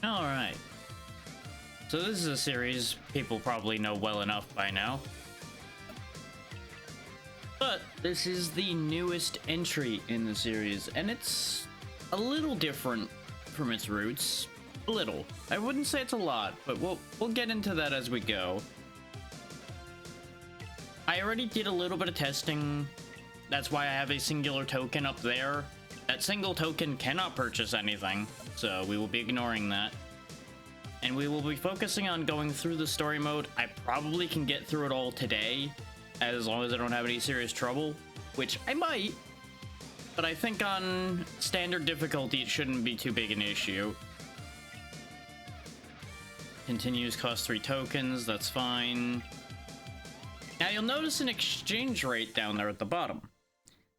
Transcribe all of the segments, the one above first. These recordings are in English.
Alright. So this is a series people probably know well enough by now. But this is the newest entry in the series, and it's a little different from its roots. A little. I wouldn't say it's a lot, but we'll get into that as we go. I already did a little bit of testing. That's why I have a singular token up there. That single token cannot purchase anything, so we will be ignoring that. And we will be focusing on going through the story mode. I probably can get through it all today, as long as I don't have any serious trouble, which I might. But I think on standard difficulty, it shouldn't be too big an issue. Continues cost 3 tokens, that's fine. Now you'll notice an exchange rate down there at the bottom.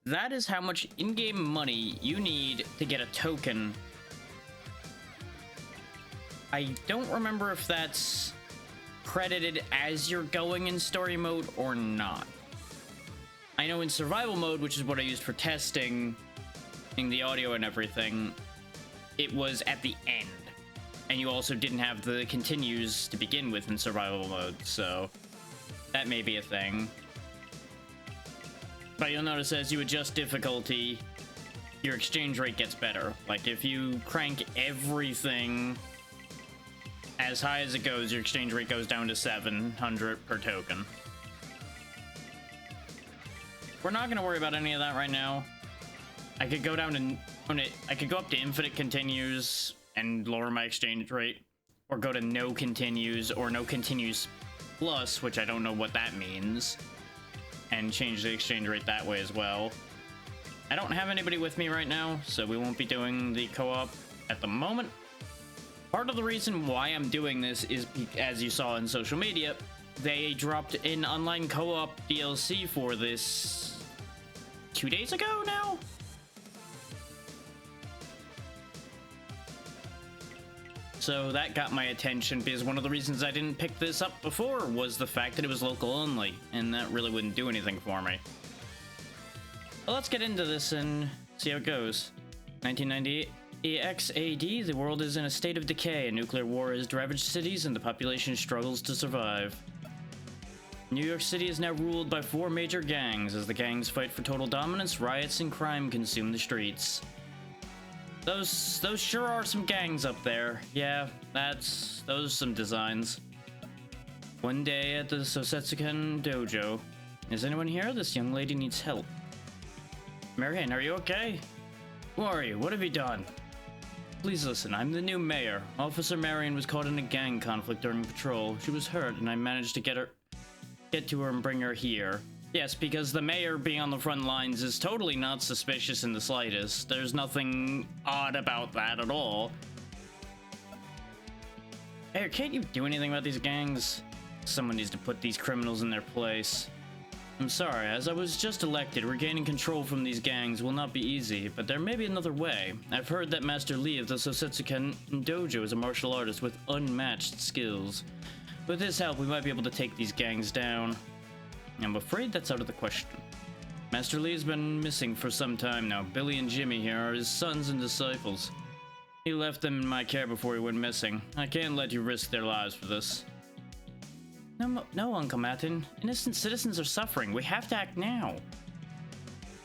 That is how much in-game money you need to get a token. I don't remember if that's credited as you're going in story mode or not. I know in survival mode, which is what I used for testing in the audio and everything, it was at the end. And you also didn't have the continues to begin with in survival mode, so that may be a thing. But you'll notice as you adjust difficulty, your exchange rate gets better. Like if you crank everything as high as it goes, your exchange rate goes down to 700 per token. We're not going to worry about any of that right now. I could go down to I could go up to infinite continues and lower my exchange rate, or go to no continues or no continues plus, which I don't know what that means, and change the exchange rate that way as well. I don't have anybody with me right now, so we won't be doing the co-op at the moment. Part of the reason why I'm doing this is, as you saw in social media, they dropped an online co-op DLC for this 2 days ago now? So that got my attention, because one of the reasons I didn't pick this up before was the fact that it was local only, and that really wouldn't do anything for me. Well, let's get into this and see how it goes. 1998 AD, the world is in a state of decay. A nuclear war has ravaged cities and the population struggles to survive. New York City is now ruled by 4 major gangs. As the gangs fight for total dominance, riots and crime consume the streets. Those sure are some gangs up there. Yeah, those are some designs. One day at the Sosetsuken dojo. Is anyone here? This young lady needs help. Marianne, are you okay? Who are you? What have you done? Please listen, I'm the new mayor. Officer Marion was caught in a gang conflict during patrol. She was hurt, and I managed to get to her and bring her here. Yes, because the mayor being on the front lines is totally not suspicious in the slightest. There's nothing odd about that at all. Hey, can't you do anything about these gangs? Someone needs to put these criminals in their place. I'm sorry, as I was just elected, regaining control from these gangs will not be easy, but there may be another way. I've heard that Master Lee of the Sosetsuken Dojo is a martial artist with unmatched skills. With his help, we might be able to take these gangs down. I'm afraid that's out of the question. Master Lee's been missing for some time now. Billy and Jimmy here are his sons and disciples. He left them in my care before he went missing. I can't let you risk their lives for this. No, Uncle Matin. Innocent citizens are suffering. We have to act now.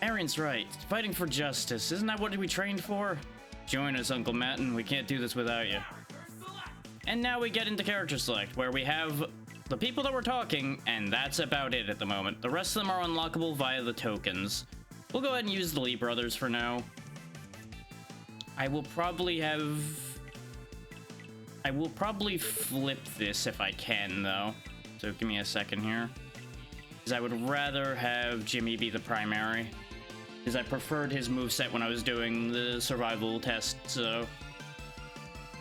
Aaron's right. Fighting for justice. Isn't that what we trained for? Join us, Uncle Matin. We can't do this without you. And now we get into character select, where we have the people that we're talking, and that's about it at the moment. The rest of them are unlockable via the tokens. We'll go ahead and use the Lee brothers for now. I will probably flip this if I can, though. So give me a second here. Because I would rather have Jimmy be the primary. Because I preferred his moveset when I was doing the survival test, so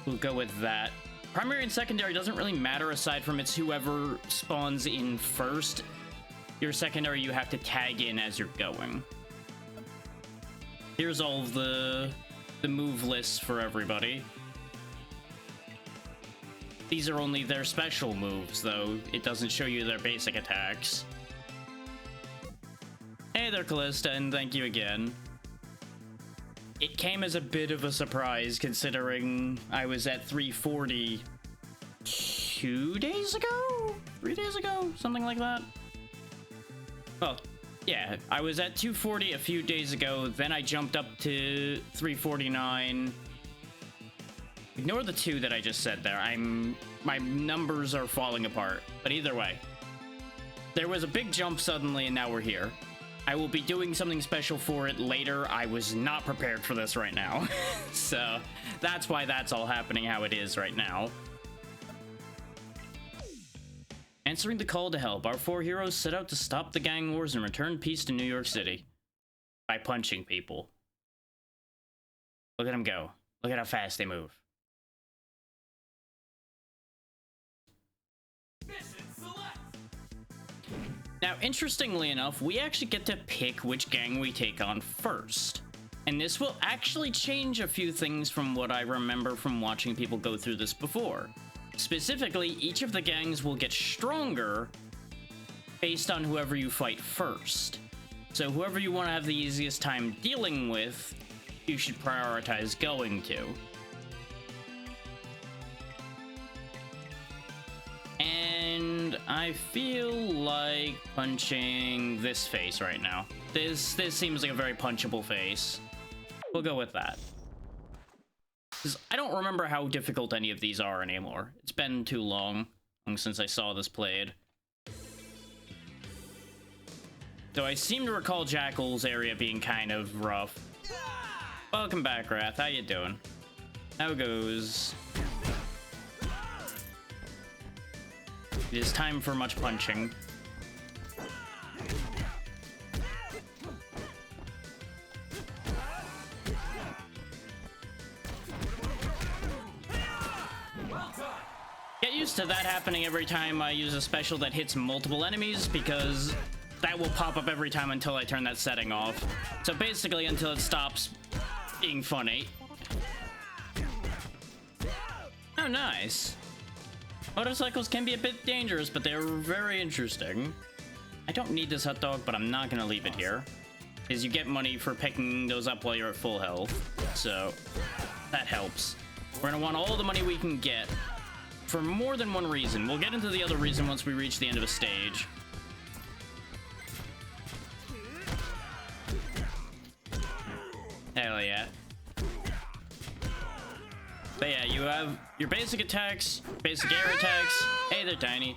we'll go with that. Primary and secondary doesn't really matter aside from it's whoever spawns in first. Your secondary you have to tag in as you're going. Here's all of the move lists for everybody. These are only their special moves, though. It doesn't show you their basic attacks. Hey there, Callista, and thank you again. It came as a bit of a surprise, considering I was at 340 2 days ago? 3 days ago? Something like that? Well, yeah, I was at 240 a few days ago, then I jumped up to 349. Ignore the 2 that I just said there. My numbers are falling apart. But either way, there was a big jump suddenly, and now we're here. I will be doing something special for it later. I was not prepared for this right now. So that's why that's all happening how it is right now. Answering the call to help, our 4 heroes set out to stop the gang wars and return peace to New York City. By punching people. Look at them go. Look at how fast they move. Now, interestingly enough, we actually get to pick which gang we take on first. And this will actually change a few things from what I remember from watching people go through this before. Specifically, each of the gangs will get stronger based on whoever you fight first. So whoever you want to have the easiest time dealing with, you should prioritize going to. And I feel like punching this face right now. This seems like a very punchable face. We'll go with that. 'Cause I don't remember how difficult any of these are anymore. It's been too long since I saw this played. Though I seem to recall Jackal's area being kind of rough. Welcome back, Wrath. How you doing? How goes? It is time for much punching. Get used to that happening every time I use a special that hits multiple enemies, because that will pop up every time until I turn that setting off. So basically until it stops being funny. Oh, nice. Motorcycles can be a bit dangerous, but they're very interesting. I don't need this hot dog, but I'm not gonna leave it here, because you get money for picking those up while you're at full health, so that helps. We're gonna want all the money we can get for more than one reason. We'll get into the other reason once we reach the end of a stage. Hell yeah. But yeah, you have your basic attacks, basic air attacks. Hey, they're tiny.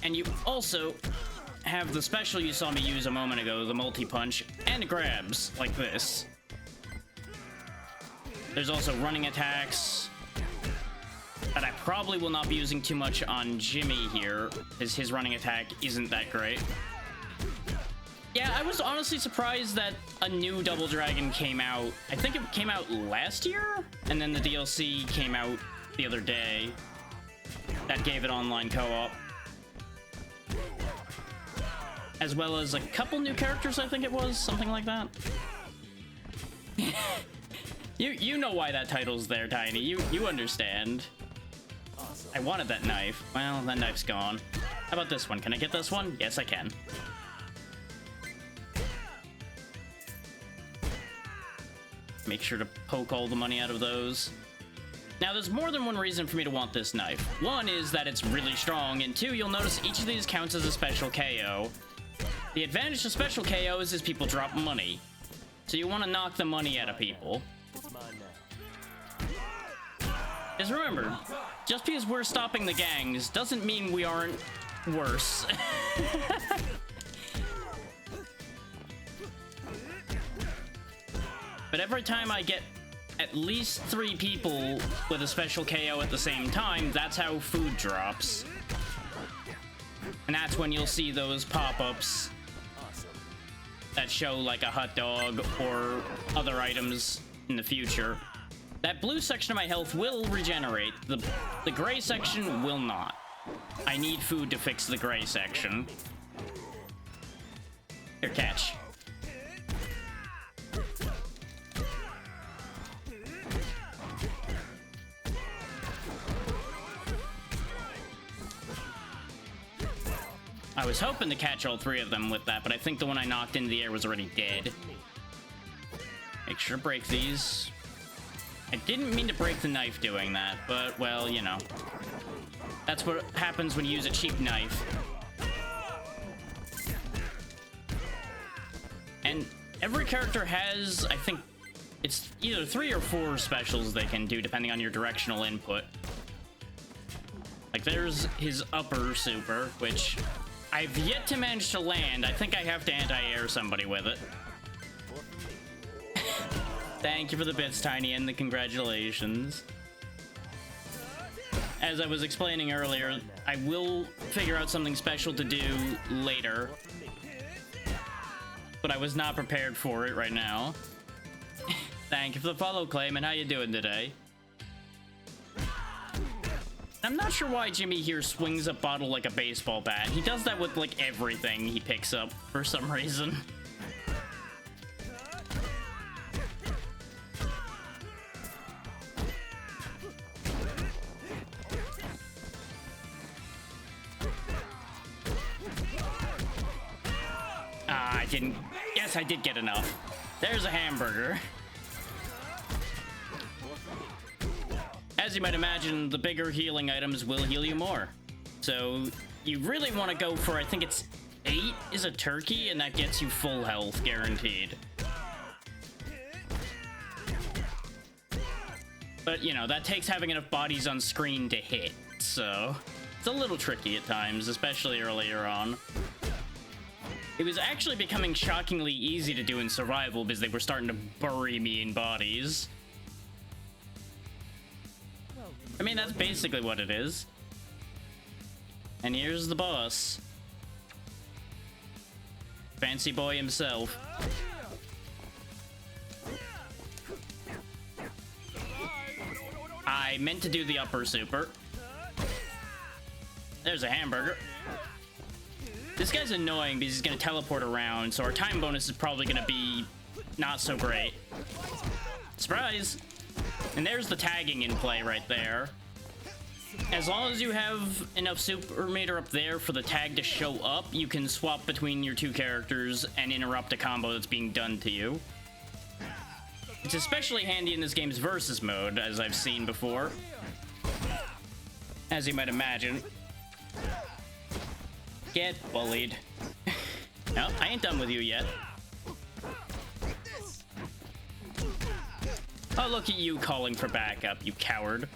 And you also have the special you saw me use a moment ago, the multi-punch, and grabs, like this. There's also running attacks that I probably will not be using too much on Jimmy here, because his running attack isn't that great. Yeah, I was honestly surprised that a new Double Dragon came out. I think it came out last year, and then the DLC came out the other day. That gave it online co-op. As well as a couple new characters, I think it was, something like that. You know why that title's there, Tiny. You understand. I wanted that knife. Well, that knife's gone. How about this one? Can I get this one? Yes, I can. Make sure to poke all the money out of those. Now, there's more than one reason for me to want this knife. One is that it's really strong, and two, you'll notice each of these counts as a special KO. The advantage to special KOs is people drop money. So you want to knock the money out of people. Just remember, just because we're stopping the gangs doesn't mean we aren't worse. But every time I get at least 3 people with a special KO at the same time, that's how food drops. And that's when you'll see those pop-ups that show like a hot dog or other items in the future. That blue section of my health will regenerate. The gray section will not. I need food to fix the gray section. Here, catch. I was hoping to catch all 3 of them with that, but I think the one I knocked into the air was already dead. Make sure to break these. I didn't mean to break the knife doing that, but, well, you know. That's what happens when you use a cheap knife. And every character has, I think, it's either 3 or 4 specials they can do, depending on your directional input. Like, there's his upper super, which I've yet to manage to land. I think I have to anti-air somebody with it. Thank you for the bits, Tiny, and the congratulations. As I was explaining earlier, I will figure out something special to do later. But I was not prepared for it right now. Thank you for the follow, Clayman. How you doing today? I'm not sure why Jimmy here swings a bottle like a baseball bat. He does that with, like, everything he picks up for some reason. I didn't... Yes, I did get enough. There's a hamburger. As you might imagine, the bigger healing items will heal you more. So you really want to go for, I think it's 8 is a turkey, and that gets you full health, guaranteed. But, you know, that takes having enough bodies on screen to hit, so it's a little tricky at times, especially earlier on. It was actually becoming shockingly easy to do in survival because they were starting to bury me in bodies. I mean, that's basically what it is. And here's the boss. Fancy boy himself. I meant to do the upper super. There's a hamburger. This guy's annoying because he's gonna teleport around, so our time bonus is probably gonna be not so great. Surprise! And there's the tagging in play right there. As long as you have enough super meter up there for the tag to show up, you can swap between your 2 characters and interrupt a combo that's being done to you. It's especially handy in this game's versus mode, as I've seen before. As you might imagine. Get bullied. No, I ain't done with you yet. Oh, look at you calling for backup, you coward.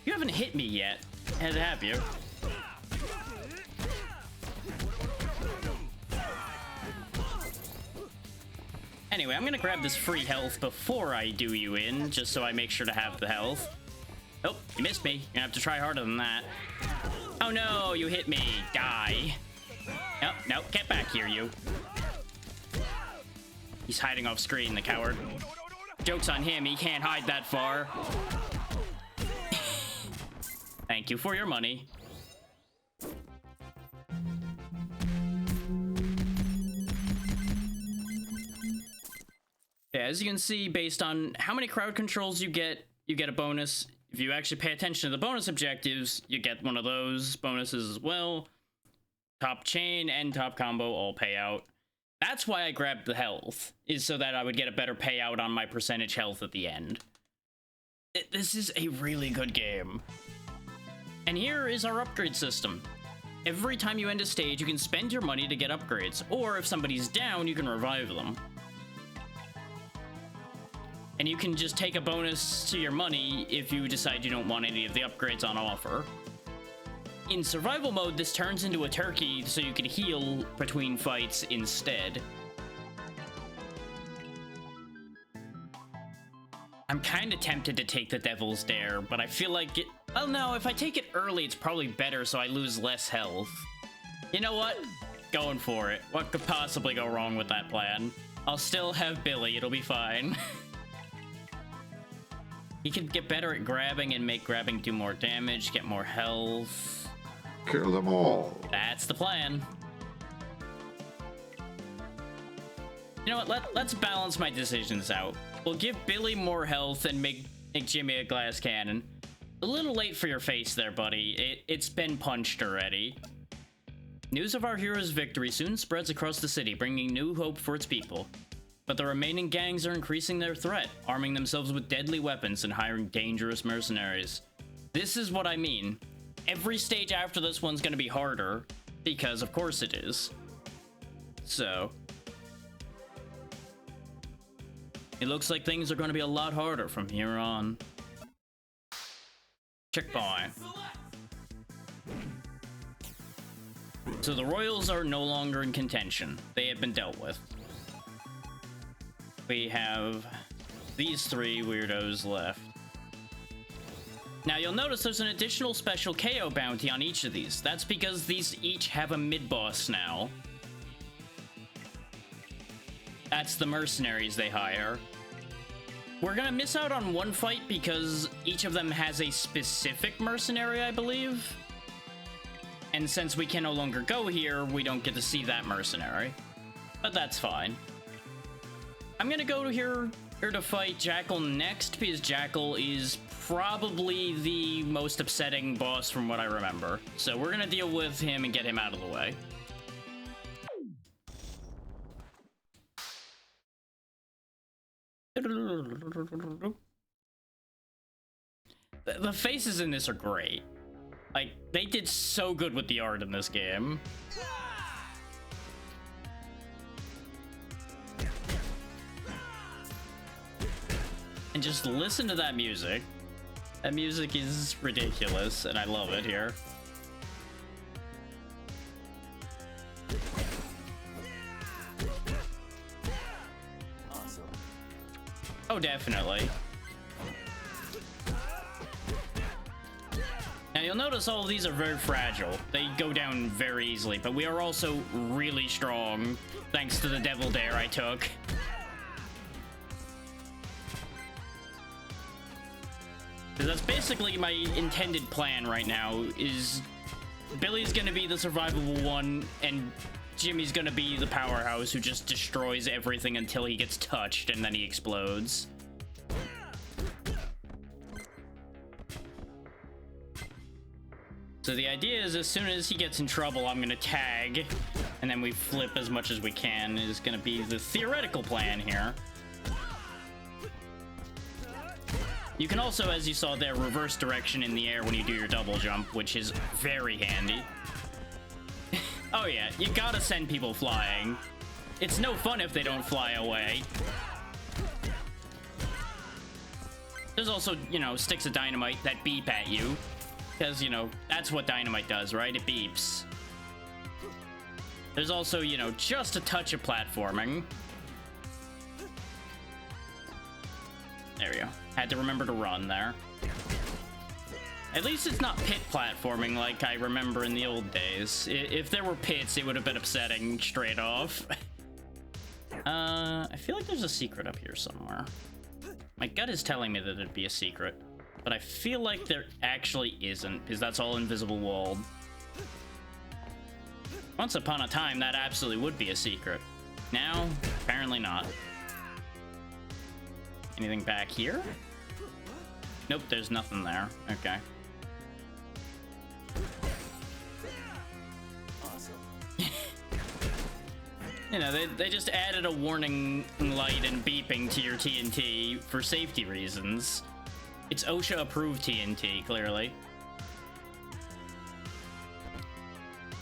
You haven't hit me yet. Had to have you. Anyway, I'm gonna grab this free health before I do you in, just so I make sure to have the health. Oh, you missed me. You're gonna have to try harder than that. Oh no, you hit me. Die. Nope, nope, get back here, you. He's hiding off screen, the coward. Joke's on him, he can't hide that far. Thank you for your money. Yeah, as you can see, based on how many crowd controls you get a bonus. If you actually pay attention to the bonus objectives, you get one of those bonuses as well. Top chain and top combo all pay out. That's why I grabbed the health, is so that I would get a better payout on my percentage health at the end. This is a really good game. And here is our upgrade system. Every time you end a stage, you can spend your money to get upgrades, or if somebody's down, you can revive them. And you can just take a bonus to your money if you decide you don't want any of the upgrades on offer. In survival mode, this turns into a turkey so you can heal between fights instead. I'm kind of tempted to take the Devil's Dare, but I feel like it... Oh no, if I take it early, it's probably better so I lose less health. You know what? Going for it. What could possibly go wrong with that plan? I'll still have Billy, it'll be fine. He can get better at grabbing and make grabbing do more damage, get more health. Kill them all. That's the plan. You know what? Let's balance my decisions out. We'll give Billy more health and make Jimmy a glass cannon. A little late for your face there, buddy. It's been punched already. News of our hero's victory soon spreads across the city, bringing new hope for its people. But the remaining gangs are increasing their threat, arming themselves with deadly weapons and hiring dangerous mercenaries. This is what I mean. Every stage after this one's gonna be harder, because of course it is. So... it looks like things are gonna be a lot harder from here on. Checkpoint. So the Royals are no longer in contention. They have been dealt with. We have these three weirdos left. Now you'll notice there's an additional special KO bounty on each of these. That's because these each have a mid-boss now. That's the mercenaries they hire. We're gonna miss out on one fight because each of them has a specific mercenary, I believe. And since we can no longer go here, we don't get to see that mercenary. But that's fine. I'm gonna go to here to fight Jackal next, because Jackal is probably the most upsetting boss from what I remember. So we're gonna deal with him and get him out of the way. The faces in this are great. Like, they did so good with the art in this game. And just listen to that music. That music is ridiculous, and I love it here. Awesome. Oh, definitely. Now you'll notice all of these are very fragile. They go down very easily, but we are also really strong, thanks to the Devil Dare I took. That's basically my intended plan right now, is Billy's gonna be the survivable one, and Jimmy's gonna be the powerhouse who just destroys everything until he gets touched, and then he explodes. So the idea is, as soon as he gets in trouble, I'm gonna tag, and then we flip as much as we can, is gonna be the theoretical plan here. You can also, as you saw there, reverse direction in the air when you do your double jump, which is very handy. Oh yeah, you gotta send people flying. It's no fun if they don't fly away. There's also, you know, sticks of dynamite that beep at you. Because, you know, that's what dynamite does, right? It beeps. There's also, you know, just a touch of platforming. There we go. Had to remember to run there. At least it's not pit platforming like I remember in the old days. If there were pits, it would have been upsetting straight off. I feel like there's a secret up here somewhere. My gut is telling me that it'd be a secret, but I feel like there actually isn't, because that's all invisible walled. Once upon a time, that absolutely would be a secret. Now, apparently not. Anything back here? Nope, there's nothing there. Okay. You know, they just added a warning light and beeping to your TNT for safety reasons. It's OSHA approved TNT, clearly.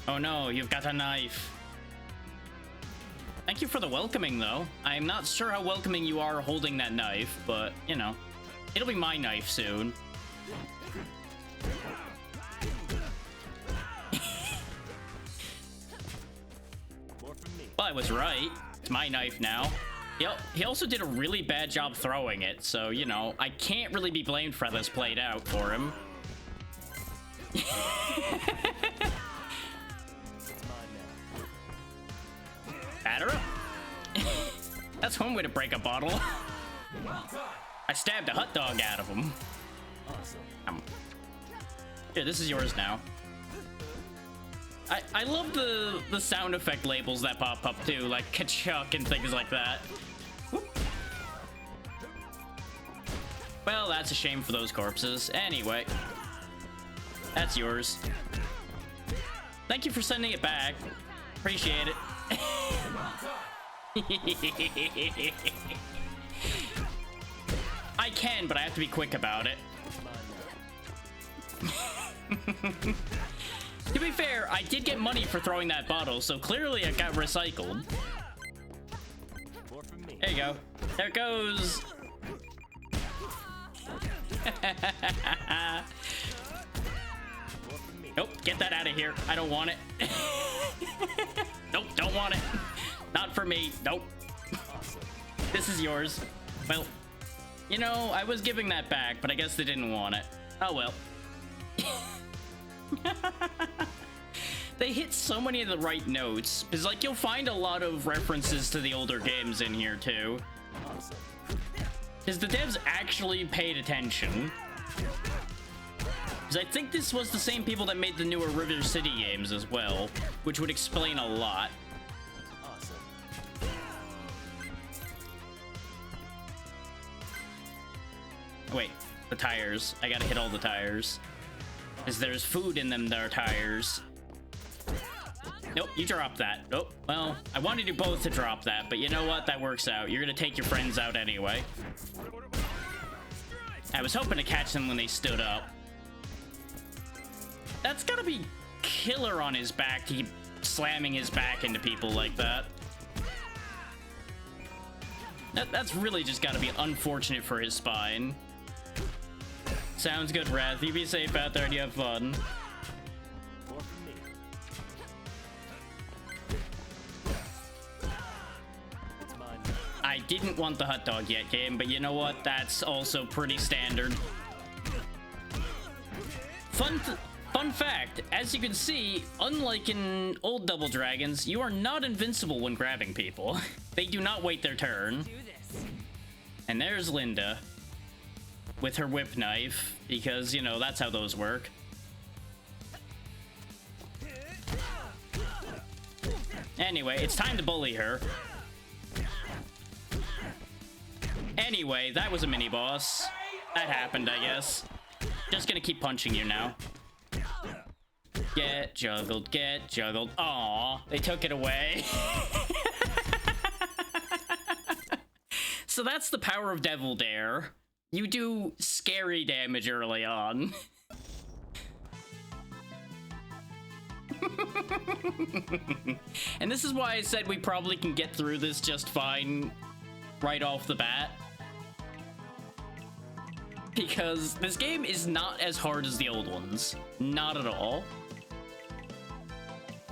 Oh no, you've got a knife. Thank you for the welcoming, though. I'm not sure how welcoming you are holding that knife, but, you know, it'll be my knife soon. Well, I was right. It's my knife now. He also did a really bad job throwing it, so, you know, I can't really be blamed for how this played out for him. Batter up. That's one way to break a bottle. I stabbed a hot dog out of him. Here, this is yours now. I love the sound effect labels that pop up too, like ka-chuck and things like that. Whoop. Well, that's a shame for those corpses. Anyway, that's yours. Thank you for sending it back. Appreciate it. I can, but I have to be quick about it. To be fair, I did get money for throwing that bottle, so clearly it got recycled. There you go. There it goes. Nope, get that out of here. I don't want it. Nope, don't want it. Not for me. Nope. This is yours. Well, you know, I was giving that back, but I guess they didn't want it. Oh well. They hit so many of the right notes. Because, like, you'll find a lot of references to the older games in here, too. Because the devs actually paid attention. Because I think this was the same people that made the newer River City games as well, which would explain a lot. Wait, the tires. I gotta hit all the tires. Because there's food in them, there tires. Nope, you dropped that. Nope, well, I wanted you both to drop that, but you know what? That works out. You're gonna take your friends out anyway. I was hoping to catch them when they stood up. That's gotta be killer on his back to keep slamming his back into people like that. That's really just gotta be unfortunate for his spine. Sounds good, Wrath. You be safe out there and you have fun. I didn't want the hot dog yet, game, but you know what? That's also pretty standard. Fun fact, as you can see, unlike in old Double Dragons, you are not invincible when grabbing people. They do not wait their turn. And there's Linda with her whip knife, because, you know, that's how those work. Anyway, it's time to bully her. Anyway, that was a mini-boss. That happened, I guess. Just gonna keep punching you now. Get juggled, get juggled. Aw, they took it away. So that's the power of Devil Dare. You do scary damage early on. And this is why I said we probably can get through this just fine right off the bat. because this game is not as hard as the old ones. Not at all.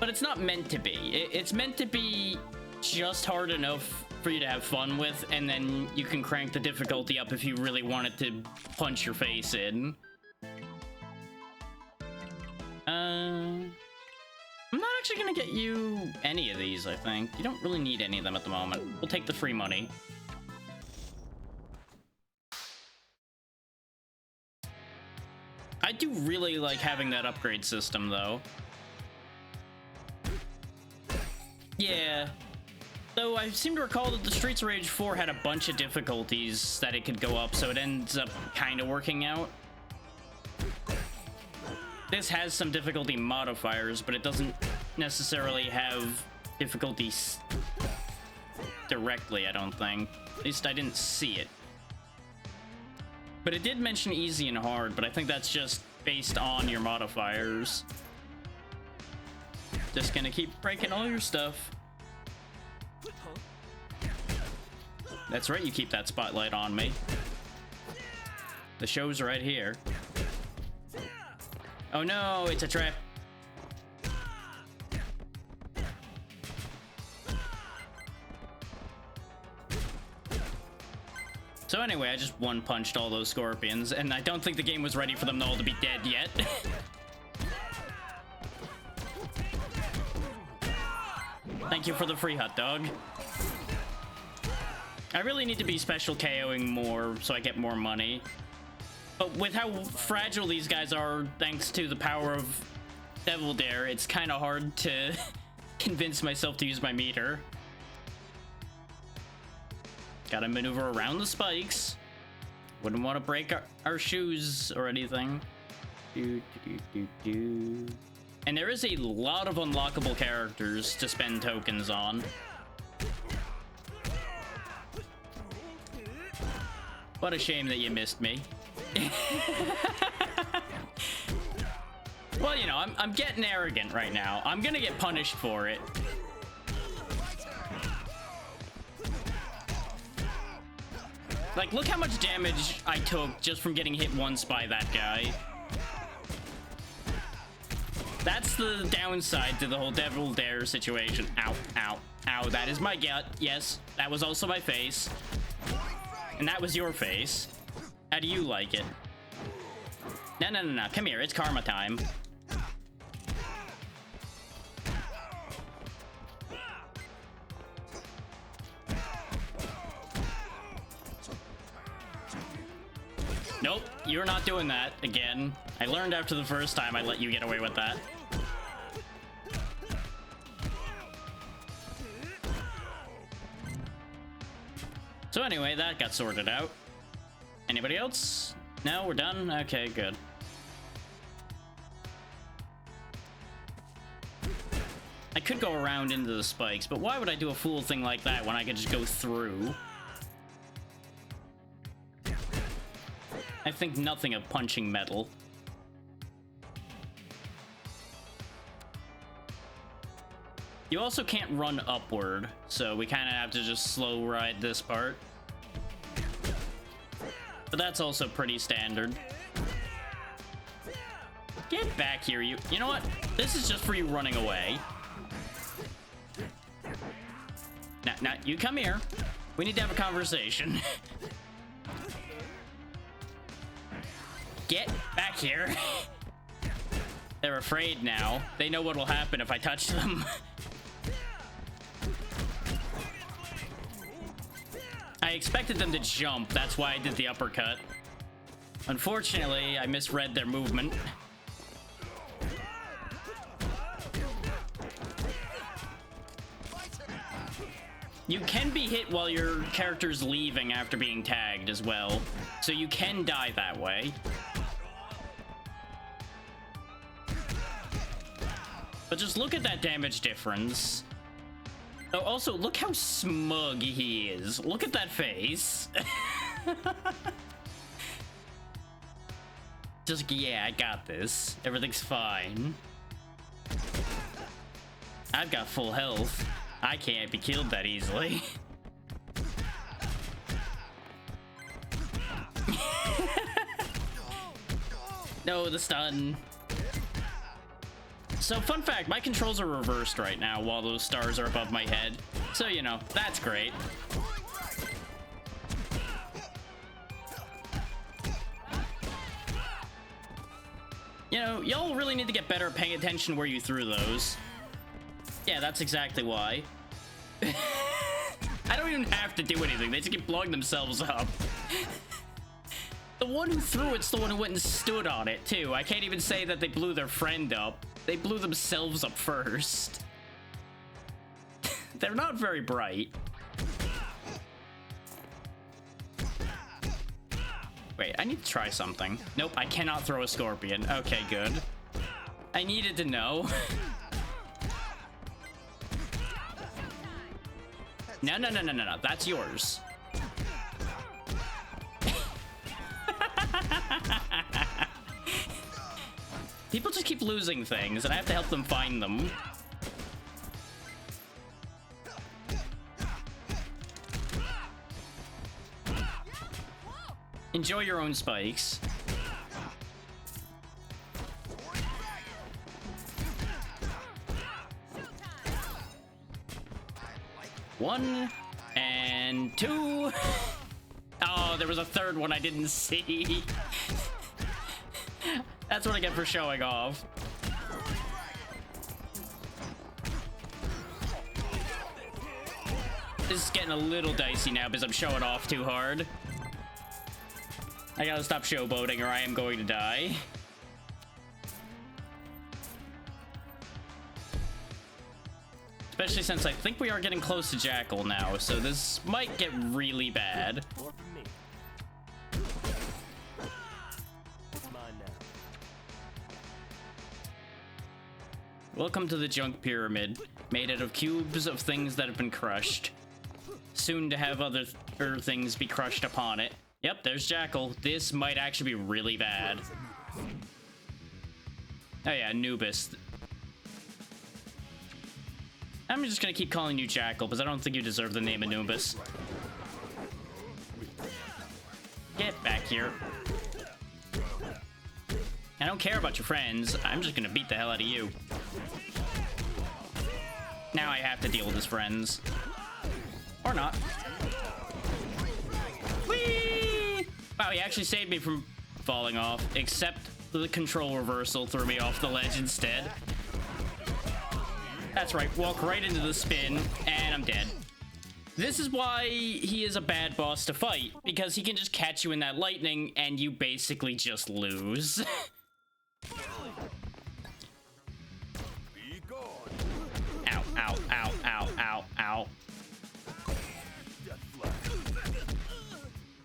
But it's not meant to be. It's meant to be just hard enough for you to have fun with, and then you can crank the difficulty up if you really wanted to punch your face in. I'm not actually gonna get you any of these, I think. You don't really need any of them at the moment. We'll take the free money. I do really like having that upgrade system, though. Yeah. Though I seem to recall that the Streets of Rage 4 had a bunch of difficulties that it could go up, so it ends up kind of working out. This has some difficulty modifiers, but it doesn't necessarily have difficulties directly, I don't think. At least I didn't see it. But it did mention easy and hard, but I think that's just based on your modifiers. Just gonna keep breaking all your stuff. That's right, you keep that spotlight on me. The show's right here. Oh no, it's a trap. So anyway, I just one-punched all those scorpions, and I don't think the game was ready for them all to be dead yet. Thank you for the free hot dog. I really need to be special KOing more so I get more money. But with how fragile these guys are, thanks to the power of Devil Dare, it's kind of hard to convince myself to use my meter. Gotta maneuver around the spikes. Wouldn't want to break our shoes or anything. And there is a lot of unlockable characters to spend tokens on. What a shame that you missed me. Well, you know, I'm getting arrogant right now. I'm gonna get punished for it. Like, look how much damage I took just from getting hit once by that guy. That's the downside to the whole Devil Dare situation. Ow, ow, ow. That is my gut. Yes, that was also my face. And that was your face. How do you like it? No, no, no, no. Come here. It's karma time. Nope, you're not doing that again. I learned after the first time I let you get away with that. So anyway, that got sorted out. Anybody else? No, we're done? Okay, good. I could go around into the spikes, but why would I do a fool thing like that when I could just go through? I think nothing of punching metal. You also can't run upward, so we kind of have to just slow ride this part. But that's also pretty standard. Get back here, you. You know what? This is just for you running away. Now, you come here. We need to have a conversation. Get back here. They're afraid now. They know what will happen if I touch them. I expected them to jump. That's why I did the uppercut. Unfortunately, I misread their movement. You can be hit while your character's leaving after being tagged as well, so you can die that way. But just look at that damage difference. Oh, also, look how smug he is. Look at that face. Just, yeah, I got this. Everything's fine. I've got full health. I can't be killed that easily. No, the stun. So, fun fact, my controls are reversed right now while those stars are above my head. So, you know, that's great. You know, y'all really need to get better at paying attention where you threw those. Yeah, that's exactly why. I don't even have to do anything. They just keep blowing themselves up. The one who threw it's the one who went and stood on it, too. I can't even say that they blew their friend up. They blew themselves up first. They're not very bright. Wait, I need to try something. Nope, I cannot throw a scorpion. Okay, good. I needed to know. No, no, no, no, no, no. That's yours. People just keep losing things, and I have to help them find them. Enjoy your own spikes. One and two. Oh, there was a third one I didn't see. That's what I get for showing off. This is getting a little dicey now because I'm showing off too hard. I gotta stop showboating or I am going to die. Especially since I think we are getting close to Jackal now, so this might get really bad. Welcome to the junk pyramid, made out of cubes of things that have been crushed. Soon to have other things be crushed upon it. Yep, there's Jackal. This might actually be really bad. Oh yeah, Anubis. I'm just gonna keep calling you Jackal, because I don't think you deserve the name Anubis. Get back here. I don't care about your friends. I'm just gonna beat the hell out of you. Now I have to deal with his friends. Or not. Whee! Wow, he actually saved me from falling off, except the control reversal threw me off the ledge instead. That's right, walk right into the spin, and I'm dead. This is why he is a bad boss to fight, because he can just catch you in that lightning, and you basically just lose. Ow, ow, ow, ow, ow, ow.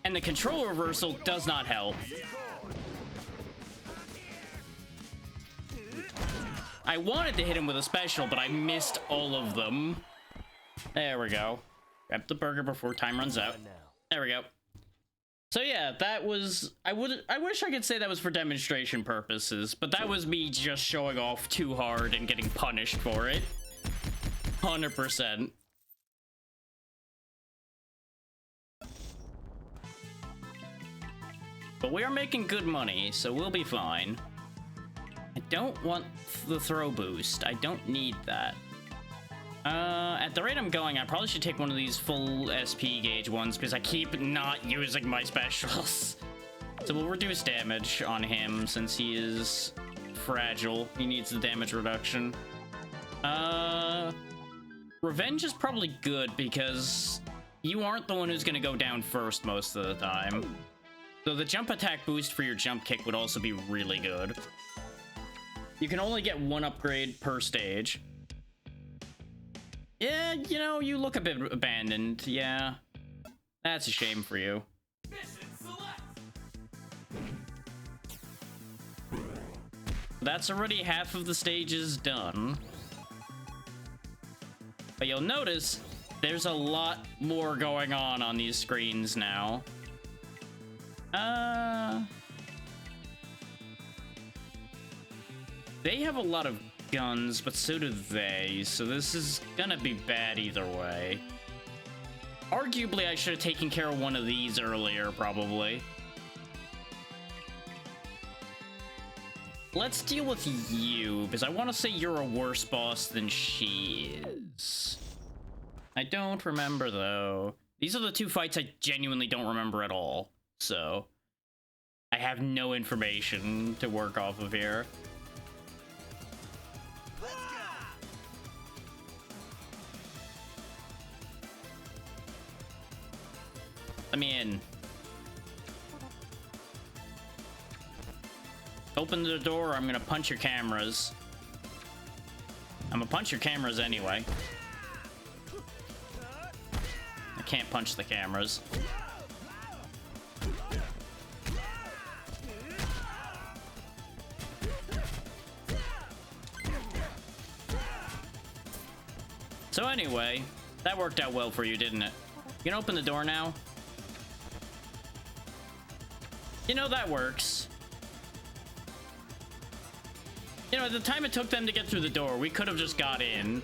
And the control reversal does not help. I wanted to hit him with a special, but I missed all of them. There we go. Grab the burger before time runs out. There we go. So yeah, that was... I wish I could say that was for demonstration purposes, but that was me just showing off too hard and getting punished for it. 100%. But we are making good money, so we'll be fine. I don't want the throw boost. I don't need that. At the rate I'm going, I probably should take one of these full SP gauge ones because I keep not using my specials. So we'll reduce damage on him since he is fragile. He needs the damage reduction. Revenge is probably good because you aren't the one who's gonna go down first most of the time. So the jump attack boost for your jump kick would also be really good. You can only get one upgrade per stage. Yeah, you know, you look a bit abandoned. Yeah, that's a shame for you. That's already half of the stages done. But you'll notice there's a lot more going on these screens now. They have a lot of guns, but so do they, so this is gonna be bad either way. Arguably, I should have taken care of one of these earlier, probably. let's deal with you, because I want to say you're a worse boss than she is. I don't remember, though. These are the two fights I genuinely don't remember at all, so I have no information to work off of here. Let me in. Open the door, or I'm gonna punch your cameras. I'm gonna punch your cameras anyway. I can't punch the cameras. So anyway, that worked out well for you, didn't it? You can open the door now. You know, that works. You know, at the time it took them to get through the door, we could have just got in.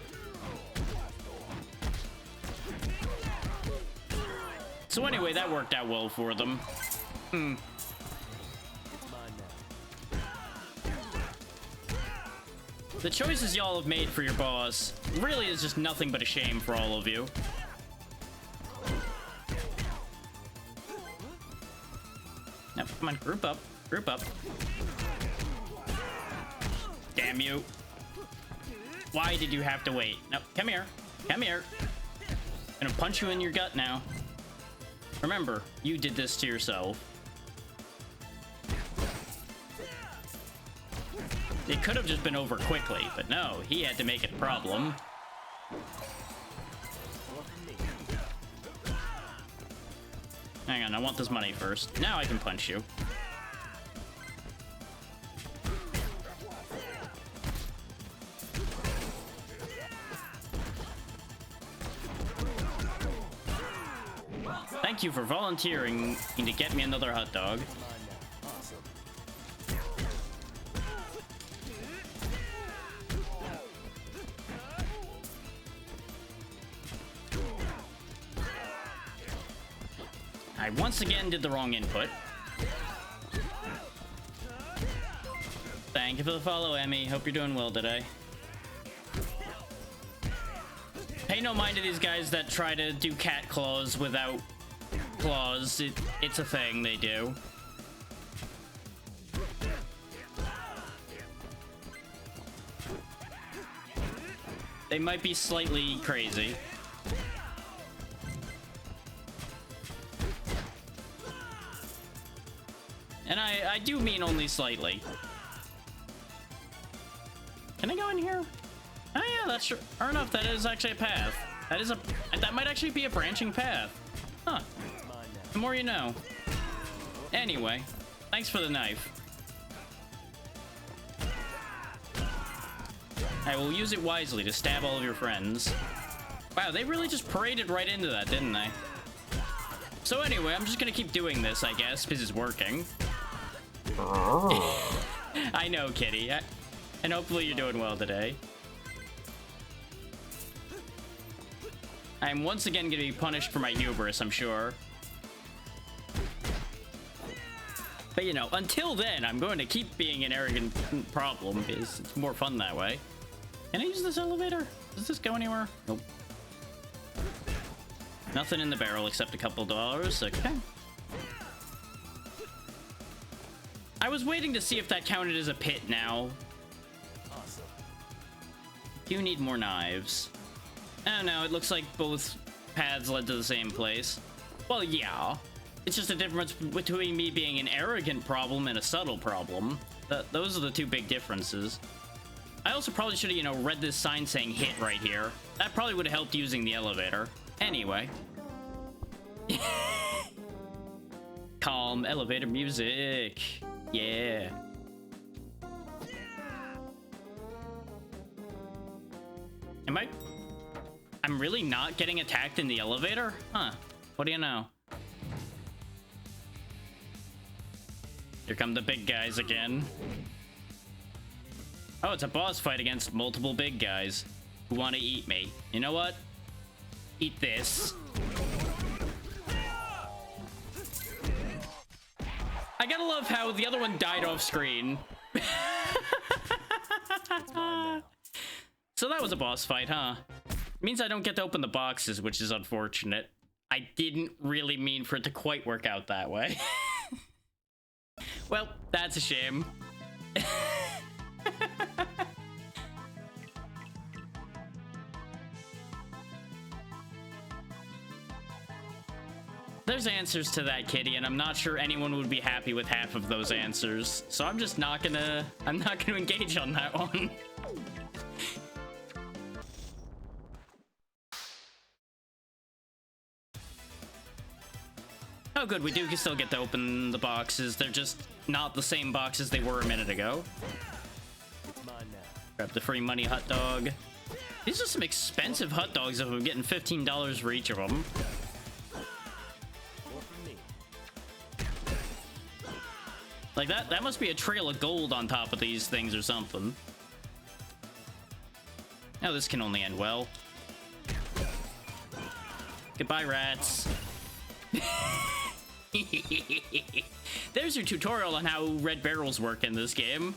So anyway, that worked out well for them. The choices y'all have made for your boss really is just nothing but a shame for all of you. No, come on, group up. Group up. Damn you. Why did you have to wait? No, come here. Come here. I'm gonna punch you in your gut now. Remember, you did this to yourself. It could have just been over quickly, but no, he had to make it a problem. Hang on, I want this money first. Now I can punch you. Thank you for volunteering to get me another hot dog. I once again did the wrong input. Thank you for the follow, Emmy. Hope you're doing well today. Pay no mind to these guys that try to do cat claws without claws. It's a thing they do. They might be slightly crazy. And I do mean only slightly. Can I go in here? Oh yeah, that's sure enough. That is actually a path. That might actually be a branching path. Huh. The more you know. Anyway, thanks for the knife. I will use it wisely to stab all of your friends. Wow, they really just paraded right into that, didn't they? So anyway, I'm just gonna keep doing this, I guess, because it's working. I know, Kitty. And hopefully you're doing well today. I'm once again gonna be punished for my hubris, I'm sure. But you know, until then, I'm going to keep being an arrogant problem because it's more fun that way. Can I use this elevator? Does this go anywhere? Nope. Nothing in the barrel except a couple dollars. Okay. I was waiting to see if that counted as a pit now. Awesome. You need more knives. Oh no, it looks like both paths led to the same place. Well, yeah. It's just a difference between me being an arrogant problem and a subtle problem. Those are the two big differences. I also probably should have, you know, read this sign saying hit right here. That probably would have helped using the elevator. Anyway. Calm elevator music. Yeah. I'm really not getting attacked in the elevator? Huh. What do you know? Here come the big guys again. Oh, it's a boss fight against multiple big guys who want to eat me. You know what? Eat this. I gotta love how the other one died off screen. So that was a boss fight, huh? Means I don't get to open the boxes, which is unfortunate. I didn't really mean for it to quite work out that way. Well, that's a shame. There's answers to that, Kitty, and I'm not sure anyone would be happy with half of those answers. So I'm just not gonna... I'm not gonna engage on that one. Oh good, we do still get to open the boxes. They're just not the same boxes they were a minute ago. Grab the free money hot dog. These are some expensive hot dogs if I'm getting $15 for each of them. Like that must be a trail of gold on top of these things or something. Oh, this can only end well. Goodbye, rats. There's your tutorial on how red barrels work in this game.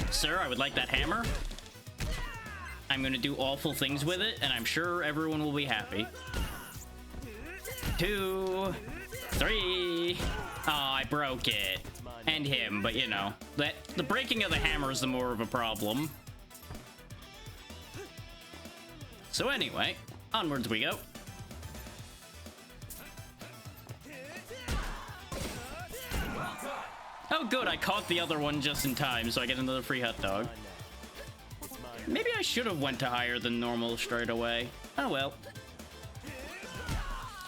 Sir, I would like that hammer. I'm gonna do awful things with it, and I'm sure everyone will be happy. 2, 3. Oh, I broke it. And him, but you know, the breaking of the hammer is the more of a problem. So anyway, onwards we go. Oh good, I caught the other one just in time, so I get another free hot dog. Maybe I should have went to higher than normal straight away. Oh well.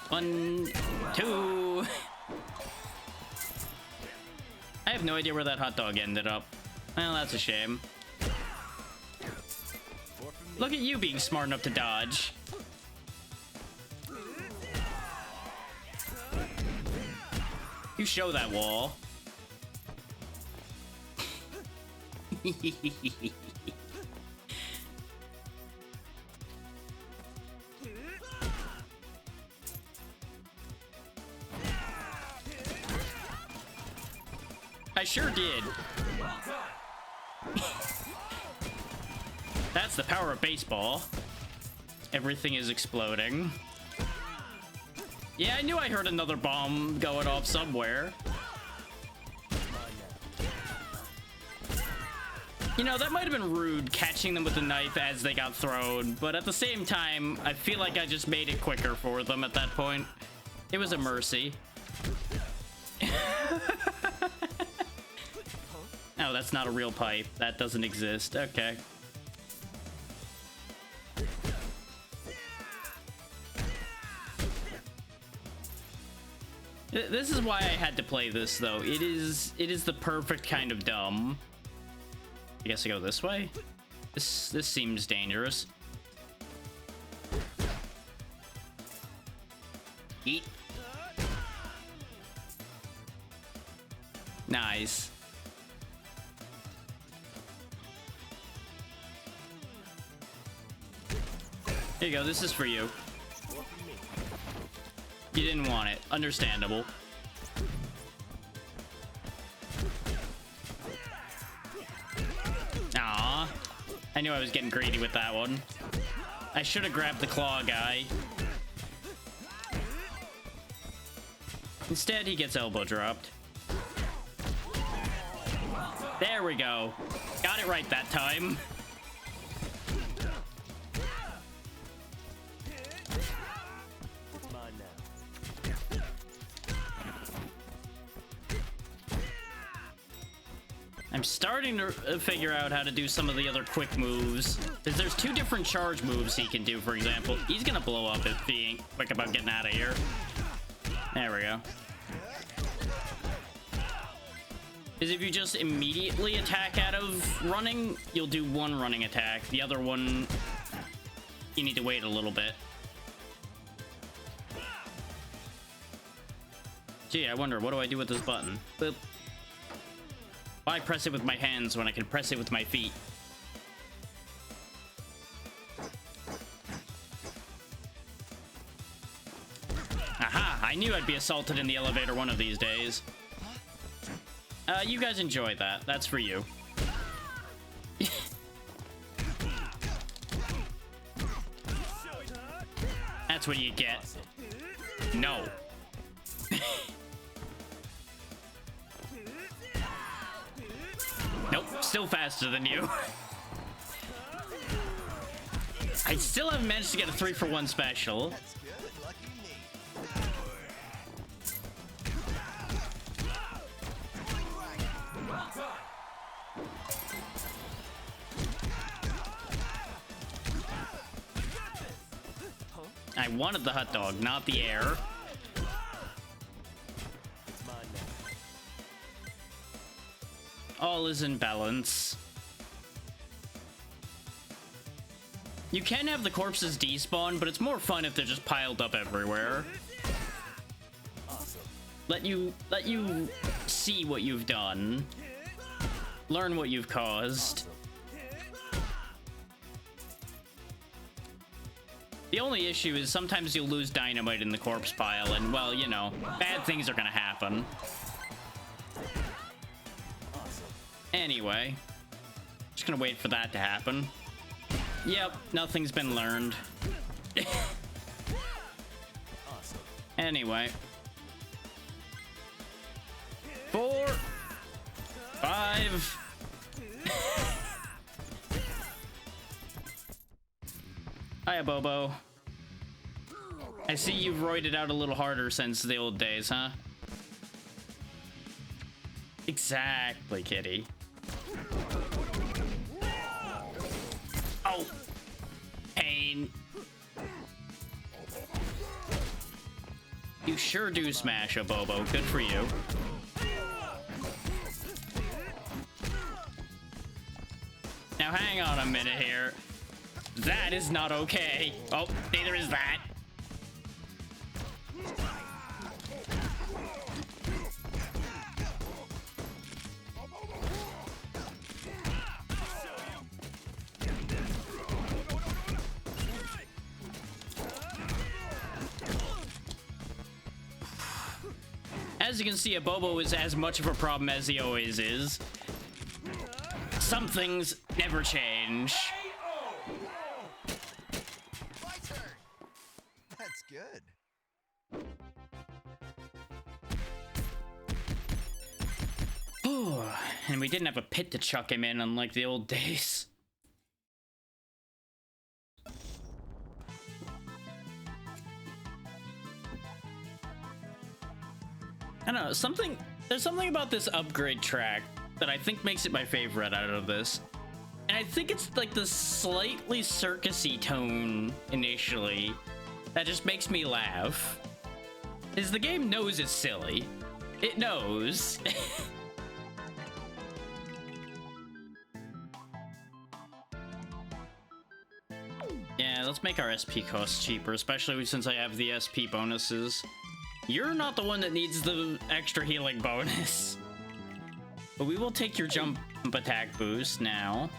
1, 2. I have no idea where that hot dog ended up. Well, that's a shame. Look at you being smart enough to dodge. You show that wall. I sure did. That's the power of baseball. Everything is exploding. Yeah, I knew I heard another bomb going off somewhere. You know, that might have been rude, catching them with the knife as they got thrown, but at the same time, I feel like I just made it quicker for them at that point. It was a mercy. Oh, that's not a real pipe. That doesn't exist. Okay. This is why I had to play this, though. It is the perfect kind of dumb. I guess I go this way? This seems dangerous. Eat. Nice. Here you go, this is for you. You didn't want it. Understandable. Aww. I knew I was getting greedy with that one. I should have grabbed the claw guy. Instead, he gets elbow dropped. There we go. Got it right that time. I'm starting to figure out how to do some of the other quick moves. Because there's 2 different charge moves he can do, for example. He's gonna blow up if he ain't quick about getting out of here. There we go. Because if you just immediately attack out of running, you'll do 1 running attack. The other one, you need to wait a little bit. Gee, I wonder, what do I do with this button? Boop. Why press it with my hands when I can press it with my feet? Aha! I knew I'd be assaulted in the elevator one of these days. You guys enjoy that. That's for you. That's what you get. No. Nope, still faster than you. I still haven't managed to get a 3-for-1 special. I wanted the hot dog, not the air. All is in balance. You can have the corpses despawn, but it's more fun if they're just piled up everywhere. Awesome. Let you see what you've done. Learn what you've caused. The only issue is sometimes you'll lose dynamite in the corpse pile, and, well, you know, bad things are gonna happen. Anyway, just gonna wait for that to happen. Yep, nothing's been learned. Anyway. 4, 5. Hiya, Bobo. I see you've roided out a little harder since the old days, huh? Exactly, kitty. Oh! Pain. You sure do smash a Bobo. Good for you. Now hang on a minute here. That is not okay. Oh, neither is that. As you can see, a Bobo is as much of a problem as he always is. Some things never change. That's good. And we didn't have a pit to chuck him in, unlike the old days. I don't know, there's something about this upgrade track that I think makes it my favorite out of this. And I think it's like the slightly circusy tone initially that just makes me laugh. Is the game knows it's silly. It knows. Yeah, let's make our SP costs cheaper, especially since I have the SP bonuses. You're not the one that needs the extra healing bonus. But we will take your jump attack boost now.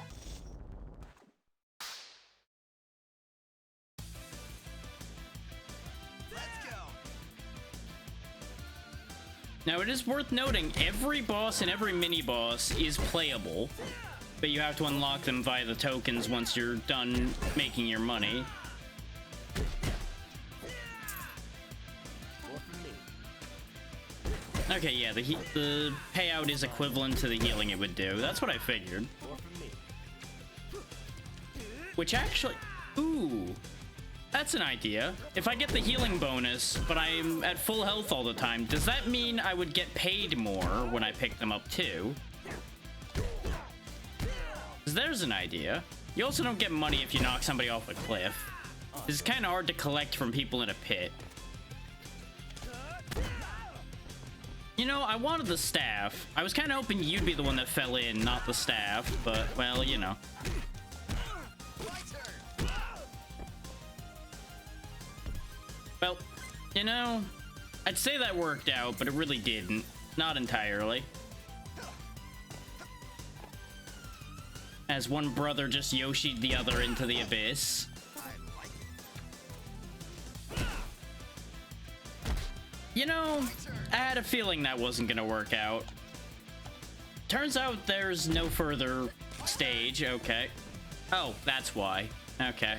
Now, it is worth noting, every boss and every mini-boss is playable, but you have to unlock them via the tokens once you're done making your money. Okay, yeah, the payout is equivalent to the healing it would do. That's what I figured. Which actually... Ooh. That's an idea. If I get the healing bonus, but I'm at full health all the time, does that mean I would get paid more when I pick them up too? 'Cause there's an idea. You also don't get money if you knock somebody off a cliff. It's kind of hard to collect from people in a pit. You know, I wanted the staff. I was kind of hoping you'd be the one that fell in, not the staff, but, well, you know. Well, you know, I'd say that worked out, but it really didn't. Not entirely. As one brother just Yoshi'd the other into the abyss. You know, I had a feeling that wasn't gonna work out. Turns out there's no further stage, okay. Oh, that's why. Okay.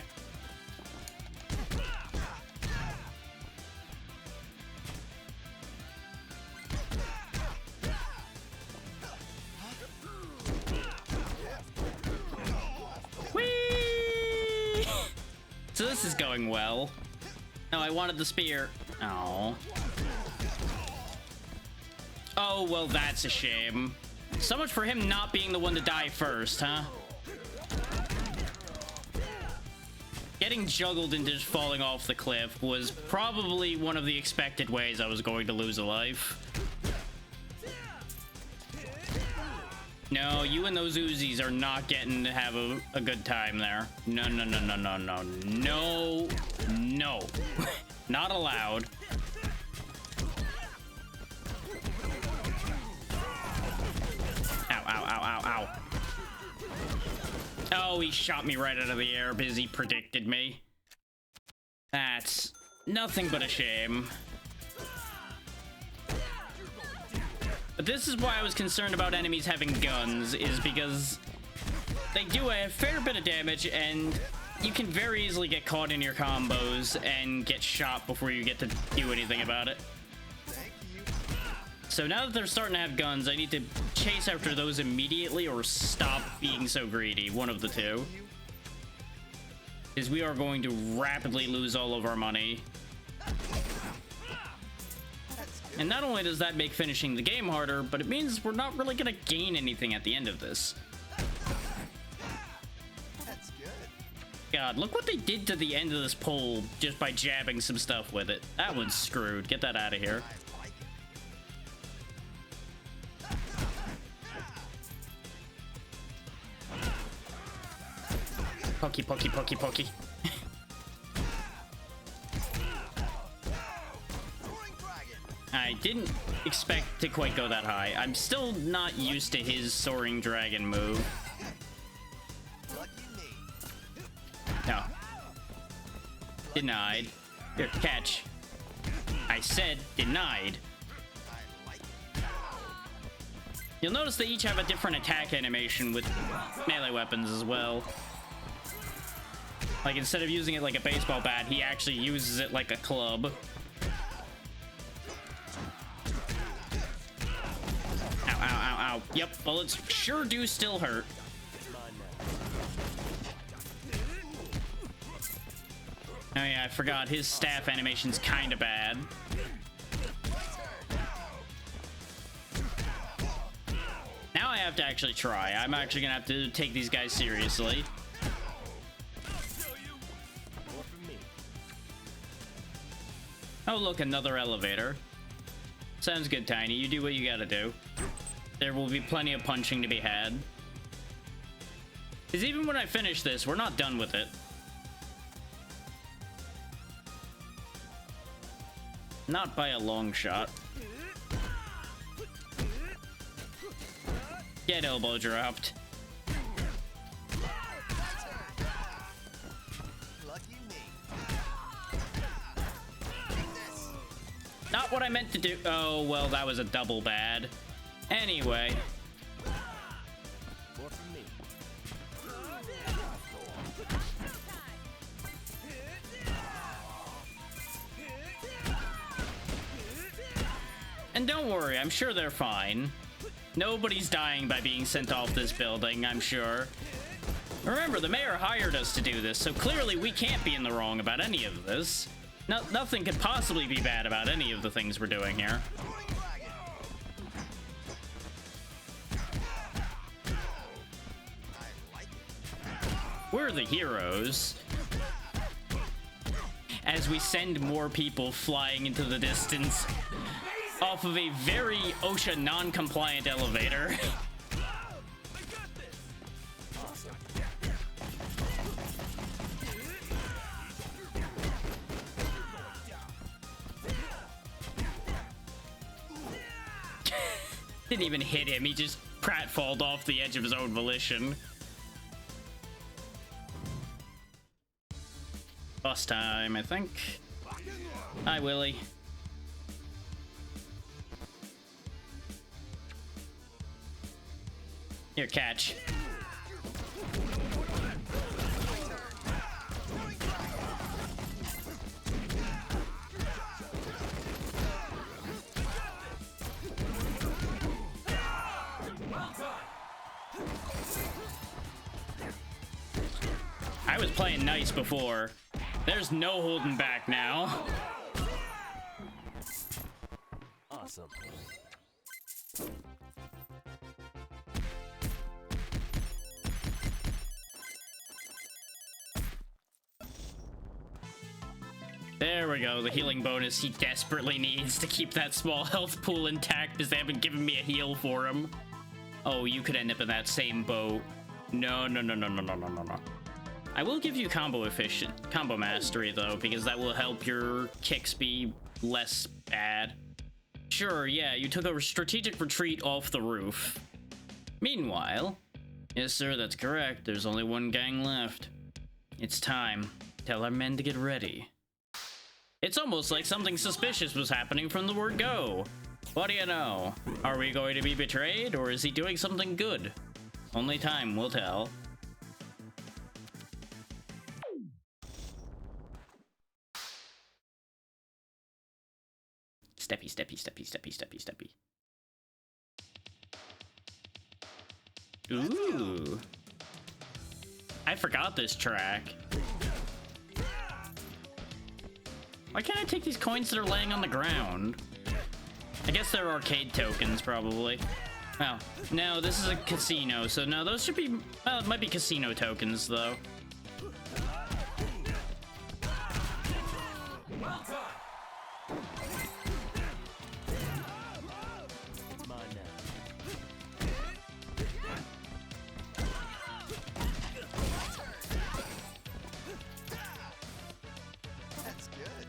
So this is going well. No, I wanted the spear. Oh. Oh, well, that's a shame. So much for him not being the one to die first, huh? Getting juggled into just falling off the cliff was probably one of the expected ways I was going to lose a life. No, you and those Uzis are not getting to have a good time there. No, no, no, no, no, no, no, no. Not allowed. Ow, ow, ow, ow, ow. Oh, he shot me right out of the air because he predicted me. That's nothing but a shame. But this is why I was concerned about enemies having guns, is because they do a fair bit of damage, and you can very easily get caught in your combos and get shot before you get to do anything about it. So now that they're starting to have guns, I need to chase after those immediately or stop being so greedy. One of the two. Because we are going to rapidly lose all of our money. And not only does that make finishing the game harder, but it means we're not really going to gain anything at the end of this. That's good. God, look what they did to the end of this pole just by jabbing some stuff with it. That one's screwed. Get that out of here. I like it. Pokey, pokey, pokey, pokey. I didn't expect to quite go that high. I'm still not used to his soaring dragon move. Lucky me. No. Denied. Here, catch. I said denied. I like it. You'll notice they each have a different attack animation with melee weapons as well. Like, instead of using it like a baseball bat, he actually uses it like a club. Ow, ow, ow, ow. Yep, bullets sure do still hurt. Oh yeah, I forgot. His staff animation's kind of bad. Now I have to actually try. I'm actually gonna have to take these guys seriously. Oh, look, another elevator. Sounds good, Tiny. You do what you gotta do. There will be plenty of punching to be had. Because even when I finish this, we're not done with it. Not by a long shot. Get elbow dropped. Lucky me. Not what I meant to do. Oh, well, that was a double bad. Anyway. More from me. And don't worry, I'm sure they're fine. Nobody's dying by being sent off this building, I'm sure. Remember, the mayor hired us to do this, so clearly we can't be in the wrong about any of this. Nothing could possibly be bad about any of the things we're doing here. We're the heroes. As we send more people flying into the distance off of a very OSHA non-compliant elevator. Didn't even hit him, he just pratfalled off the edge of his own volition. Boss time, I think. Hi, Willie. Here, catch. I was playing nice before. There's no holding back now. Awesome. There we go, the healing bonus he desperately needs to keep that small health pool intact because they haven't given me a heal for him. Oh, you could end up in that same boat. No, no, no, no, no, no, no, no, no. I will give you combo mastery though, because that will help your kicks be less bad. Sure, yeah, you took a strategic retreat off the roof. Meanwhile, yes sir, that's correct, there's only one gang left. It's time. Tell our men to get ready. It's almost like something suspicious was happening from the word go. What do you know? Are we going to be betrayed, or is he doing something good? Only time will tell. Steppy, steppy, steppy, steppy, steppy, steppy. Ooh. I forgot this track. Why can't I take these coins that are laying on the ground? I guess they're arcade tokens, probably. Oh, no, this is a casino, so no, those should be... Well, it might be casino tokens, though. It's mine now. That's good.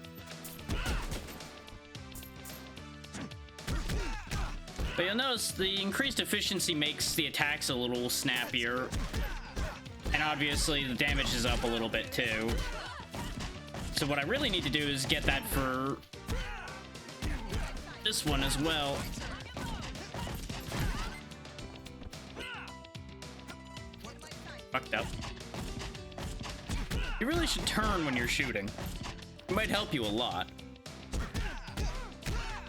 But you'll notice the increased efficiency makes the attacks a little snappier. And obviously the damage is up a little bit too. So what I really need to do is get that for this one as well. Fucked up. You really should turn when you're shooting. It might help you a lot.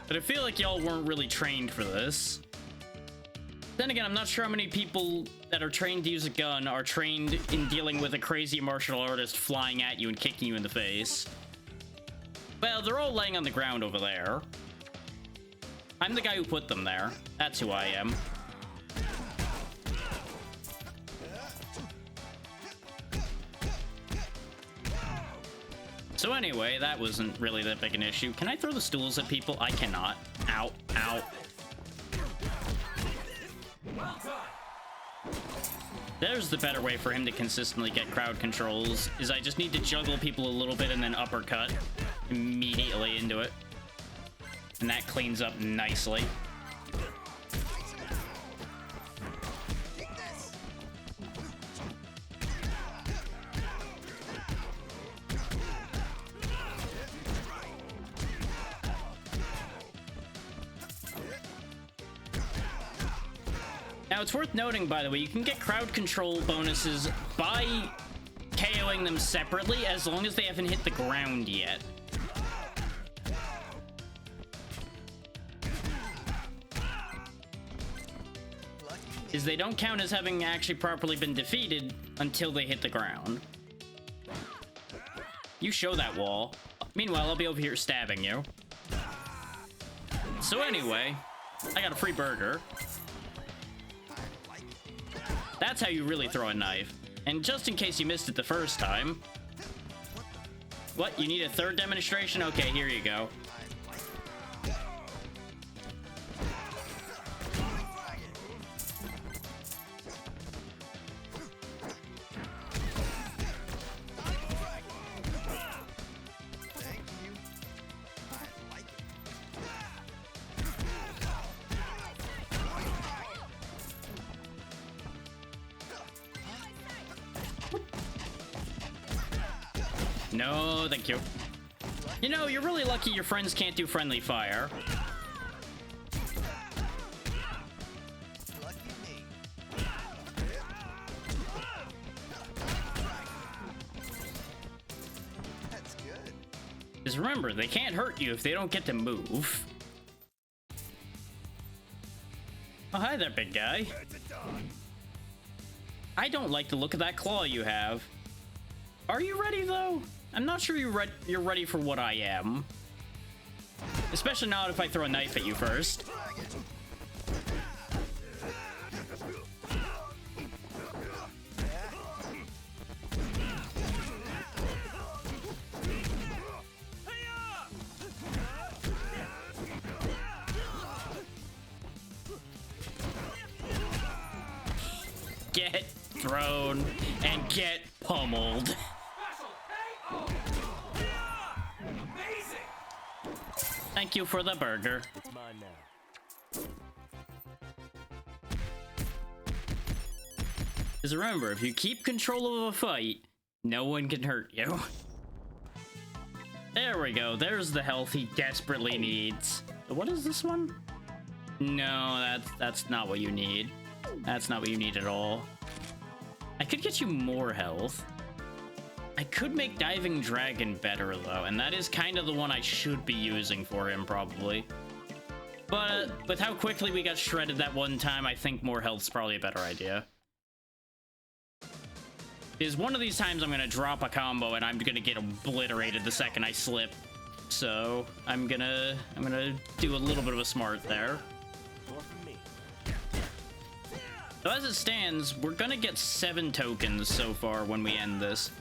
But I feel like y'all weren't really trained for this. Then again, I'm not sure how many people that are trained to use a gun are trained in dealing with a crazy martial artist flying at you and kicking you in the face. Well, they're all laying on the ground over there. I'm the guy who put them there. That's who I am. So anyway, that wasn't really that big an issue. Can I throw the stools at people? I cannot. Ow, ow. There's the better way for him to consistently get crowd controls, is I just need to juggle people a little bit and then uppercut immediately into it. And that cleans up nicely. Take this. Now, it's worth noting, by the way, you can get crowd control bonuses by KOing them separately as long as they haven't hit the ground yet. Is they don't count as having actually properly been defeated until they hit the ground. You show that wall. Meanwhile, I'll be over here stabbing you. So anyway, I got a free burger. That's how you really throw a knife. And just in case you missed it the first time... What, you need a third demonstration? Okay, here you go. Thank you. I like it. No, thank you. You know, you're really lucky your friends can't do friendly fire. Lucky me. That's good. Because remember, they can't hurt you if they don't get to move. Oh, hi there, big guy. I don't like the look of that claw you have. Are you ready, though? I'm not sure you're ready for what I am. Especially not if I throw a knife at you first. Get thrown and get pummeled. Thank you for the burger. It's mine now. Because remember, if you keep control of a fight, no one can hurt you. There we go. There's the health he desperately needs. What is this one? No, that's not what you need. That's not what you need at all. I could get you more health. I could make Diving Dragon better, though, and that is kind of the one I should be using for him, probably. But with how quickly we got shredded that one time, I think more health's probably a better idea. Because one of these times I'm going to drop a combo and I'm going to get obliterated the second I slip. So I'm gonna do a little bit of a smart there. More from me. So as it stands, we're gonna get 7 tokens so far when we end this.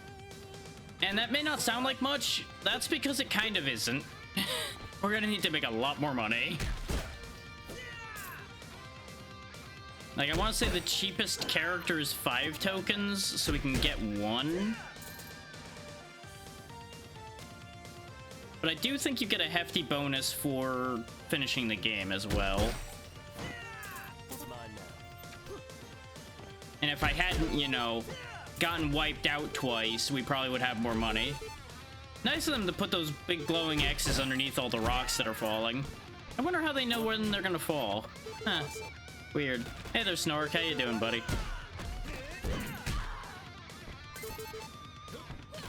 And that may not sound like much, that's because it kind of isn't. We're gonna need to make a lot more money. Like, I want to say the cheapest character is 5 tokens, so we can get 1. But I do think you get a hefty bonus for finishing the game as well. It's mine now. And if I hadn't, you know, gotten wiped out twice, we probably would have more money. Nice of them to put those big glowing X's underneath all the rocks that are falling. I wonder how they know when they're gonna fall. Huh. Weird. Hey there, Snork. How you doing, buddy?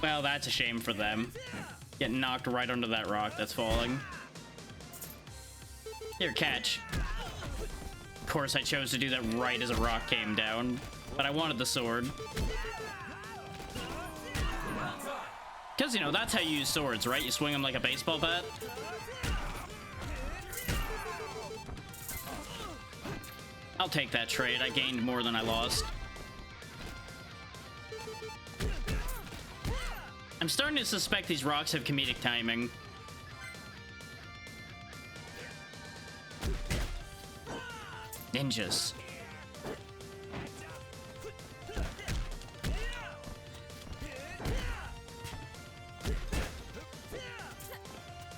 Well, that's a shame for them. Getting knocked right under that rock that's falling. Here, catch. Of course, I chose to do that right as a rock came down, but I wanted the sword. Because, you know, that's how you use swords, right? You swing them like a baseball bat. I'll take that trade. I gained more than I lost. I'm starting to suspect these rocks have comedic timing. Ninjas.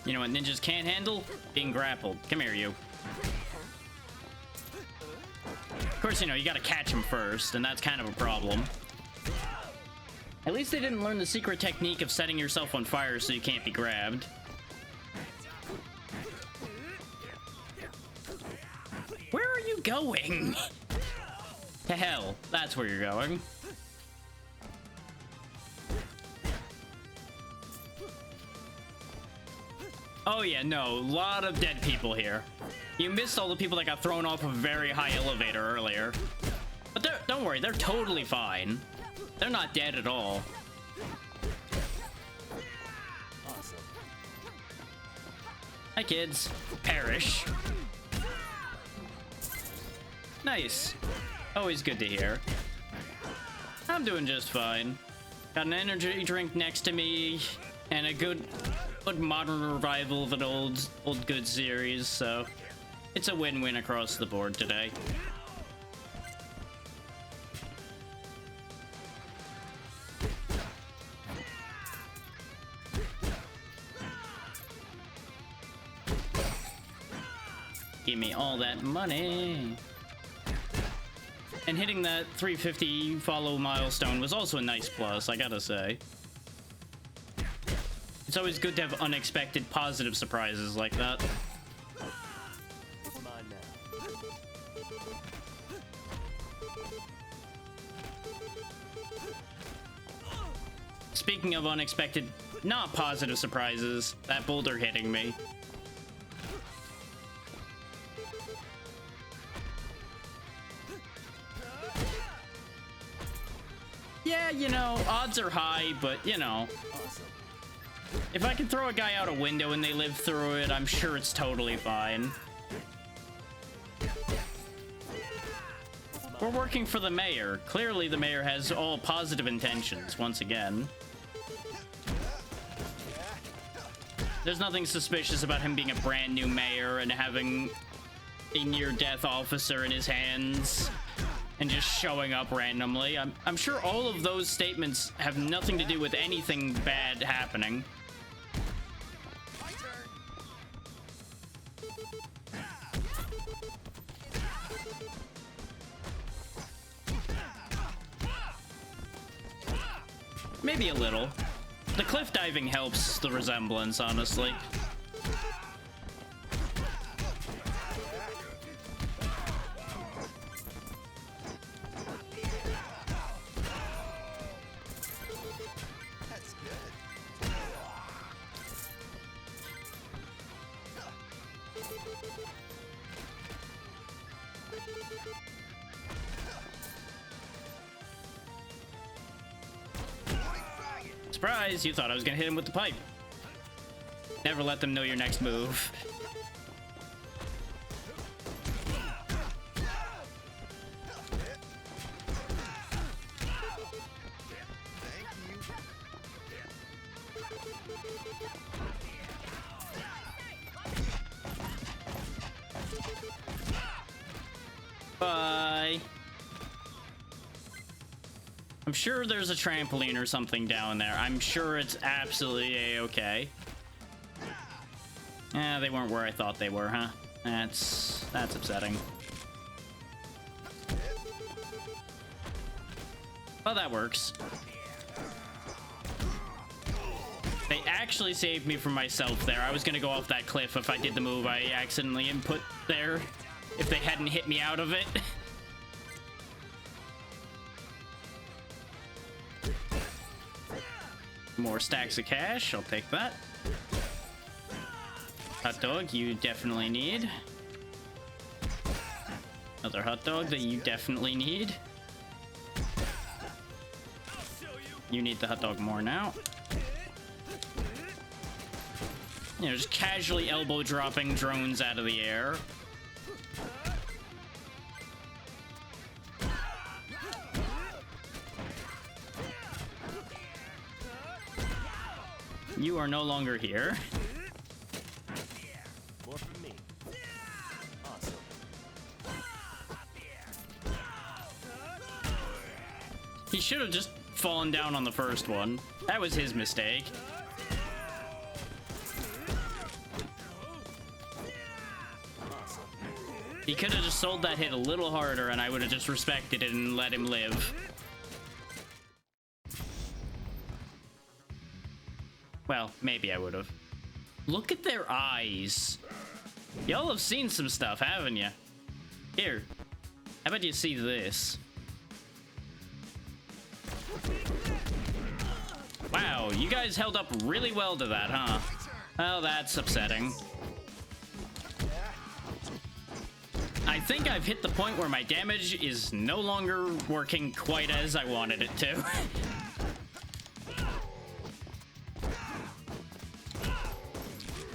You know what ninjas can't handle? Being grappled. Come here, you. Of course, you know, you gotta catch him first, and that's kind of a problem. At least they didn't learn the secret technique of setting yourself on fire so you can't be grabbed. Where are you going? To hell, that's where you're going. Oh yeah, no, a lot of dead people here. You missed all the people that got thrown off a very high elevator earlier. But don't worry, they're totally fine. They're not dead at all. Awesome. Hi, kids. Perish. Nice. Always good to hear. I'm doing just fine. Got an energy drink next to me, and a good modern revival of an old good series, so it's a win-win across the board today. Give me all that money. And hitting that 350 follow milestone was also a nice plus, I gotta say. It's always good to have unexpected positive surprises like that. It's mine now. Speaking of unexpected, not positive surprises, that boulder hitting me. Yeah, you know, odds are high, but, you know, Awesome. If I can throw a guy out a window and they live through it, I'm sure it's totally fine. We're working for the mayor. Clearly the mayor has all positive intentions, once again. There's nothing suspicious about him being a brand new mayor and having a near-death officer in his hands and just showing up randomly. I'm sure all of those statements have nothing to do with anything bad happening. My turn. Maybe a little. The cliff diving helps the resemblance, honestly. That's good. Surprise! You thought I was gonna hit him with the pipe. Never let them know your next move. Thank you. Bye. I'm sure there's a trampoline or something down there. I'm sure it's absolutely a-okay. They weren't where I thought they were, huh? That's upsetting. Well, that works. They actually saved me from myself there. I was gonna go off that cliff if I did the move I accidentally input there. If they hadn't hit me out of it. More stacks of cash. I'll take that. Hot dog, you definitely need. Another hot dog that you definitely need. You need the hot dog more now. You know, just casually elbow dropping drones out of the air. You are no longer here. More from me. Awesome. He should have just fallen down on the first one. That was his mistake. He could have just sold that hit a little harder and I would have just respected it and let him live. Well, maybe I would have. Look at their eyes. Y'all have seen some stuff, haven't you? Here, how about you see this? Wow, you guys held up really well to that, huh? Well, that's upsetting. I think I've hit the point where my damage is no longer working quite as I wanted it to.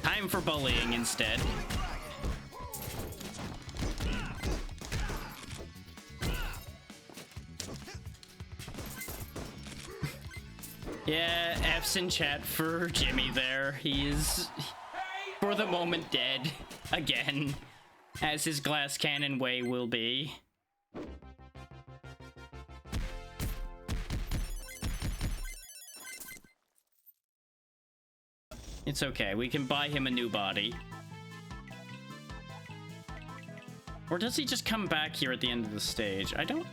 Time for bullying instead. Yeah, F's in chat for Jimmy there. He is, for the moment, dead. Again. As his glass cannon way will be. It's okay, we can buy him a new body. Or does he just come back here at the end of the stage? I don't...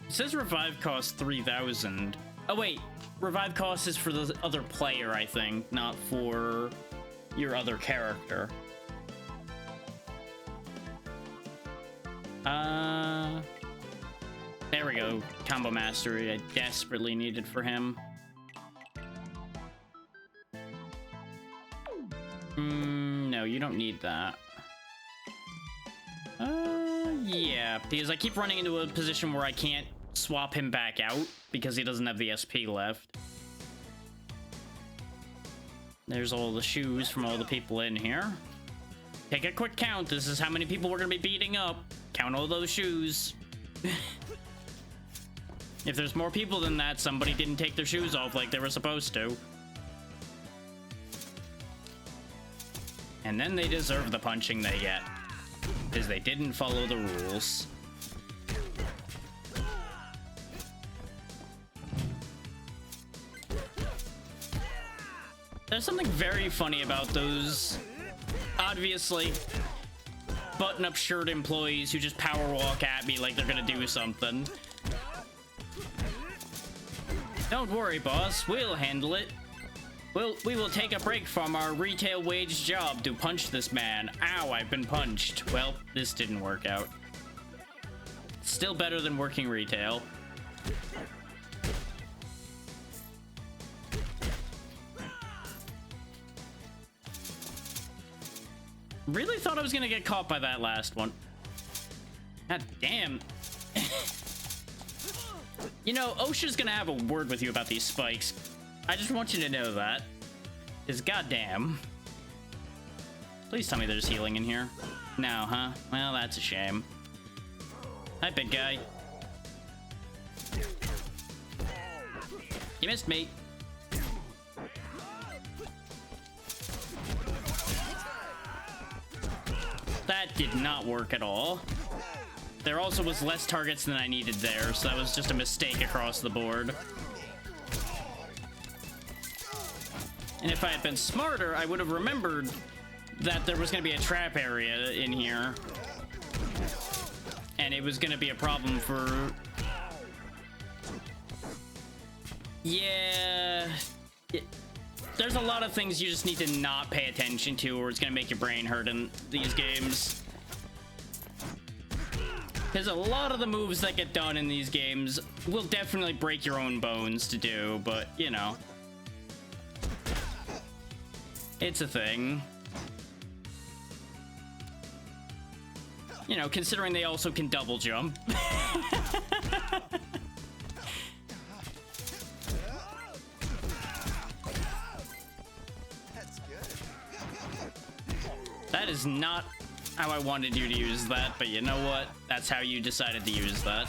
It says revive cost 3,000. Oh wait, revive cost is for the other player, I think, not for your other character. There we go. Combo mastery I desperately needed for him. No, you don't need that. Yeah, because I keep running into a position where I can't swap him back out because he doesn't have the SP left. There's all the shoes from all the people in here. Take a quick count. This is how many people we're gonna be beating up. Count all those shoes. If there's more people than that, somebody didn't take their shoes off like they were supposed to. And then they deserve the punching they get, because they didn't follow the rules. There's something very funny about those, obviously, button-up shirt employees who just power walk at me like they're gonna do something. Don't worry, boss. We'll handle it. We will take a break from our retail wage job to punch this man. Ow, I've been punched. Well, this didn't work out. Still better than working retail. Really thought I was gonna get caught by that last one. God damn. You know, OSHA's gonna have a word with you about these spikes. I just want you to know that. Is goddamn. Please tell me there's healing in here. No, huh? Well, that's a shame. Hi, big guy. You missed me. That did not work at all. There also was less targets than I needed there, so that was just a mistake across the board. And if I had been smarter, I would have remembered that there was going to be a trap area in here. And it was going to be a problem for... Yeah... There's a lot of things you just need to not pay attention to, or it's going to make your brain hurt in these games. Because a lot of the moves that get done in these games will definitely break your own bones to do, but, you know. It's a thing. You know, considering they also can double jump. That's good. That is not how I wanted you to use that, but you know what? That's how you decided to use that.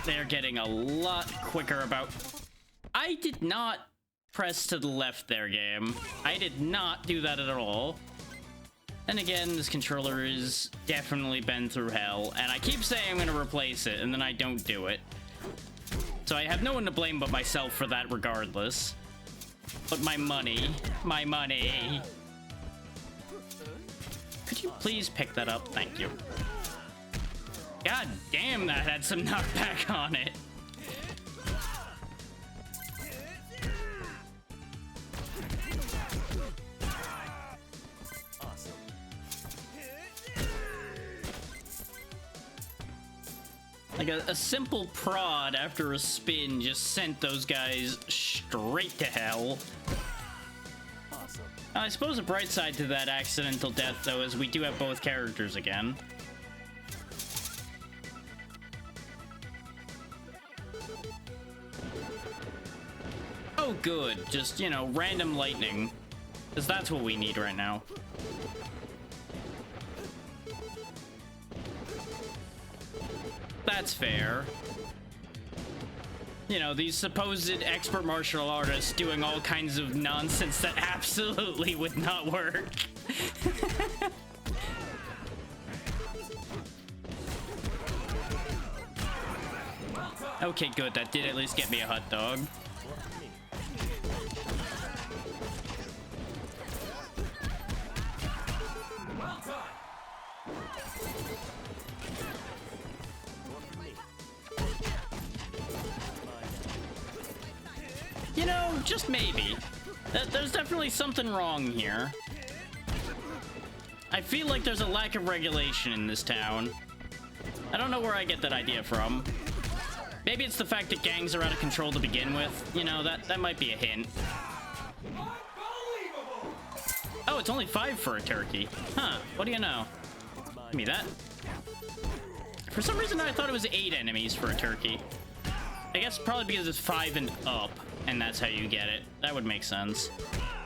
They're getting a lot quicker about... I did not press to the left there, game. I did not do that at all. And again, this controller is definitely been through hell, and I keep saying I'm going to replace it, and then I don't do it. So I have no one to blame but myself for that regardless. But my money. My money. Could you please pick that up? Thank you. God damn, that had some knockback on it. Awesome. Like a simple prod after a spin just sent those guys straight to hell. Awesome. I suppose a bright side to that accidental death, though, is we do have both characters again. Oh, good. Just, you know, random lightning. Because that's what we need right now. That's fair. You know, these supposed expert martial artists doing all kinds of nonsense that absolutely would not work. Okay, good. That did at least get me a hot dog. You know, just maybe. There's definitely something wrong here. I feel like there's a lack of regulation in this town. I don't know where I get that idea from. Maybe it's the fact that gangs are out of control to begin with. You know, that might be a hint. Oh, it's only 5 for a turkey. Huh, what do you know? Give me that. For some reason, I thought it was 8 enemies for a turkey. I guess probably because it's 5 and up, and that's how you get it. That would make sense.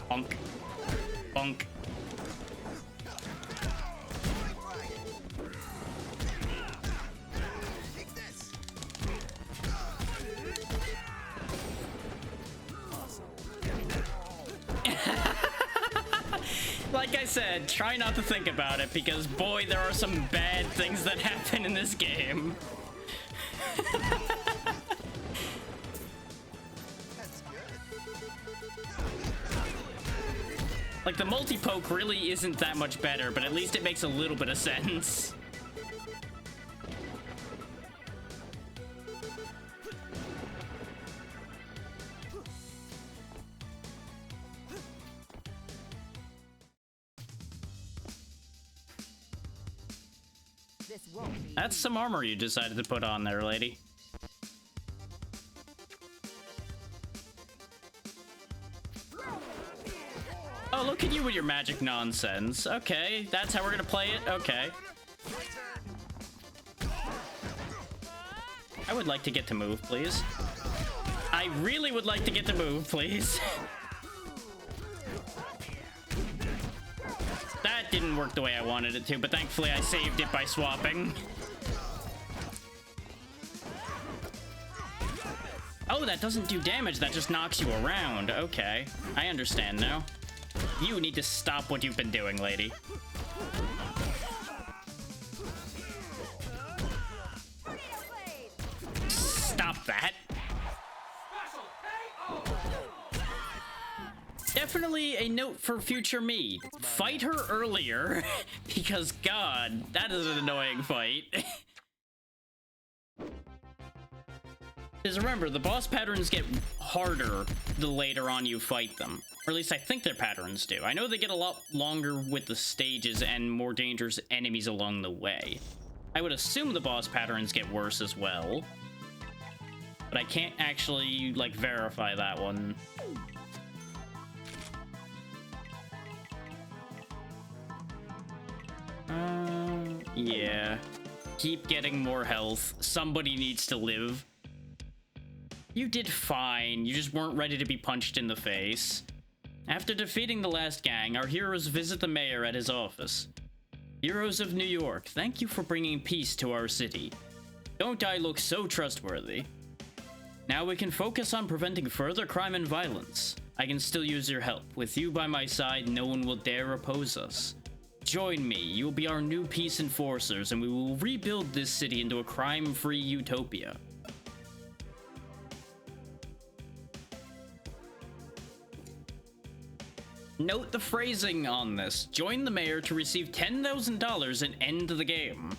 Bonk. Bonk. Take this. Like I said, try not to think about it, because boy, there are some bad things that happen in this game. That's good. Like, the multi-poke really isn't that much better, but at least it makes a little bit of sense. This won't be That's some armor you decided to put on there, lady. Oh, look at you with your magic nonsense. Okay, that's how we're gonna play it? Okay. My turn. I would like to get to move, please. I really would like to get to move, please. That didn't work the way I wanted it to, but thankfully I saved it by swapping. Oh, that doesn't do damage, that just knocks you around. Okay, I understand now. You need to stop what you've been doing, lady. Stop that. Definitely a note for future me. Fight her earlier, because God, that is an annoying fight. Because remember, the boss patterns get harder the later on you fight them. Or at least I think their patterns do. I know they get a lot longer with the stages and more dangerous enemies along the way. I would assume the boss patterns get worse as well. But I can't actually, like, verify that one. Yeah. Keep getting more health. Somebody needs to live. You did fine. You just weren't ready to be punched in the face. After defeating the last gang, our heroes visit the mayor at his office. Heroes of New York, thank you for bringing peace to our city. Don't I look so trustworthy? Now we can focus on preventing further crime and violence. I can still use your help. With you by my side, no one will dare oppose us. Join me. You will be our new peace enforcers, and we will rebuild this city into a crime-free utopia. Note the phrasing on this. Join the mayor to receive $10,000 and end the game.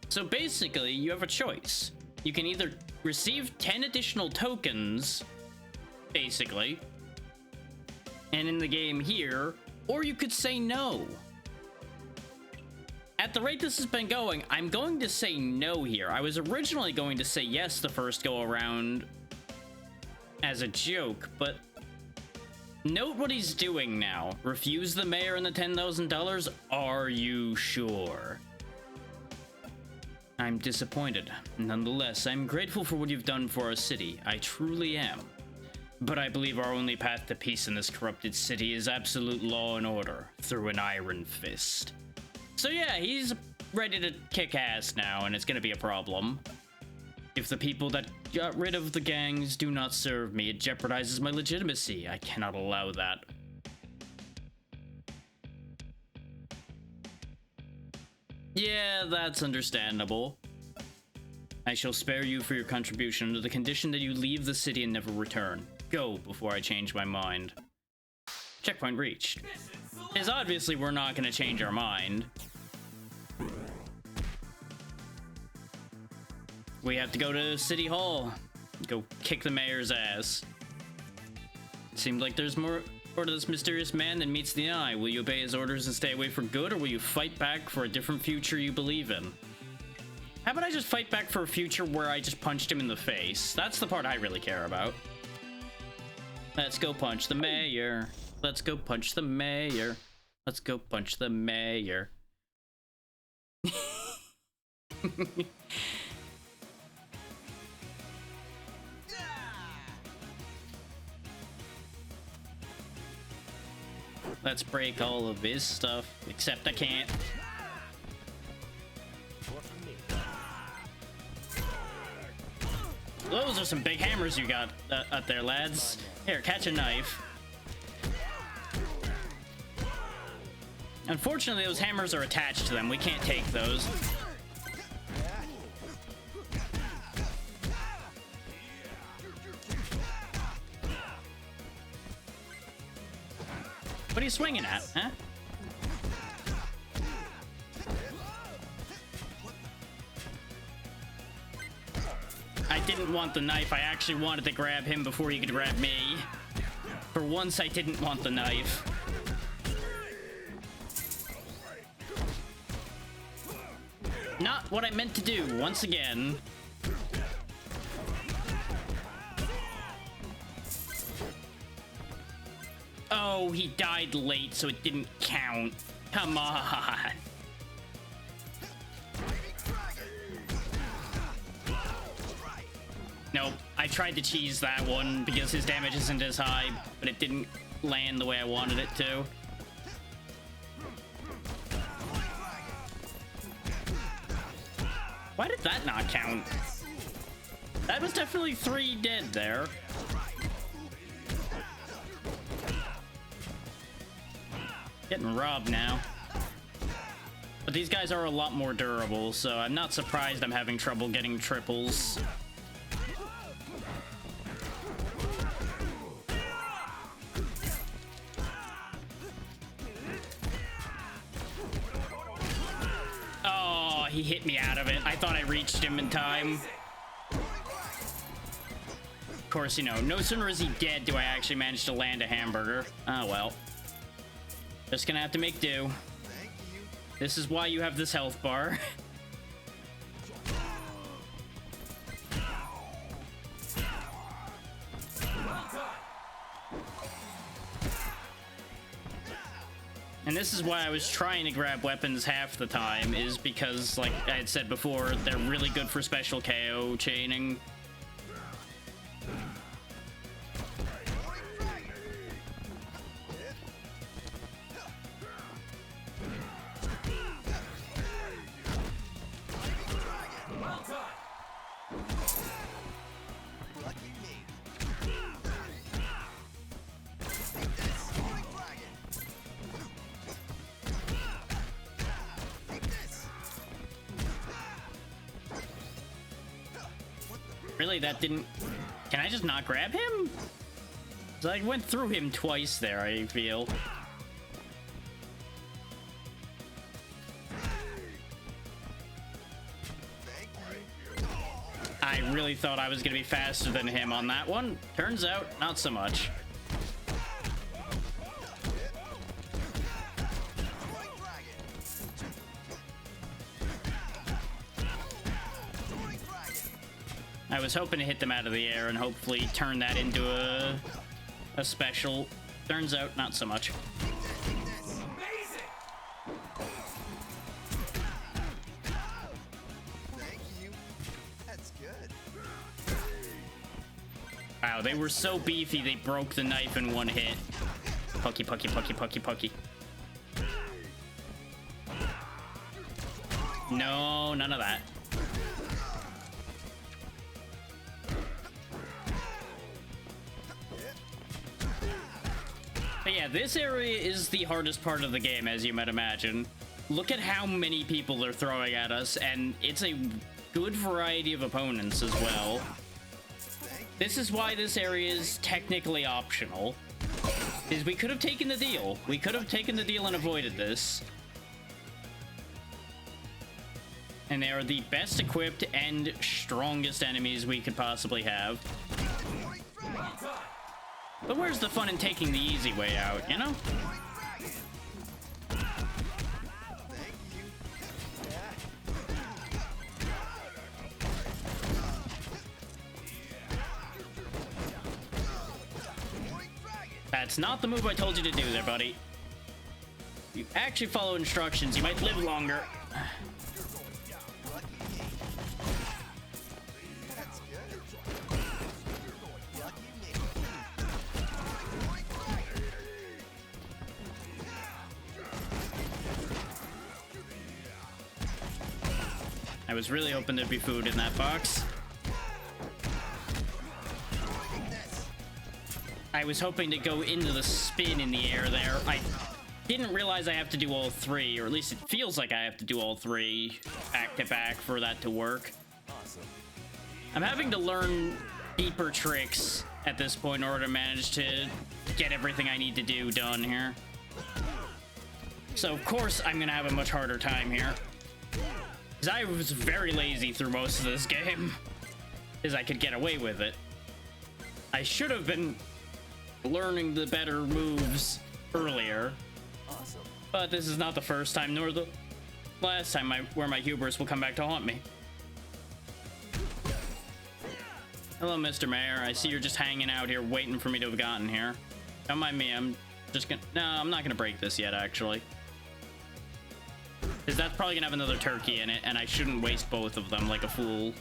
So basically, you have a choice. You can either receive 10 additional tokens, basically, and in the game here, or you could say no. At the rate this has been going, I'm going to say no here. I was originally going to say yes the first go around as a joke, but note what he's doing now. Refuse the mayor and the $10,000? Are you sure? I'm disappointed. Nonetheless, I'm grateful for what you've done for our city. I truly am. But I believe our only path to peace in this corrupted city is absolute law and order through an iron fist. So yeah, he's ready to kick ass now, and it's gonna be a problem. If the people that got rid of the gangs do not serve me, it jeopardizes my legitimacy. I cannot allow that. Yeah, that's understandable. I shall spare you for your contribution under the condition that you leave the city and never return. Go before I change my mind. Checkpoint reached. Because obviously we're not going to change our mind. We have to go to City Hall. Go kick the mayor's ass. Seems like there's more to this mysterious man than meets the eye. Will you obey his orders and stay away for good, or will you fight back for a different future you believe in? How about I just fight back for a future where I just punched him in the face? That's the part I really care about. Let's go punch the mayor. Let's go punch the mayor. Let's go punch the mayor. Let's break all of his stuff, except I can't. Those are some big hammers you got up there, lads. Here, catch a knife. Unfortunately, those hammers are attached to them. We can't take those. What are you swinging at, huh? I didn't want the knife. I actually wanted to grab him before he could grab me. For once, I didn't want the knife. Not what I meant to do, once again. Oh, he died late, so it didn't count. Come on. Nope, I tried to cheese that one because his damage isn't as high, but it didn't land the way I wanted it to. Why did that not count? That was definitely 3 dead there. Getting robbed now. But these guys are a lot more durable, so I'm not surprised I'm having trouble getting triples. Oh, he hit me out of it. I thought I reached him in time. Of course, you know, no sooner is he dead do I actually manage to land a hamburger. Oh, well. Just gonna have to make do. This is why you have this health bar. And this is why I was trying to grab weapons half the time, is because, like I had said before, they're really good for special KO chaining. Really, that didn't... Can I just not grab him? 'Cause I went through him twice there, I feel. I really thought I was gonna be faster than him on that one. Turns out, not so much. I was hoping to hit them out of the air and hopefully turn that into a special. Turns out, not so much. Thank you. That's good. Wow, they were so beefy they broke the knife in one hit. Pokey, pokey, pokey, pokey, pokey. No, none of that. But yeah, this area is the hardest part of the game, as you might imagine. Look at how many people they're throwing at us, and it's a good variety of opponents as well. This is why this area is technically optional. Is we could have taken the deal. We could have taken the deal and avoided this. And they are the best equipped and strongest enemies we could possibly have. But where's the fun in taking the easy way out, you know? That's not the move I told you to do there, buddy. If you actually follow instructions, you might live longer. I was really hoping there'd be food in that box. I was hoping to go into the spin in the air there. I didn't realize I have to do all three, or at least it feels like I have to do all three back to back for that to work. Awesome. I'm having to learn deeper tricks at this point in order to manage to get everything I need to do done here. So of course I'm gonna have a much harder time here, because I was very lazy through most of this game, because I could get away with it. I should have been learning the better moves earlier, Awesome. but this is not the first time nor the last time where my hubris will come back to haunt me. Hello, Mr. Mayor. I see you're just hanging out here waiting for me to have gotten here. Don't mind me, I'm just gonna... No, I'm not gonna break this yet, actually. Because that's probably gonna have another turkey in it, and I shouldn't waste both of them like a fool.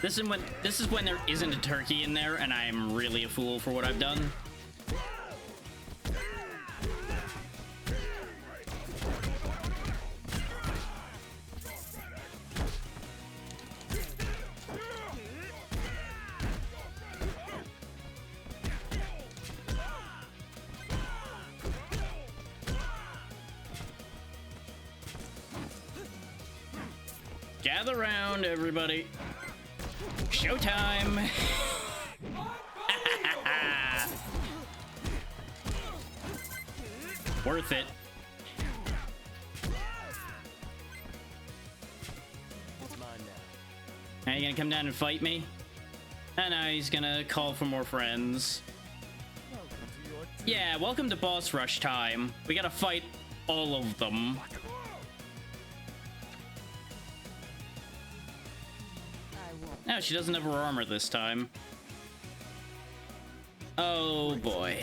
This is when there isn't a turkey in there, and I'm really a fool for what I've done. Gather round, everybody. Showtime! Worth it. It's mine now. Are you gonna come down and fight me? I know, he's gonna call for more friends. Welcome to your Yeah, welcome to boss rush time. We gotta fight all of them. I won't. No, she doesn't have her armor this time. Oh boy.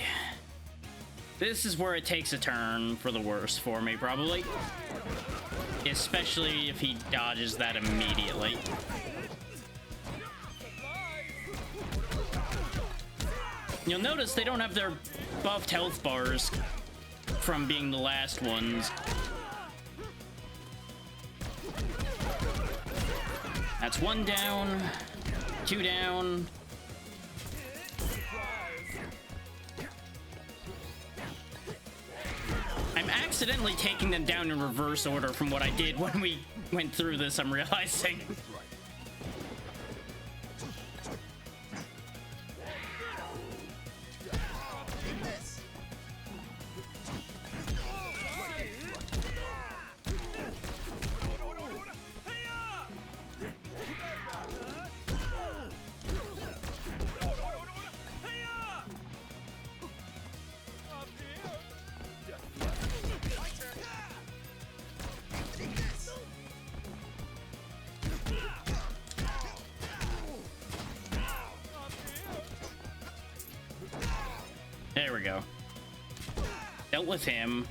This is where it takes a turn for the worse for me, probably. Especially if he dodges that immediately. You'll notice they don't have their buffed health bars from being the last ones. That's one down, two down. I'm accidentally taking them down in reverse order from what I did when we went through this, I'm realizing. There we go. Dealt with him.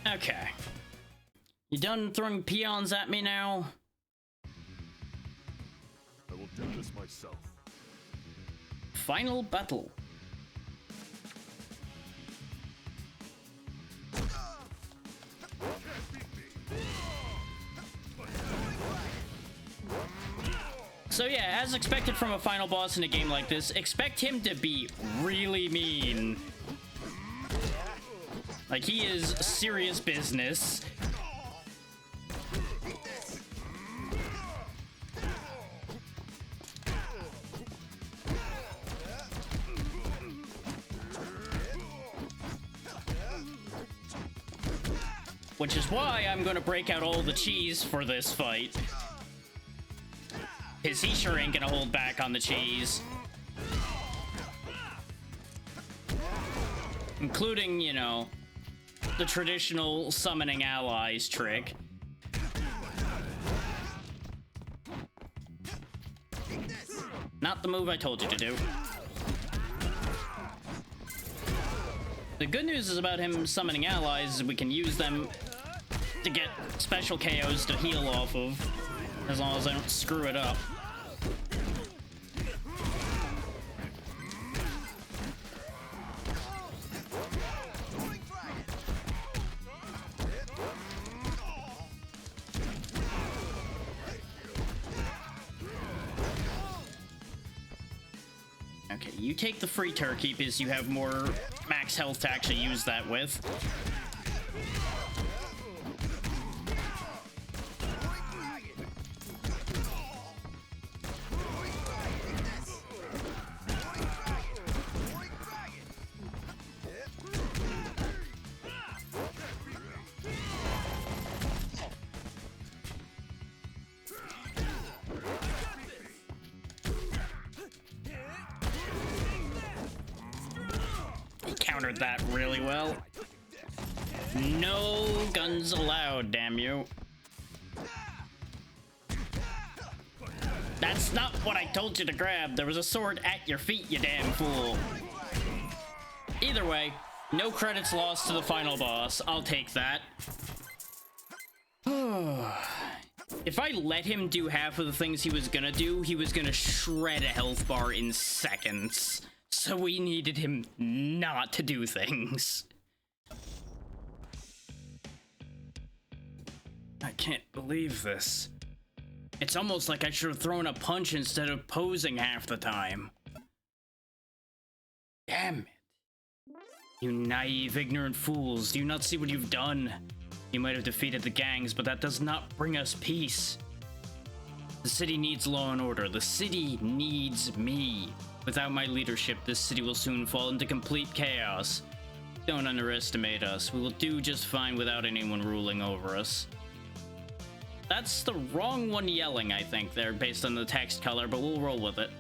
Okay. You done throwing peons at me now? I will do this myself. Final battle. So yeah, as expected from a final boss in a game like this, expect him to be really mean. Like, he is serious business. Which is why I'm gonna break out all the cheese for this fight. Because he sure ain't gonna hold back on the cheese. Including, you know, the traditional summoning allies trick. Not the move I told you to do. The good news is about him summoning allies is we can use them to get special KOs to heal off of, as long as I don't screw it up. Okay, you take the free turkey because you have more max health to actually use that with. Countered that really well. No guns allowed, damn you. That's not what I told you to grab. There was a sword at your feet, you damn fool. Either way, no credits lost to the final boss. I'll take that. If I let him do half of the things he was gonna do, he was gonna shred a health bar in seconds. So we needed him not to do things. I can't believe this. It's almost like I should have thrown a punch instead of posing half the time. Damn it. You naive, ignorant fools, do you not see what you've done? You might have defeated the gangs, but that does not bring us peace. The city needs law and order. The city needs me. Without my leadership, this city will soon fall into complete chaos. Don't underestimate us. We will do just fine without anyone ruling over us. That's the wrong one yelling, I think, there, based on the text color, but we'll roll with it.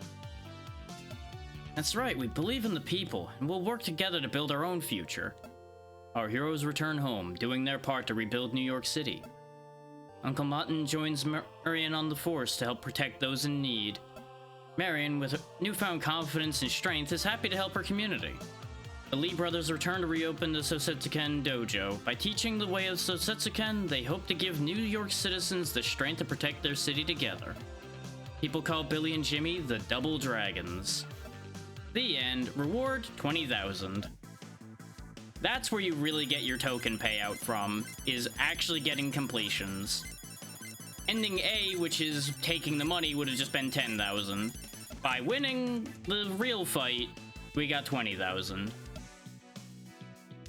That's right, we believe in the people, and we'll work together to build our own future. Our heroes return home, doing their part to rebuild New York City. Uncle Martin joins Marion on the force to help protect those in need. Marion, with newfound confidence and strength, is happy to help her community. The Lee brothers return to reopen the Sosetsuken dojo. By teaching the way of Sosetsuken, they hope to give New York citizens the strength to protect their city together. People call Billy and Jimmy the Double Dragons. The end. Reward 20,000. That's where you really get your token payout from, is actually getting completions. Ending A, which is taking the money, would have just been 10,000. By winning the real fight, we got 20,000.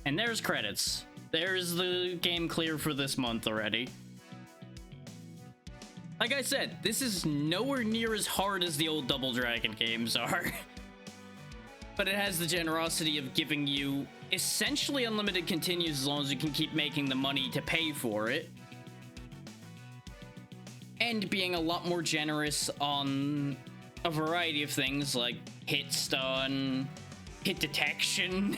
And there's credits. There's the game clear for this month already. Like I said, this is nowhere near as hard as the old Double Dragon games are. But it has the generosity of giving you essentially unlimited continues as long as you can keep making the money to pay for it. And being a lot more generous on a variety of things like hit stun, hit detection,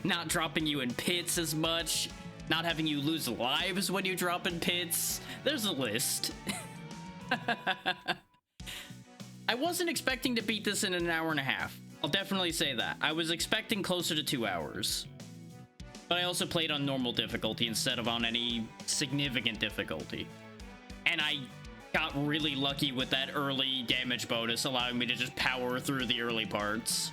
not dropping you in pits as much, not having you lose lives when you drop in pits. There's a list. I wasn't expecting to beat this in an hour and a half. I'll definitely say that. I was expecting closer to 2 hours. But I also played on normal difficulty instead of on any significant difficulty. And I got really lucky with that early damage bonus, allowing me to just power through the early parts.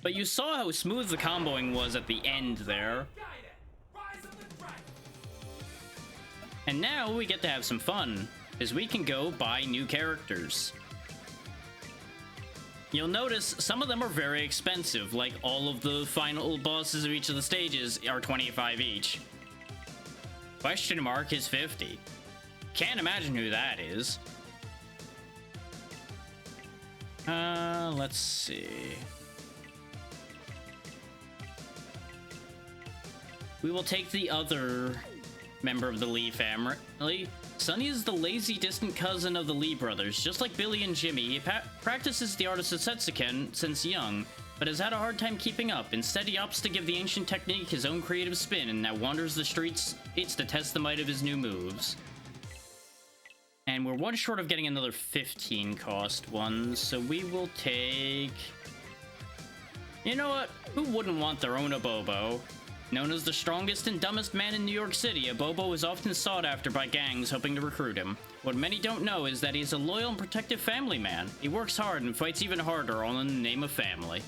But you saw how smooth the comboing was at the end there. And now we get to have some fun, as we can go buy new characters. You'll notice some of them are very expensive, like all of the final bosses of each of the stages are 25 each. Question mark is 50. Can't imagine who that is. Let's see. We will take the other member of the Lee family. Sonny is the lazy, distant cousin of the Lee brothers. Just like Billy and Jimmy, he practices the art of Sosetsuken since young, but has had a hard time keeping up. Instead, he opts to give the ancient technique his own creative spin and now wanders the streets to test the might of his new moves. And we're one short of getting another 15 cost one, so we will take... You know what? Who wouldn't want their own Abobo? Known as the strongest and dumbest man in New York City, Abobo is often sought after by gangs hoping to recruit him. What many don't know is that he's a loyal and protective family man. He works hard and fights even harder, all in the name of family.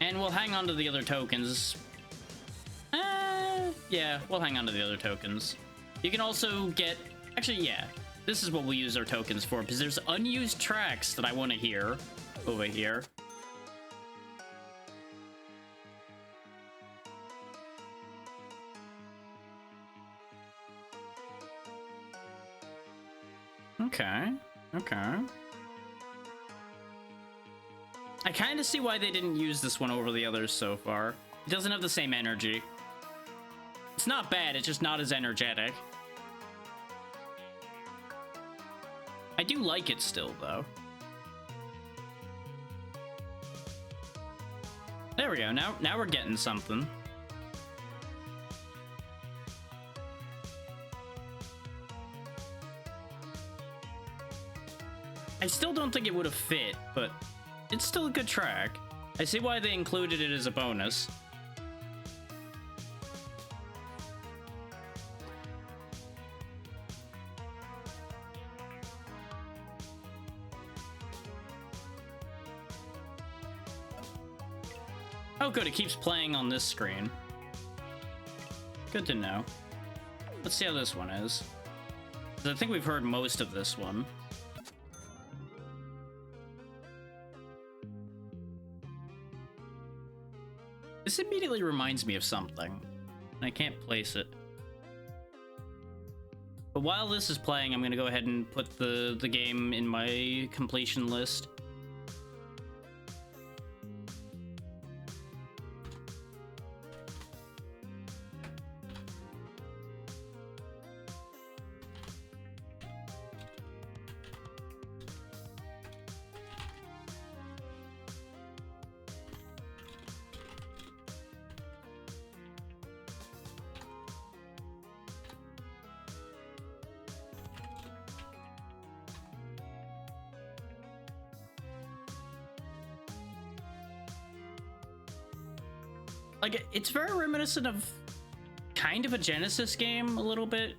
And we'll hang on to the other tokens. Yeah, we'll hang on to the other tokens. You can also get... Actually, yeah. This is what we'll use our tokens for, because there's unused tracks that I want to hear over here. Okay. Okay. I kind of see why they didn't use this one over the others so far. It doesn't have the same energy. It's not bad, it's just not as energetic. I do like it still, though. There we go, now we're getting something. I still don't think it would have fit, but it's still a good track. I see why they included it as a bonus. Oh good, it keeps playing on this screen. Good to know. Let's see how this one is. 'Cause I think we've heard most of this one. This immediately reminds me of something, and I can't place it. But while this is playing, I'm going to go ahead and put the game in my completion list. Like, it's very reminiscent of kind of a Genesis game, a little bit.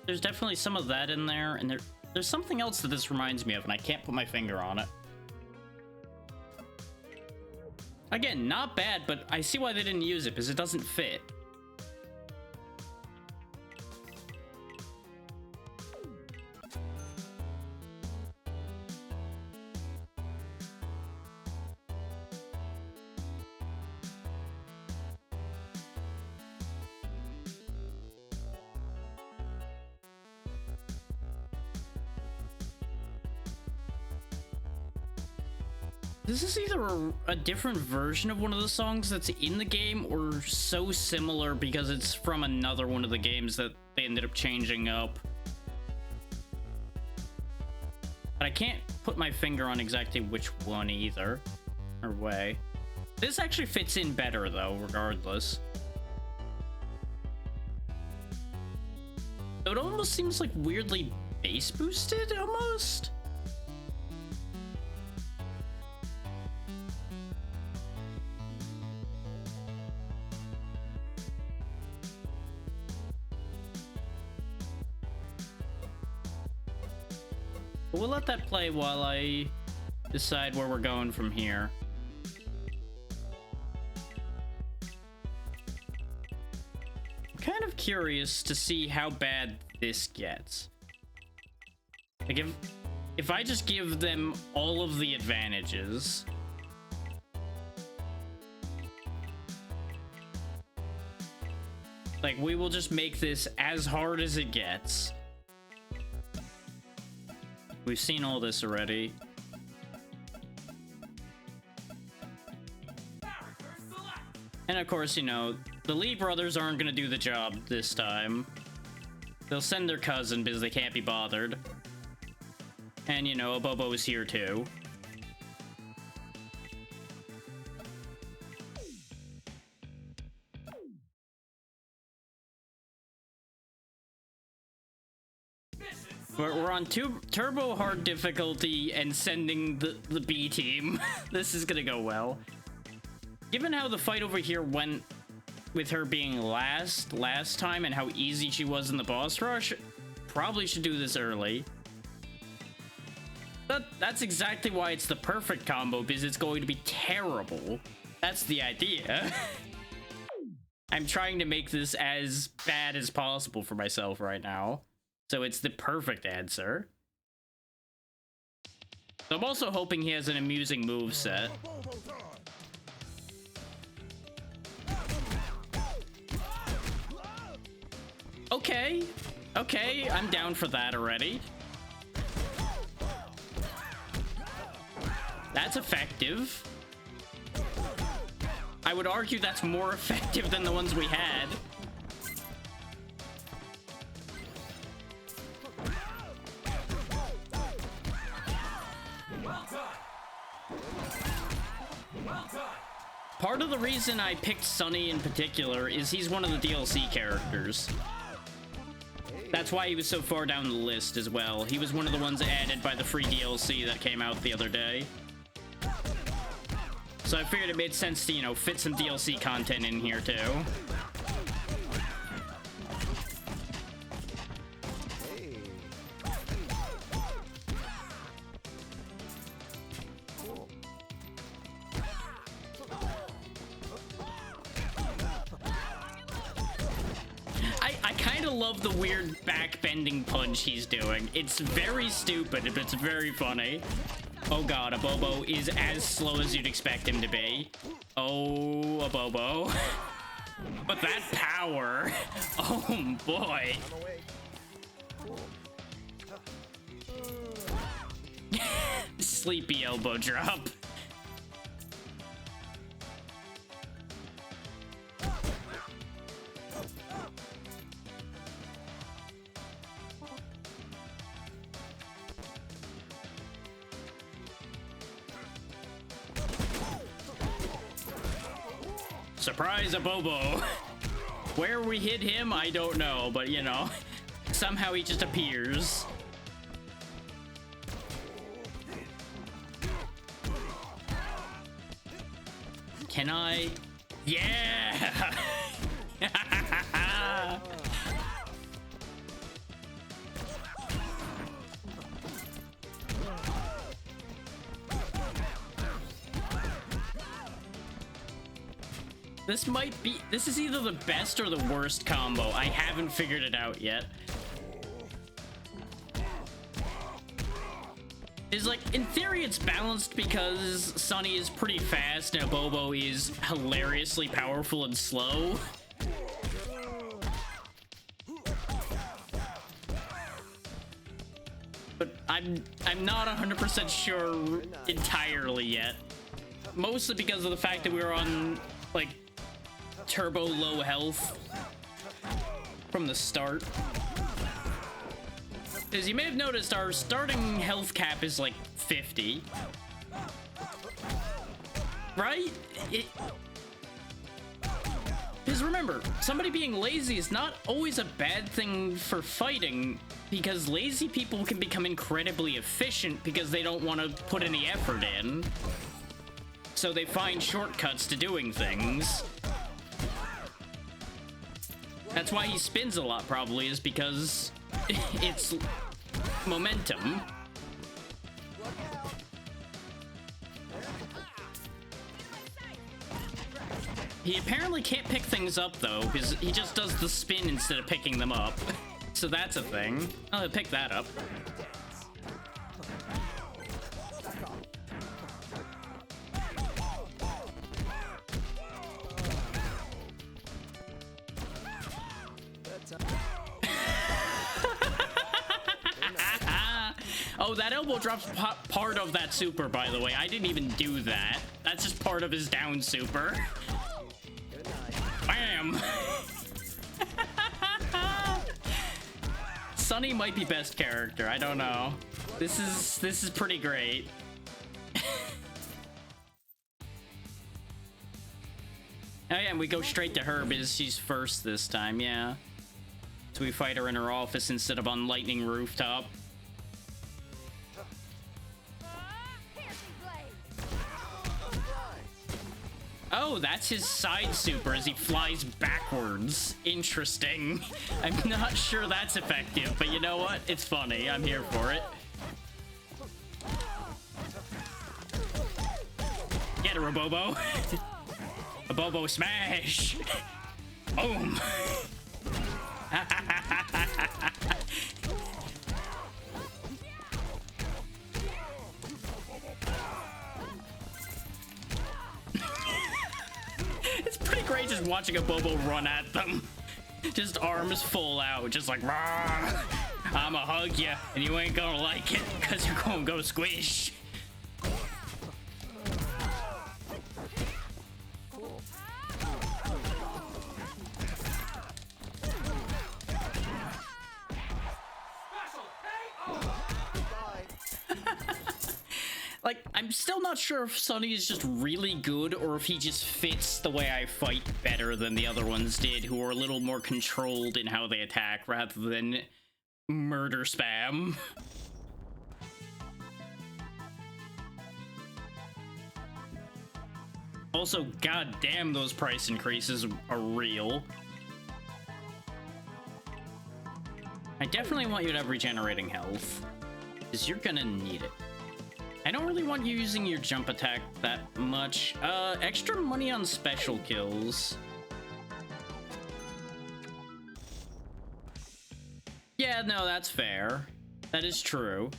There's definitely some of that in there, and there's something else that this reminds me of, and I can't put my finger on it. Again, not bad, but I see why they didn't use it, because it doesn't fit. This is either a different version of one of the songs that's in the game or so similar because it's from another one of the games that they ended up changing up. But I can't put my finger on exactly which one either, or way. This actually fits in better though, regardless. So it almost seems like weirdly bass boosted, almost? We'll let that play while I decide where we're going from here. I'm kind of curious to see how bad this gets. Like if I just give them all of the advantages. Like, we will just make this as hard as it gets. We've seen all this already. And of course, you know, the Lee brothers aren't gonna do the job this time. They'll send their cousin because they can't be bothered. And, you know, Abobo is here too. We're on turbo hard difficulty and sending the B team. This is gonna go well. Given how the fight over here went with her being last time and how easy she was in the boss rush, probably should do this early. That's exactly why it's the perfect combo, because it's going to be terrible. That's the idea. I'm trying to make this as bad as possible for myself right now. So it's the perfect answer. So I'm also hoping he has an amusing moveset. Okay. Okay, I'm down for that already. That's effective. I would argue that's more effective than the ones we had. Part of the reason I picked Sonny in particular is he's one of the DLC characters. That's why he was so far down the list as well. He was one of the ones added by the free DLC that came out the other day. So I figured it made sense to, you know, fit some DLC content in here too. Hey. Cool. I kind of love the weird back-bending punch he's doing. It's very stupid, but it's very funny. Oh god, a Bobo is as slow as you'd expect him to be. Oh, a Bobo. But that power. Oh boy. I'm awake. Cool. Sleepy elbow drop. Surprise, a Bobo. Where we hit him, I don't know, but you know, somehow he just appears. Can I? Yeah! This is either the best or the worst combo. I haven't figured it out yet. Is like, in theory it's balanced because Sonny is pretty fast and Bobo is hilariously powerful and slow. But I'm not 100% sure entirely yet. Mostly because of the fact that we were on, like, turbo low health from the start. As you may have noticed, our starting health cap is like 50. Right? Because remember, somebody being lazy is not always a bad thing for fighting, because lazy people can become incredibly efficient because they don't want to put any effort in. So they find shortcuts to doing things. That's why he spins a lot, probably, is because it's momentum. He apparently can't pick things up, though, because he just does the spin instead of picking them up. So that's a thing. I'll pick that up. Oh, that elbow drop's part of that super, by the way. I didn't even do that. That's just part of his down super. Bam! Sonny might be best character. I don't know. This is pretty great. Oh yeah, and we go straight to her because she's first this time, yeah. So we fight her in her office instead of on Lightning Rooftop. Oh, that's his side super as he flies backwards. Interesting. I'm not sure that's effective, but you know what? It's funny. I'm here for it. Get her, Abobo. Abobo smash. Boom. It's pretty great just watching a Bobo run at them. Just arms full out, just like, rah, I'ma hug you, and you ain't gonna like it, cause you're gonna go squish. Like, I'm still not sure if Sonny is just really good or if he just fits the way I fight better than the other ones did, who are a little more controlled in how they attack rather than murder spam. Also, goddamn, those price increases are real. I definitely want you to have regenerating health, because you're gonna need it. I don't really want you using your jump attack that much. Extra money on special kills. Yeah, no, that's fair. That is true.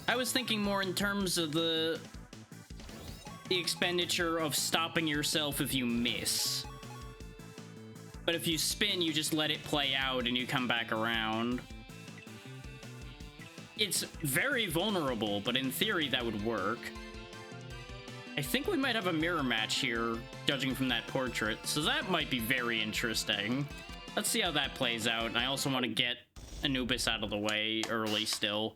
I was thinking more in terms of the expenditure of stopping yourself if you miss. But if you spin, you just let it play out and you come back around. It's very vulnerable, but in theory that would work. I think we might have a mirror match here, judging from that portrait, so that might be very interesting. Let's see how that plays out, and I also want to get Anubis out of the way early still.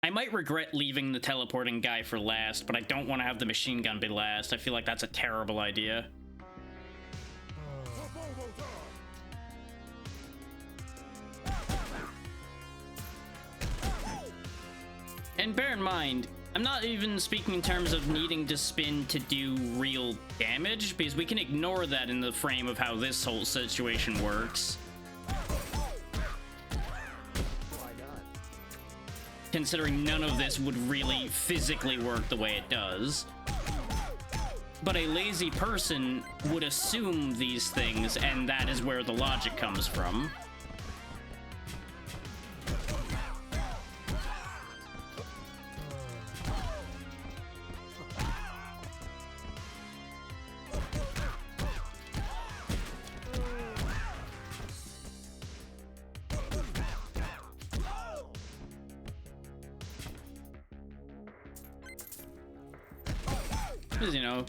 I might regret leaving the teleporting guy for last, but I don't want to have the machine gun be last. I feel like that's a terrible idea. And bear in mind, I'm not even speaking in terms of needing to spin to do real damage, because we can ignore that in the frame of how this whole situation works. Considering none of this would really physically work the way it does. But a lazy person would assume these things, and that is where the logic comes from. Because, you know,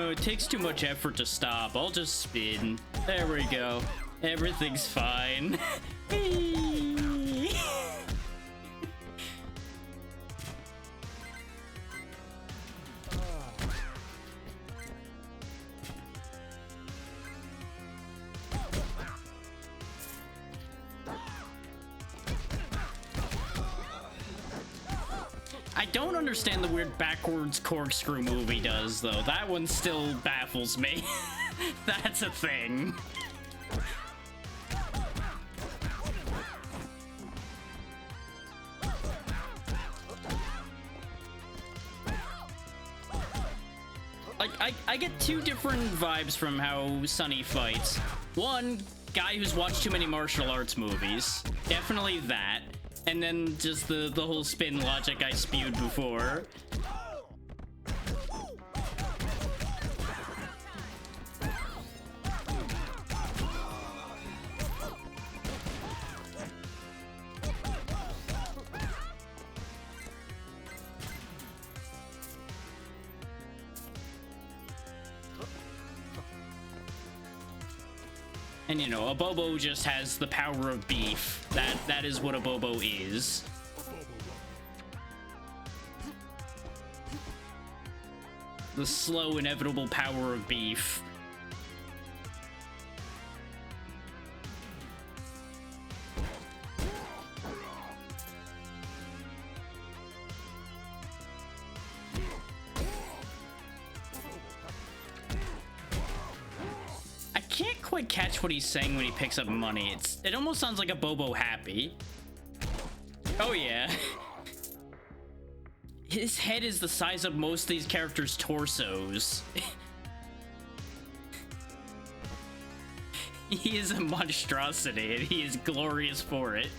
it takes too much effort to stop. I'll just spin. There we go. Everything's fine. I don't understand the weird backwards corkscrew move he does, though. That one still baffles me. That's a thing. Like, I get two different vibes from how Sonny fights. One, guy who's watched too many martial arts movies. Definitely that. And then just the whole spin logic I spewed before. And you know, a Bobo just has the power of beef. That is what a Bobo is. The slow, inevitable power of beef. quite catch what he's saying when he picks up money. It almost sounds like a Bobo happy. Oh yeah. His head is the size of most of these characters' torsos. He is a monstrosity, and he is glorious for it.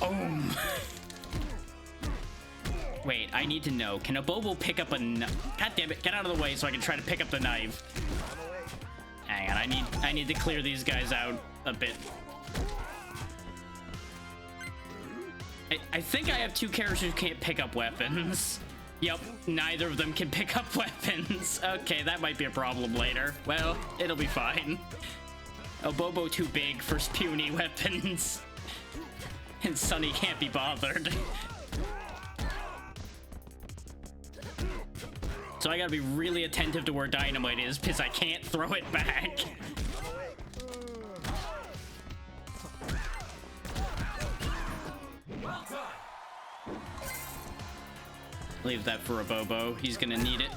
Boom. Wait, I need to know. Can a Bobo pick up a knife? God damn it, get out of the way so I can try to pick up the knife. Hang on, I need to clear these guys out a bit. I think I have two characters who can't pick up weapons. Yep, neither of them can pick up weapons. Okay, that might be a problem later. Well, it'll be fine. A Bobo too big for puny weapons. And Sunny can't be bothered. So I gotta be really attentive to where dynamite is because I can't throw it back. Leave that for a Bobo. He's gonna need it.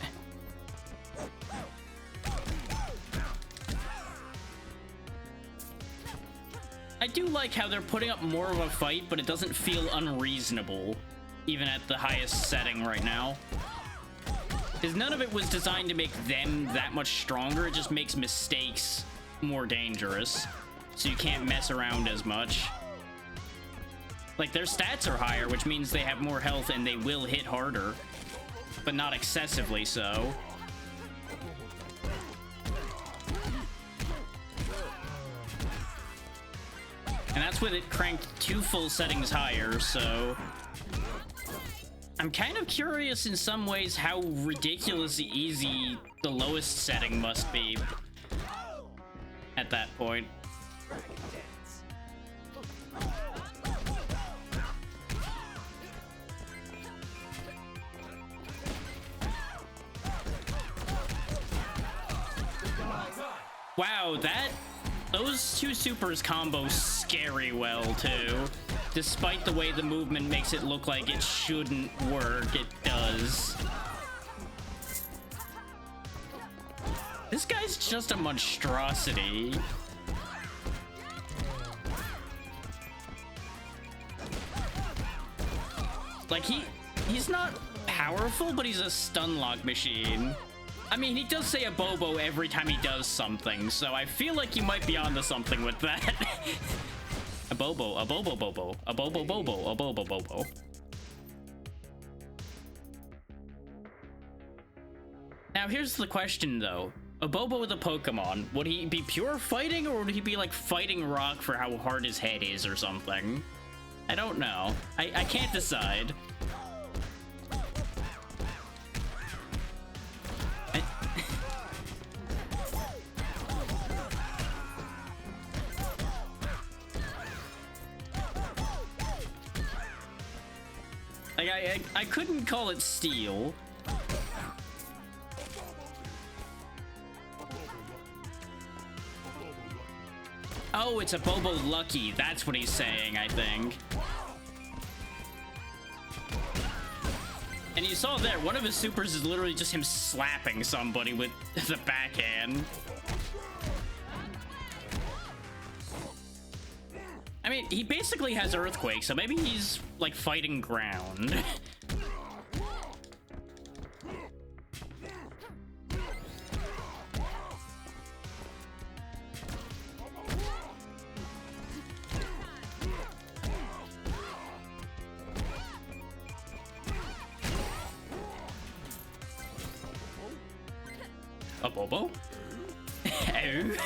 I do like how they're putting up more of a fight, but it doesn't feel unreasonable, even at the highest setting right now. Because none of it was designed to make them that much stronger. It just makes mistakes more dangerous, so you can't mess around as much. Like, their stats are higher, which means they have more health and they will hit harder, but not excessively so. And that's with it cranked 2 full settings higher, so... I'm kind of curious in some ways how ridiculously easy the lowest setting must be at that point. Wow, those two supers combo scary well too. Despite the way the movement makes it look like it shouldn't work, it does. This guy's just a monstrosity. Like, he's not powerful, but he's a stun lock machine. I mean, he does say a Bobo every time he does something, so I feel like you might be onto something with that. A Bobo, a Bobo Bobo, a Bobo Bobo, a Bobo Bobo. Now here's the question though. A Bobo with a Pokemon, would he be pure fighting or would he be like fighting rock for how hard his head is or something? I don't know. I can't decide. I couldn't call it steel. Oh, it's a Bobo Lucky. That's what he's saying, I think. And you saw there, one of his supers is literally just him slapping somebody with the backhand. I mean, he basically has Earthquake, so maybe he's, like, fighting ground. A Bobo? Oh.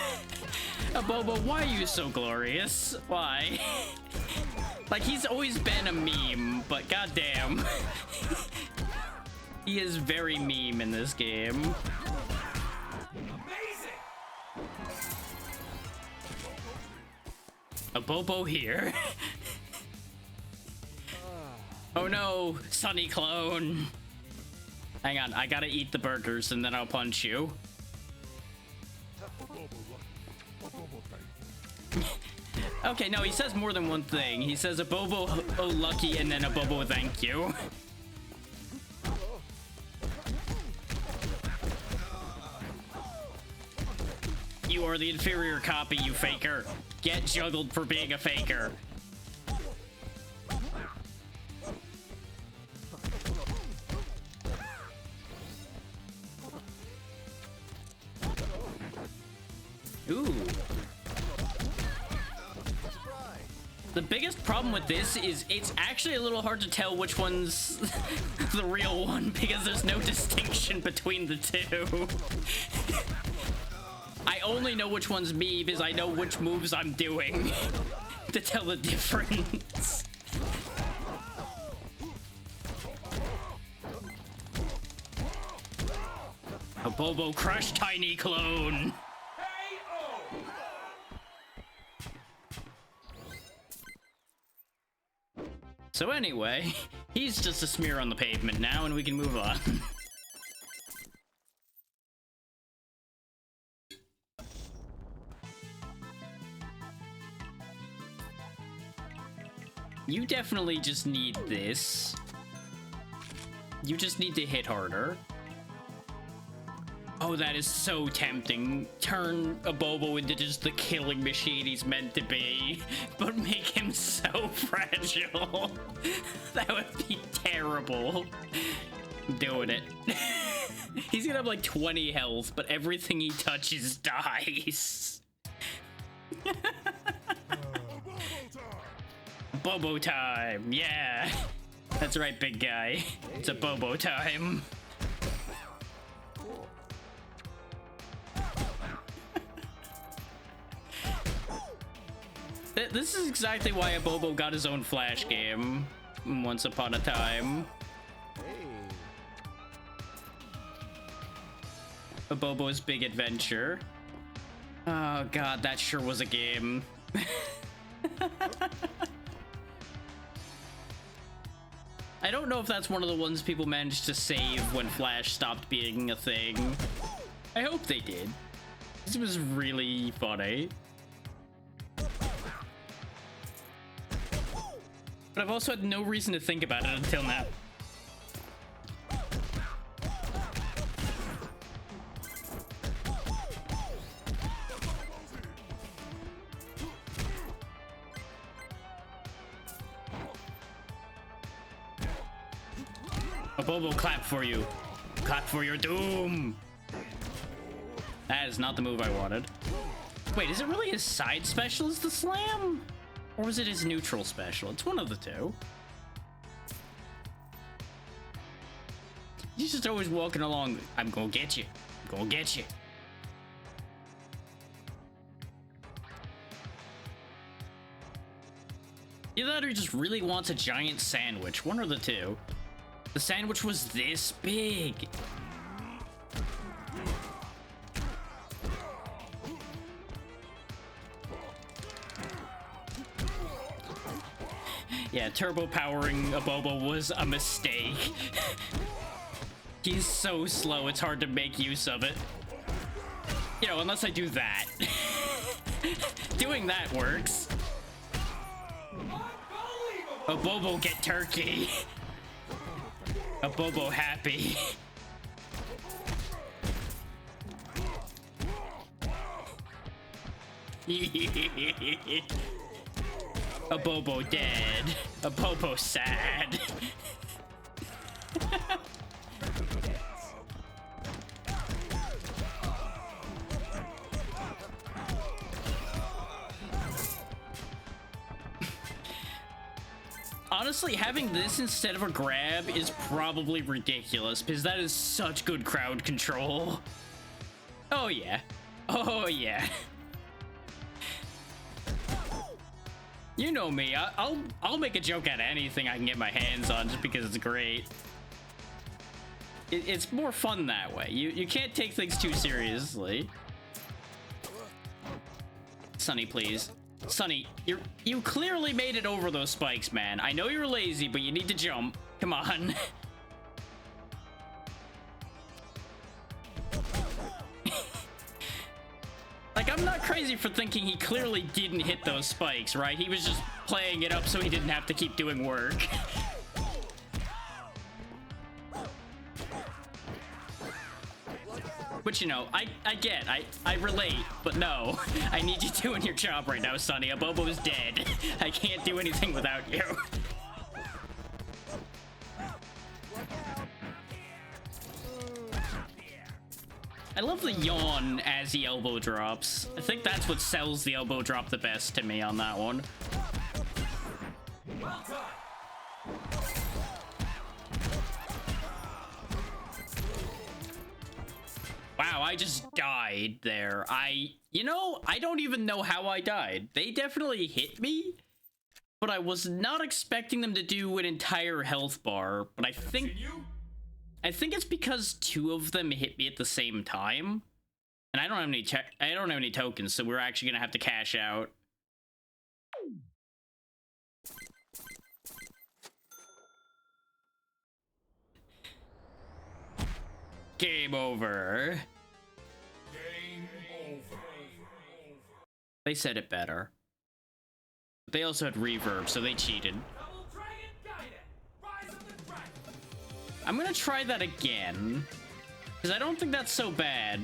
A Bobo, why are you so glorious? Why? Like, he's always been a meme, but goddamn. He is very meme in this game. Amazing! A Bobo here. Oh no, Sunny clone. Hang on, I gotta eat the burgers and then I'll punch you. Okay, no, he says more than one thing. He says a Bobo, oh lucky, and then a Bobo thank you. You are the inferior copy, you faker. Get juggled for being a faker. Ooh. The biggest problem with this is it's actually a little hard to tell which one's the real one because there's no distinction between the two. I only know which one's me because I know which moves I'm doing to tell the difference. A Bobo Crush Tiny Clone. So anyway, he's just a smear on the pavement now, and we can move on. You definitely just need this. You just need to hit harder. Oh, that is so tempting. Turn a Bobo into just the killing machine he's meant to be, but make him so fragile. That would be terrible. I'm doing it. He's gonna have like 20 health, but everything he touches dies. Bobo time, yeah. That's right, big guy. It's a Bobo time. This is exactly why a Bobo got his own Flash game once upon a time. A Bobo's Big Adventure. Oh god, that sure was a game. I don't know if that's one of the ones people managed to save when Flash stopped being a thing. I hope they did. This was really funny. But I've also had no reason to think about it until now. A Bobo clap for you. Clap for your doom. That is not the move I wanted. Wait, is it really his side special is the slam? Or was it his neutral special? It's one of the two. He's just always walking along. I'm gonna get you. I'm gonna get you. Either that or he just really wants a giant sandwich. One or the two. The sandwich was this big. Yeah, turbo powering a Bobo was a mistake. He's so slow, it's hard to make use of it. You know, unless I do that. Doing that works. A Bobo get turkey. A Bobo happy. A Bobo dead. A Bobo sad. Honestly, having this instead of a grab is probably ridiculous because that is such good crowd control. Oh yeah. Oh yeah. You know me, I'll make a joke out of anything I can get my hands on just because it's great. It's more fun that way. You can't take things too seriously. Sonny, please. Sonny, you clearly made it over those spikes, man. I know you're lazy, but you need to jump. Come on. Like, I'm not crazy for thinking he clearly didn't hit those spikes, right? He was just playing it up so he didn't have to keep doing work. Which, you know, I get, I relate, but no. I need you doing your job right now, Sonny. A Bobo is dead. I can't do anything without you. I love the yawn as he elbow drops. I think that's what sells the elbow drop the best to me on that one. Wow, I just died there. You know, I don't even know how I died. They definitely hit me, but I was not expecting them to do an entire health bar. But I think it's because two of them hit me at the same time, and I don't have any tokens, so we're actually gonna have to cash out. Game over. Game over. They said it better. But they also had reverb, so they cheated. I'm gonna try that again, because I don't think that's so bad.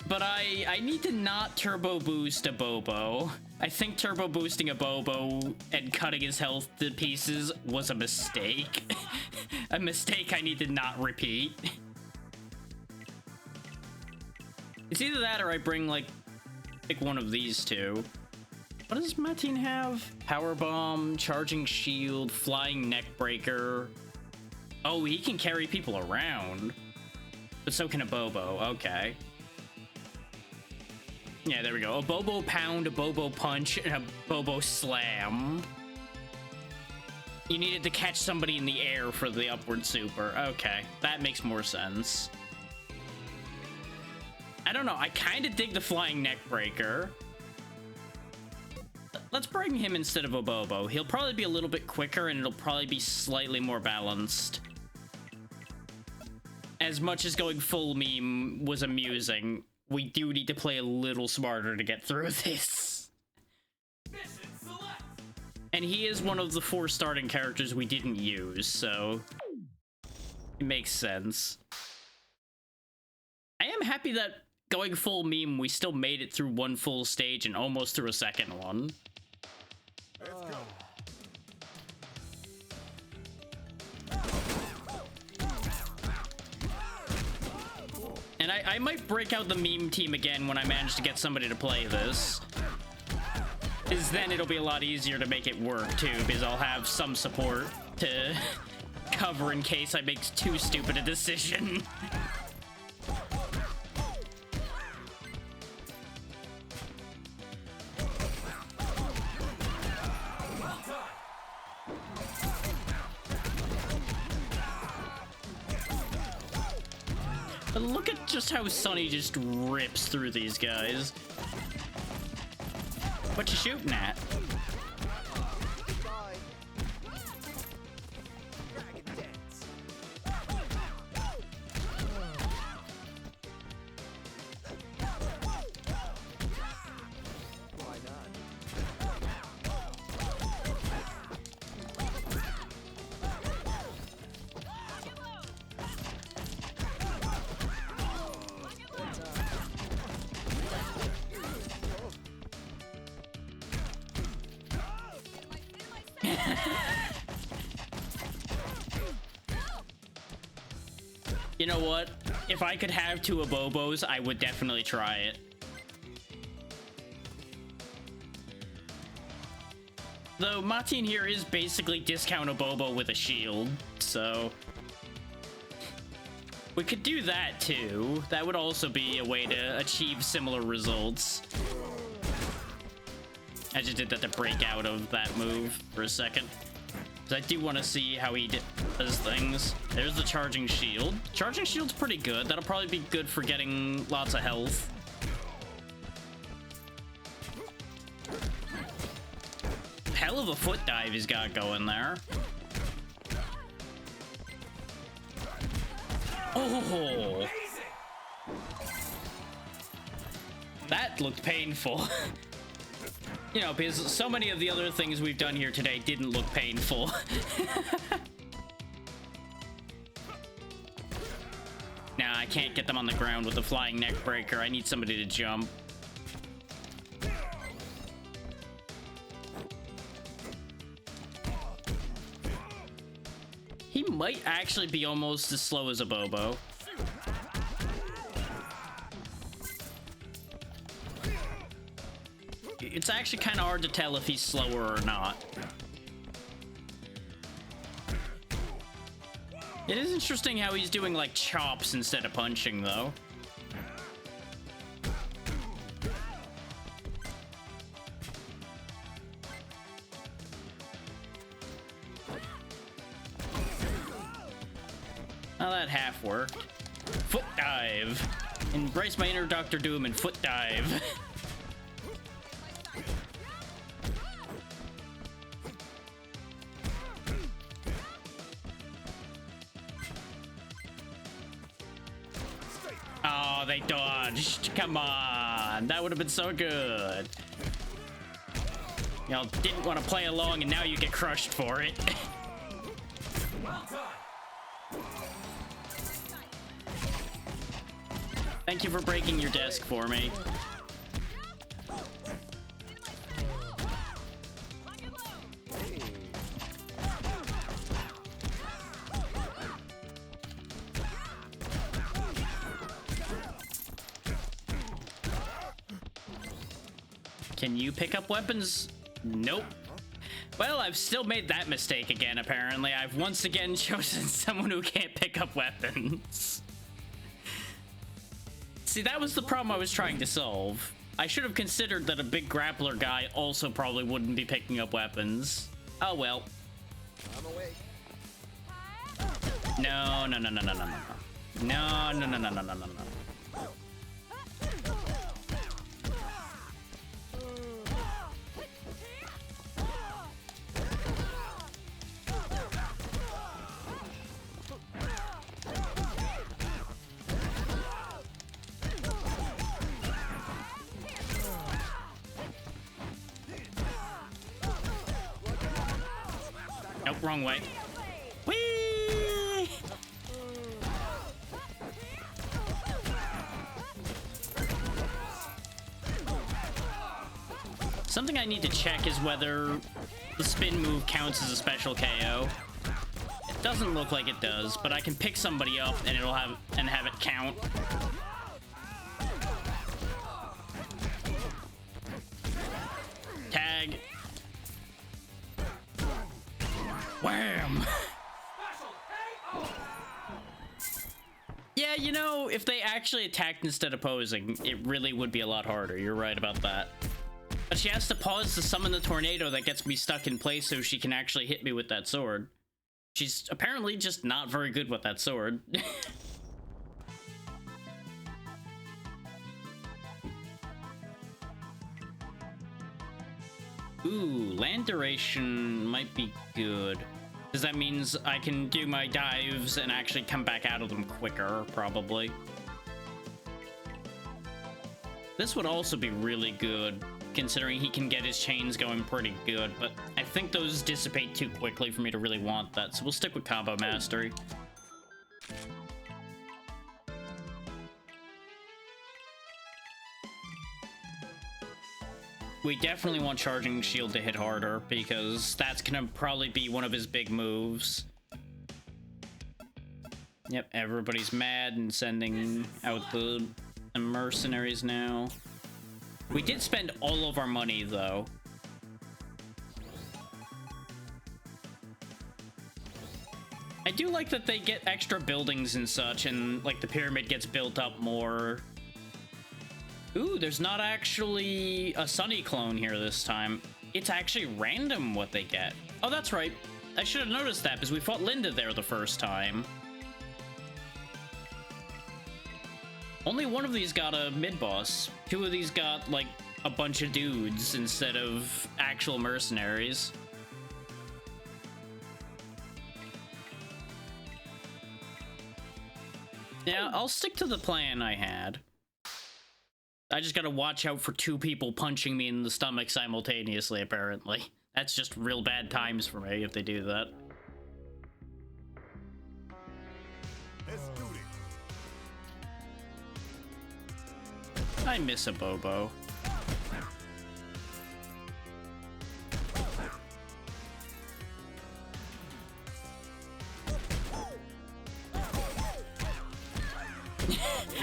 But I need to not turbo boost a Bobo. I think turbo boosting a Bobo and cutting his health to pieces was a mistake. A mistake I need to not repeat. It's either that or I bring, like, pick one of these two. What does Mateen have? Power Bomb, Charging Shield, Flying Neckbreaker. Oh, he can carry people around. But so can a Bobo. Okay. Yeah, there we go. A Bobo Pound, a Bobo Punch, and a Bobo Slam. You needed to catch somebody in the air for the upward super. Okay, that makes more sense. I don't know. I kind of dig the Flying Neckbreaker. Let's bring him instead of a Bobo. He'll probably be a little bit quicker, and it'll probably be slightly more balanced. As much as going full meme was amusing, we do need to play a little smarter to get through this. And he is one of the 4 starting characters we didn't use, so it makes sense. I am happy that going full meme, we still made it through one full stage and almost through a second one. Let's go. And I might break out the meme team again when I manage to get somebody to play this. Because then it'll be a lot easier to make it work too, because I'll have some support to cover in case I make too stupid a decision. But look at just how Sonny just rips through these guys. What you shooting at? Bye. Dragon dance. Why not? You know what? If I could have 2 Abobos, I would definitely try it. Though Mateen here is basically discount Abobo with a shield, so we could do that too. That would also be a way to achieve similar results. I just did that to break out of that move for a second. I do want to see how he does things. There's the Charging Shield. Charging Shield's pretty good. That'll probably be good for getting lots of health. Hell of a foot dive he's got going there. Oh! That looked painful. You know, because so many of the other things we've done here today didn't look painful. Nah, I can't get them on the ground with a flying neck breaker. I need somebody to jump. He might actually be almost as slow as a Bobo. It's actually kind of hard to tell if he's slower or not. It is interesting how he's doing like chops instead of punching though. Well, that half worked. Foot dive. Embrace my inner Dr. Doom and foot dive. Oh, they dodged. Come on. That would have been so good. Y'all didn't want to play along and now you get crushed for it. Thank you for breaking your desk for me. Can you pick up weapons? Nope. Well, I've still made that mistake again, apparently. I've once again chosen someone who can't pick up weapons. See, that was the problem I was trying to solve. I should have considered that a big grappler guy also probably wouldn't be picking up weapons. Oh well. I'm awake. No, no, no, no, no, no, no. No, no, no, no, no, no, no, no. Nope, wrong way. Whee! Something I need to check is whether the spin move counts as a special KO. It doesn't look like it does, but I can pick somebody up and it'll have it count. Tag. Wham! Yeah, you know, if they actually attacked instead of posing, it really would be a lot harder. You're right about that. But she has to pause to summon the tornado that gets me stuck in place so she can actually hit me with that sword. She's apparently just not very good with that sword. Ooh, land duration might be good. Because that means I can do my dives and actually come back out of them quicker, probably. This would also be really good, considering he can get his chains going pretty good, but I think those dissipate too quickly for me to really want that, so we'll stick with combo mastery. We definitely want Charging Shield to hit harder, because that's gonna probably be one of his big moves. Yep, everybody's mad and sending out the mercenaries now. We did spend all of our money, though. I do like that they get extra buildings and such, and, like, the pyramid gets built up more. Ooh, there's not actually a Sunny clone here this time. It's actually random what they get. Oh, that's right. I should have noticed that, because we fought Linda there the first time. Only one of these got a mid-boss. Two of these got, like, a bunch of dudes instead of actual mercenaries. Yeah, I'll stick to the plan I had. I just gotta watch out for two people punching me in the stomach simultaneously, apparently. That's just real bad times for me if they do that. Let's do it. I miss a Bobo.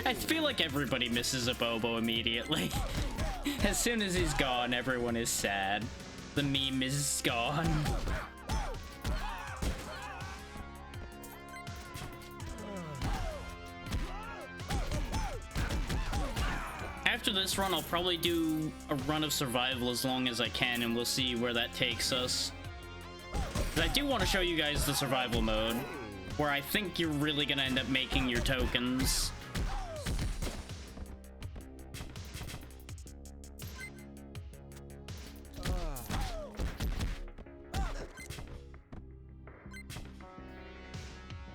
I feel like everybody misses a Bobo immediately. As soon as he's gone, everyone is sad. The meme is gone. After this run, I'll probably do a run of survival as long as I can, and we'll see where that takes us. But I do want to show you guys the survival mode, where I think you're really gonna end up making your tokens.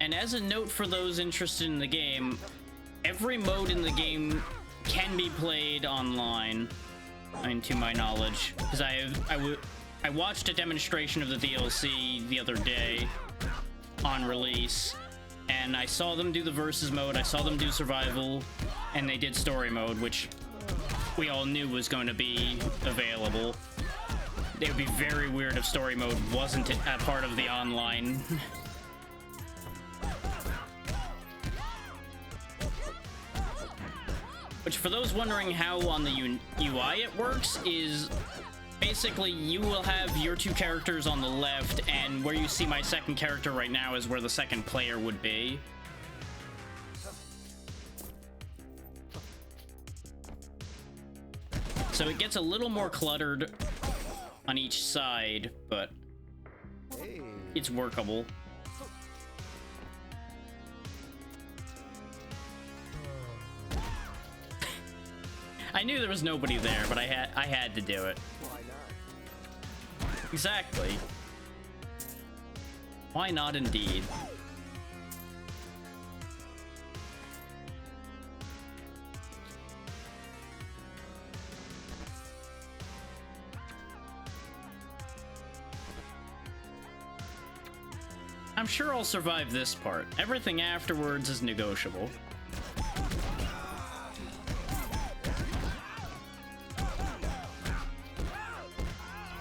And as a note for those interested in the game, every mode in the game can be played online, I mean, to my knowledge, because I watched a demonstration of the DLC the other day on release, and I saw them do the versus mode, I saw them do survival, and they did story mode, which we all knew was going to be available. It would be very weird if story mode wasn't a part of the online. Which, for those wondering how on the UI it works, is basically you will have your two characters on the left, and where you see my second character right now is where the second player would be. So it gets a little more cluttered on each side, but it's workable. I knew there was nobody there, but I had to do it. Why not? Exactly. Why not, indeed? I'm sure I'll survive this part. Everything afterwards is negotiable.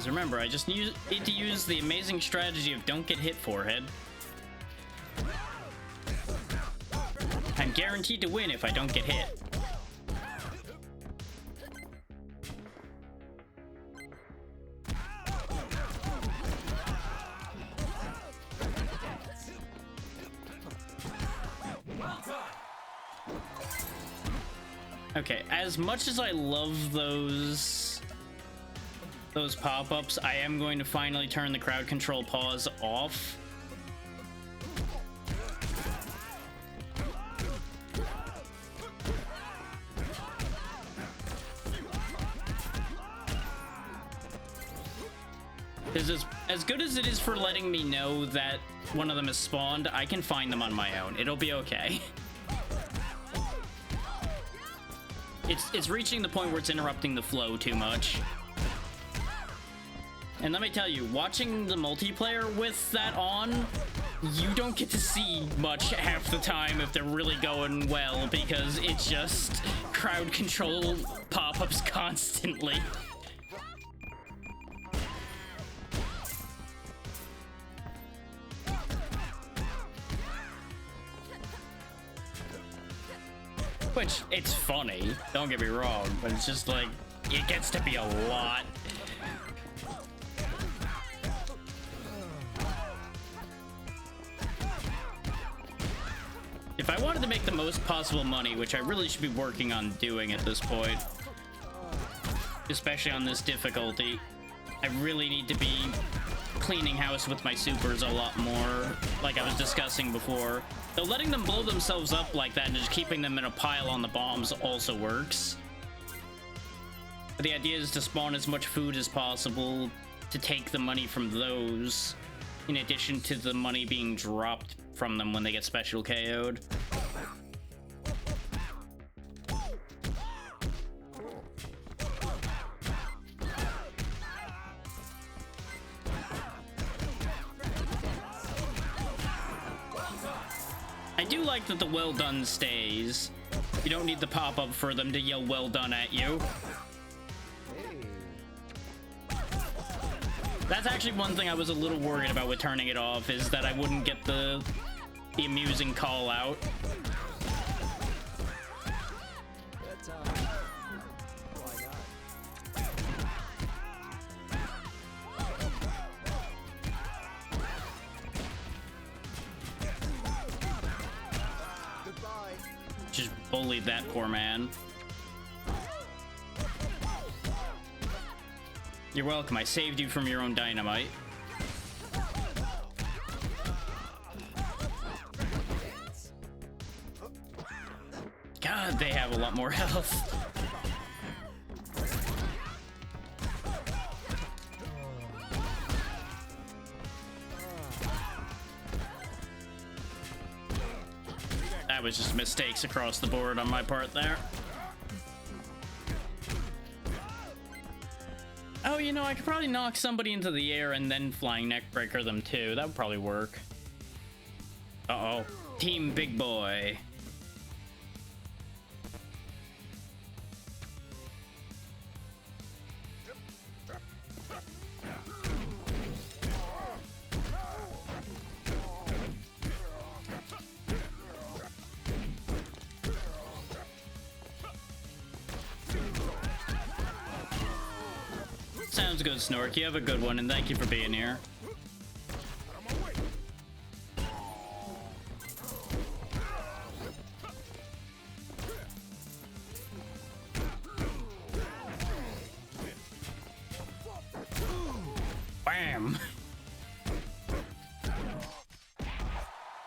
Remember, I just need to use the amazing strategy of don't get hit, forehead. I'm guaranteed to win if I don't get hit. Okay, as much as I love those pop-ups, I am going to finally turn the crowd control pause off. Because as good as it is for letting me know that one of them is spawned, I can find them on my own. It'll be okay. It's reaching the point where it's interrupting the flow too much. And let me tell you, watching the multiplayer with that on, you don't get to see much half the time if they're really going well, because it's just crowd control pop-ups constantly. Which, it's funny, don't get me wrong, but it's just like, it gets to be a lot. If I wanted to make the most possible money, which I really should be working on doing at this point, especially on this difficulty, I really need to be cleaning house with my supers a lot more, like I was discussing before. Though letting them blow themselves up like that and just keeping them in a pile on the bombs also works. But the idea is to spawn as much food as possible to take the money from those, in addition to the money being dropped from them when they get special KO'd. I do like that the well done stays, You don't need the pop-up for them to yell well done at you. That's actually one thing I was a little worried about with turning it off, is that I wouldn't get the amusing call out. That's why not? Goodbye. Just bullied that poor man. You're welcome. I saved you from your own dynamite. God, they have a lot more health. That was just mistakes across the board on my part there. Oh, you know, I could probably knock somebody into the air and then flying neckbreaker them too. That would probably work. Uh-oh. Team Big Boy. Sounds good, Snork. You have a good one, and thank you for being here. Bam!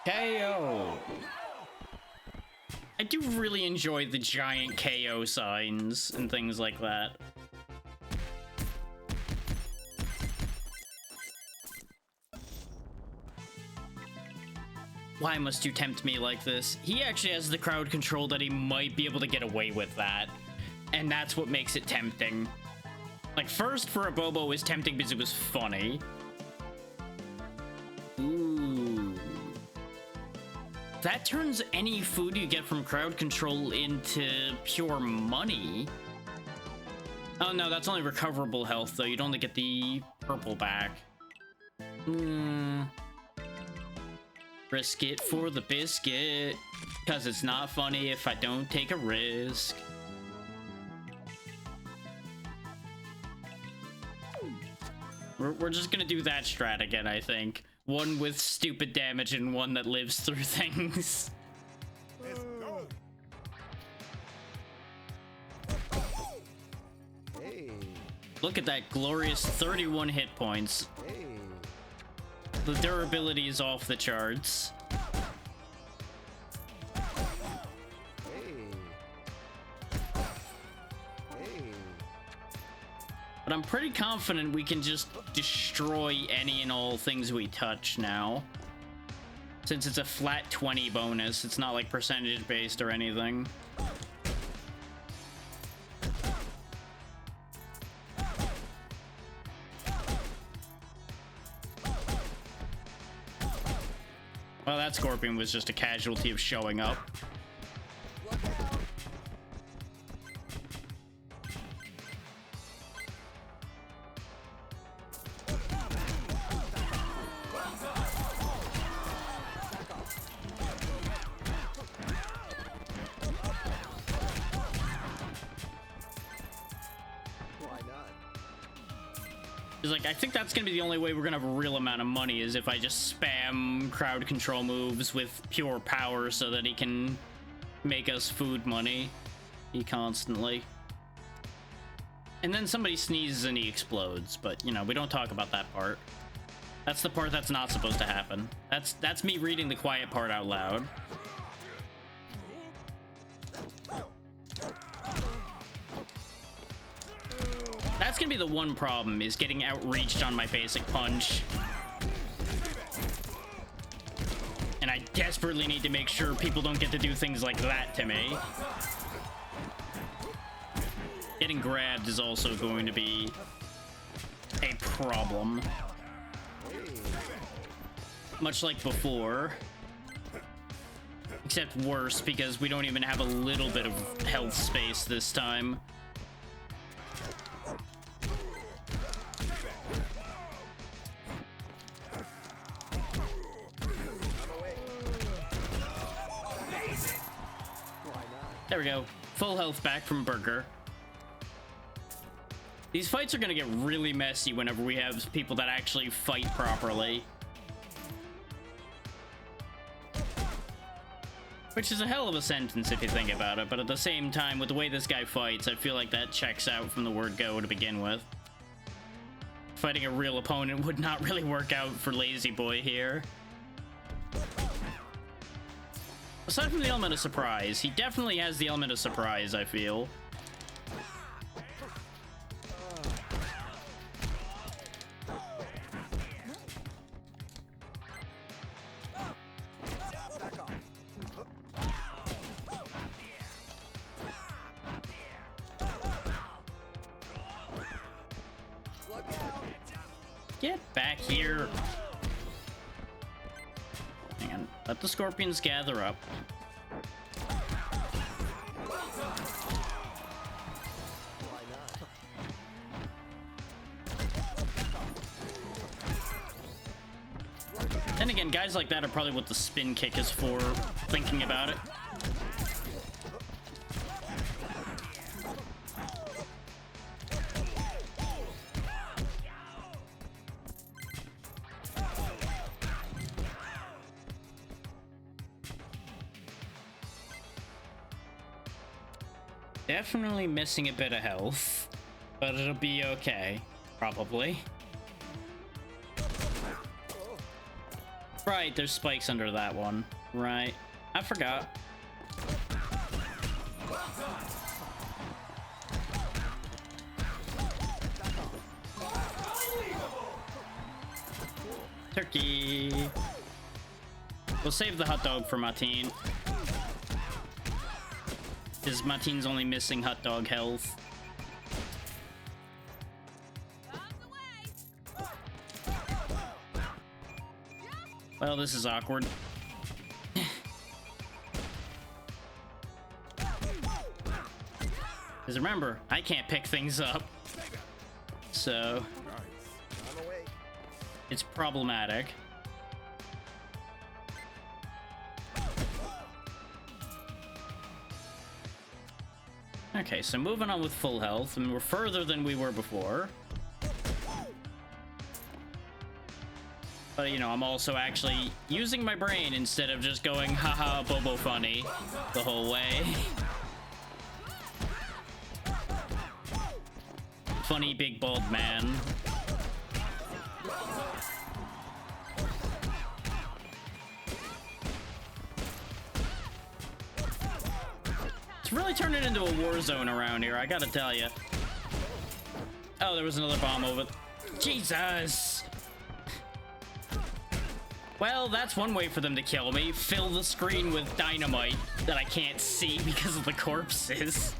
KO! I do really enjoy the giant KO signs and things like that. Why must you tempt me like this? He actually has the crowd control that he might be able to get away with that. And that's what makes it tempting. Like, first for a Bobo was tempting because it was funny. Ooh. That turns any food you get from crowd control into pure money. Oh no, that's only recoverable health though. You'd only get the purple back. Risk it for the biscuit, cause it's not funny if I don't take a risk. We're just gonna do that strat again, I think. One with stupid damage and one that lives through things. Let's go. Hey. Look at that glorious 31 hit points. Hey. The durability is off the charts. Hey. Hey. But I'm pretty confident we can just destroy any and all things we touch now. Since it's a flat 20 bonus, it's not like percentage based or anything. Well, that Scorpion was just a casualty of showing up. He's like, I think that's gonna be the only way we're gonna have a real amount of money is if I just spam crowd control moves with pure power so that he can make us food money. He constantly. And then somebody sneezes and he explodes, but you know, we don't talk about that part. That's the part that's not supposed to happen. That's me reading the quiet part out loud. That's gonna be the one problem, is getting outreached on my basic punch. And I desperately need to make sure people don't get to do things like that to me. Getting grabbed is also going to be a problem. Much like before. Except worse, because we don't even have a little bit of health space this time. There we go. Full health back from Burger. These fights are gonna get really messy whenever we have people that actually fight properly. Which is a hell of a sentence if you think about it, but at the same time, with the way this guy fights, I feel like that checks out from the word go to begin with. Fighting a real opponent would not really work out for Lazy Boy here. Aside from the element of surprise, he definitely has the element of surprise, I feel. Get back here. Hang on. Let the scorpions gather up. Then again, guys like that are probably what the spin kick is for, thinking about it. Definitely missing a bit of health, but it'll be okay, probably. Right, there's spikes under that one. Right. I forgot. Turkey. We'll save the hot dog for Martine. Because Martine's only missing hot dog health. Well, this is awkward. Because remember, I can't pick things up. So it's problematic. Okay, so moving on with full health, and we're further than we were before. But, you know, I'm also actually using my brain instead of just going, haha, Bobo funny the whole way. Funny big bald man. It's really turning into a war zone around here, I gotta tell you. Oh, there was another bomb over. Jesus! Well, that's one way for them to kill me. Fill the screen with dynamite that I can't see because of the corpses.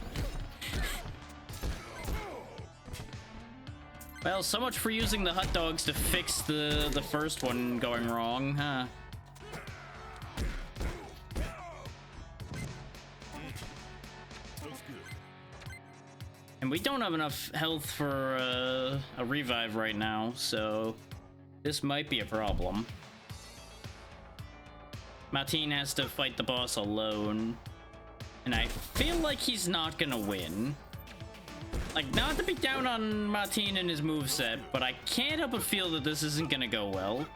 Well, so much for using the hot dogs to fix the first one going wrong, huh? And we don't have enough health for a revive right now, so this might be a problem. Martine has to fight the boss alone, and I feel like he's not gonna win. Like, not to be down on Martine and his moveset, but I can't help but feel that this isn't gonna go well.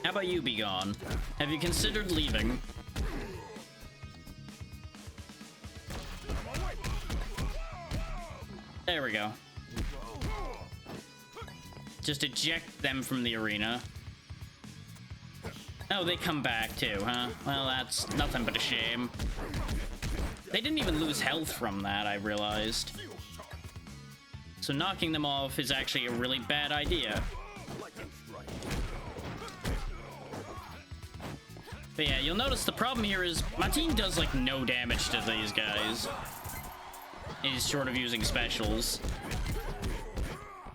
How about you be gone? Have you considered leaving? There we go. Just eject them from the arena. Oh, they come back too, huh? Well, that's nothing but a shame. They didn't even lose health from that, I realized. So knocking them off is actually a really bad idea. But yeah, you'll notice the problem here is my team does like no damage to these guys. He's short of using specials.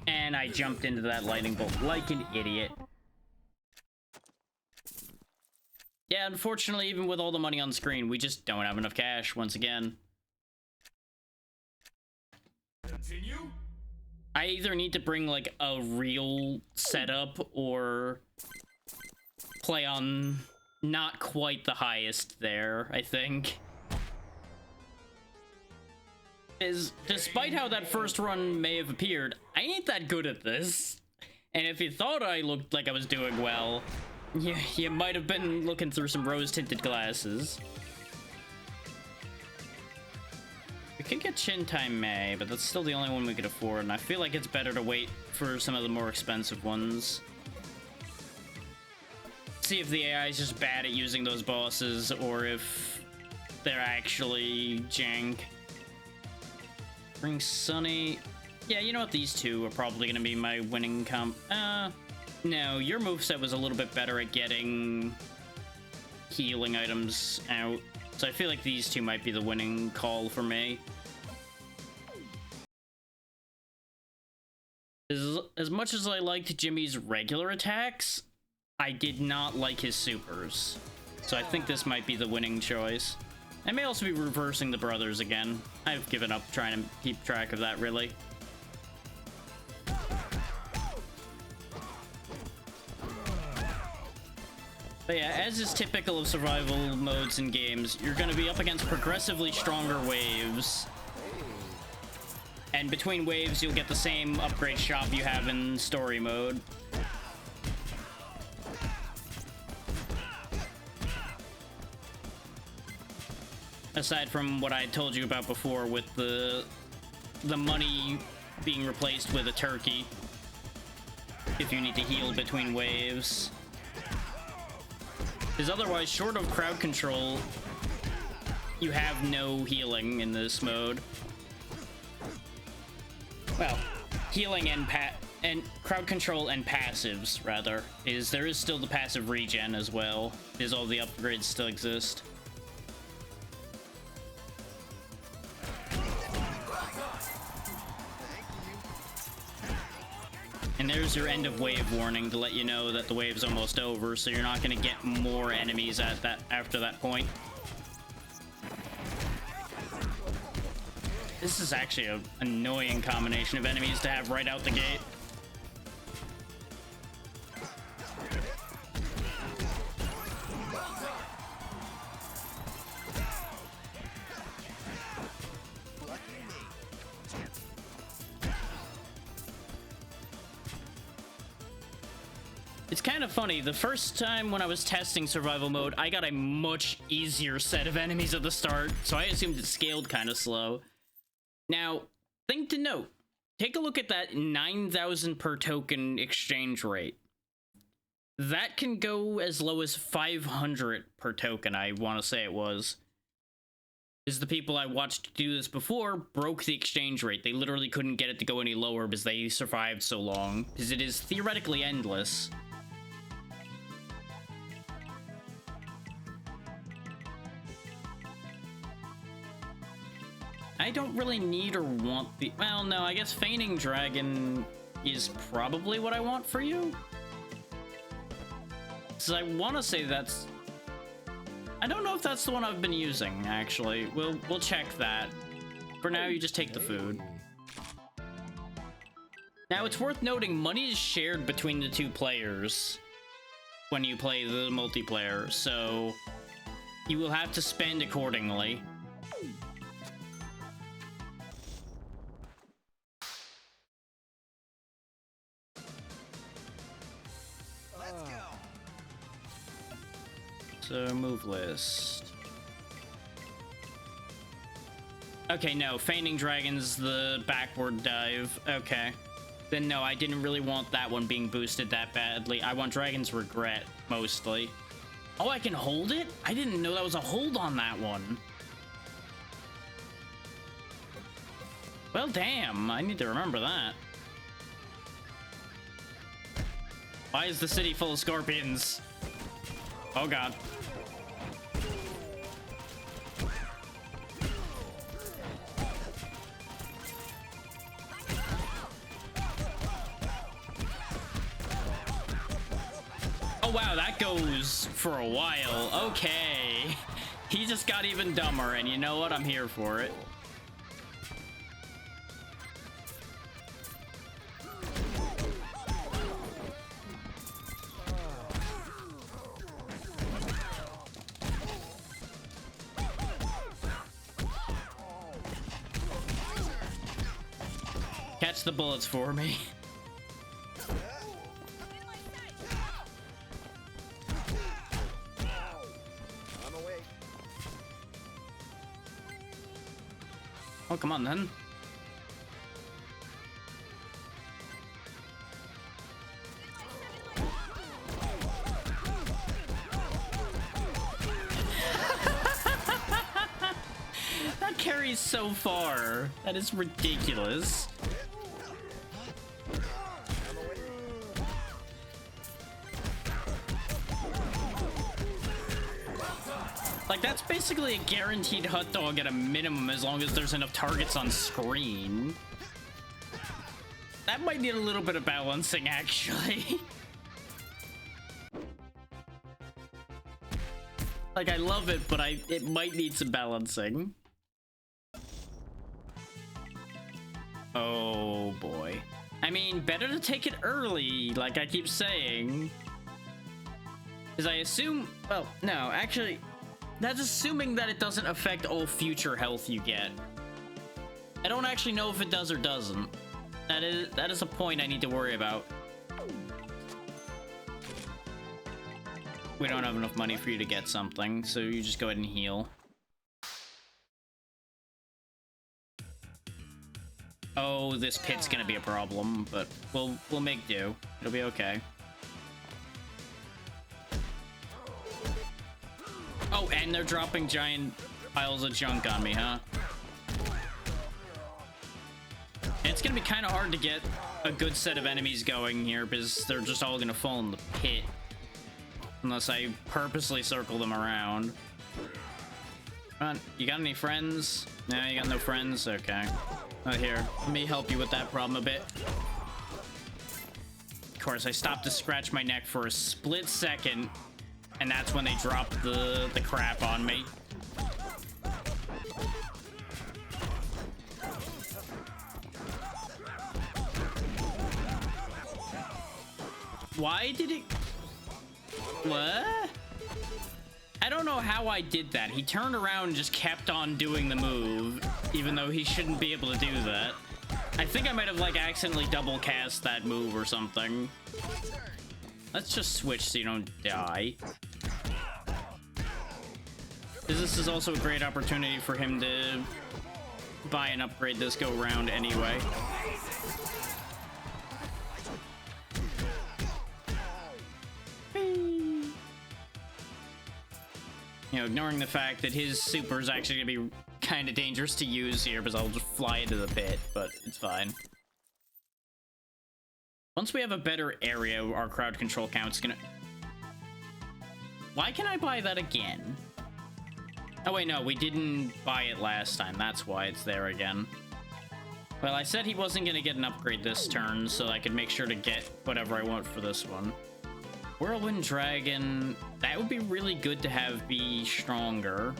And I jumped into that lightning bolt like an idiot. Yeah, unfortunately, even with all the money on screen, we just don't have enough cash once again. Continue. I either need to bring like a real setup or play on not quite the highest there, I think. Despite how that first run may have appeared, I ain't that good at this. And if you thought I looked like I was doing well, you might have been looking through some rose-tinted glasses. We could get Chintai Mei, but that's still the only one we could afford, and I feel like it's better to wait for some of the more expensive ones. See if the AI is just bad at using those bosses, or if they're actually jank. Bring Sunny. Yeah, you know what? These two are probably going to be my winning comp. No, your moveset was a little bit better at getting healing items out. So I feel like these two might be the winning call for me. As much as I liked Jimmy's regular attacks, I did not like his supers. So I think this might be the winning choice. I may also be reversing the brothers again. I've given up trying to keep track of that, really. But yeah, as is typical of survival modes in games, you're going to be up against progressively stronger waves. And between waves, you'll get the same upgrade shop you have in story mode. Aside from what I told you about before with the money being replaced with a turkey if you need to heal between waves. Because otherwise, short of crowd control, you have no healing in this mode. Well, healing and crowd control and passives, rather. There is still the passive regen as well, because all the upgrades still exist. And there's your end of wave warning to let you know that the wave's almost over, so you're not going to get more enemies after that point. This is actually an annoying combination of enemies to have right out the gate. It's kind of funny, the first time when I was testing survival mode, I got a much easier set of enemies at the start, so I assumed it scaled kind of slow. Now, thing to note, take a look at that 9,000 per token exchange rate. That can go as low as 500 per token, I want to say it was. Because the people I watched do this before broke the exchange rate. They literally couldn't get it to go any lower because they survived so long, because it is theoretically endless. I don't really need or want the... Well, no, I guess Feigning Dragon is probably what I want for you. So I want to say that's... I don't know if that's the one I've been using, actually. We'll check that. For now, you just take the food. Now, it's worth noting, money is shared between the two players when you play the multiplayer, so you will have to spend accordingly. So, move list. Okay, no, Feigning Dragon's the backward dive. Okay. Then no, I didn't really want that one being boosted that badly. I want Dragon's Regret, mostly. Oh, I can hold it? I didn't know that was a hold on that one. Well, damn, I need to remember that. Why is the city full of scorpions? Oh god. Oh wow, that goes for a while. Okay. He just got even dumber, and you know what? I'm here for it. Catch the bullets for me. I'm awake. Oh, come on then. That carries so far. That is ridiculous. Like, that's basically a guaranteed hot dog at a minimum as long as there's enough targets on screen. That might need a little bit of balancing, actually. Like, I love it, but it might need some balancing. Oh, boy. I mean, better to take it early, like I keep saying. Because I assume... Well, no, actually... That's assuming that it doesn't affect all future health you get. I don't actually know if it does or doesn't. That is a point I need to worry about. We don't have enough money for you to get something, so you just go ahead and heal. Oh, this pit's gonna be a problem, but we'll make do. It'll be okay. Oh, and they're dropping giant piles of junk on me, huh? It's gonna be kind of hard to get a good set of enemies going here because they're just all gonna fall in the pit. Unless I purposely circle them around. Come on, you got any friends? No, you got no friends? Okay. Oh, here, let me help you with that problem a bit. Of course, I stopped to scratch my neck for a split second. And that's when they drop the crap on me. Why did it... What? I don't know how I did that. He turned around and just kept on doing the move, even though he shouldn't be able to do that. I think I might have, like, accidentally double cast that move or something. Let's just switch so you don't die. This is also a great opportunity for him to buy and upgrade this go round anyway. You know, ignoring the fact that his super is actually gonna be kind of dangerous to use here because I'll just fly into the pit, but it's fine. Once we have a better area, our crowd control count's gonna... Why can I buy that again? Oh wait, no, we didn't buy it last time. That's why it's there again. Well, I said he wasn't gonna get an upgrade this turn, so I could make sure to get whatever I want for this one. Whirlwind Dragon, that would be really good to have be stronger.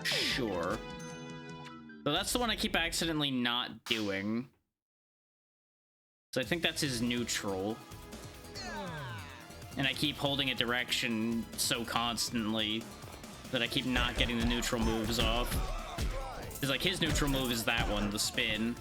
Sure. So that's the one I keep accidentally not doing. So I think that's his neutral. And I keep holding a direction so constantly that I keep not getting the neutral moves off. Because, like, his neutral move is that one, the spin.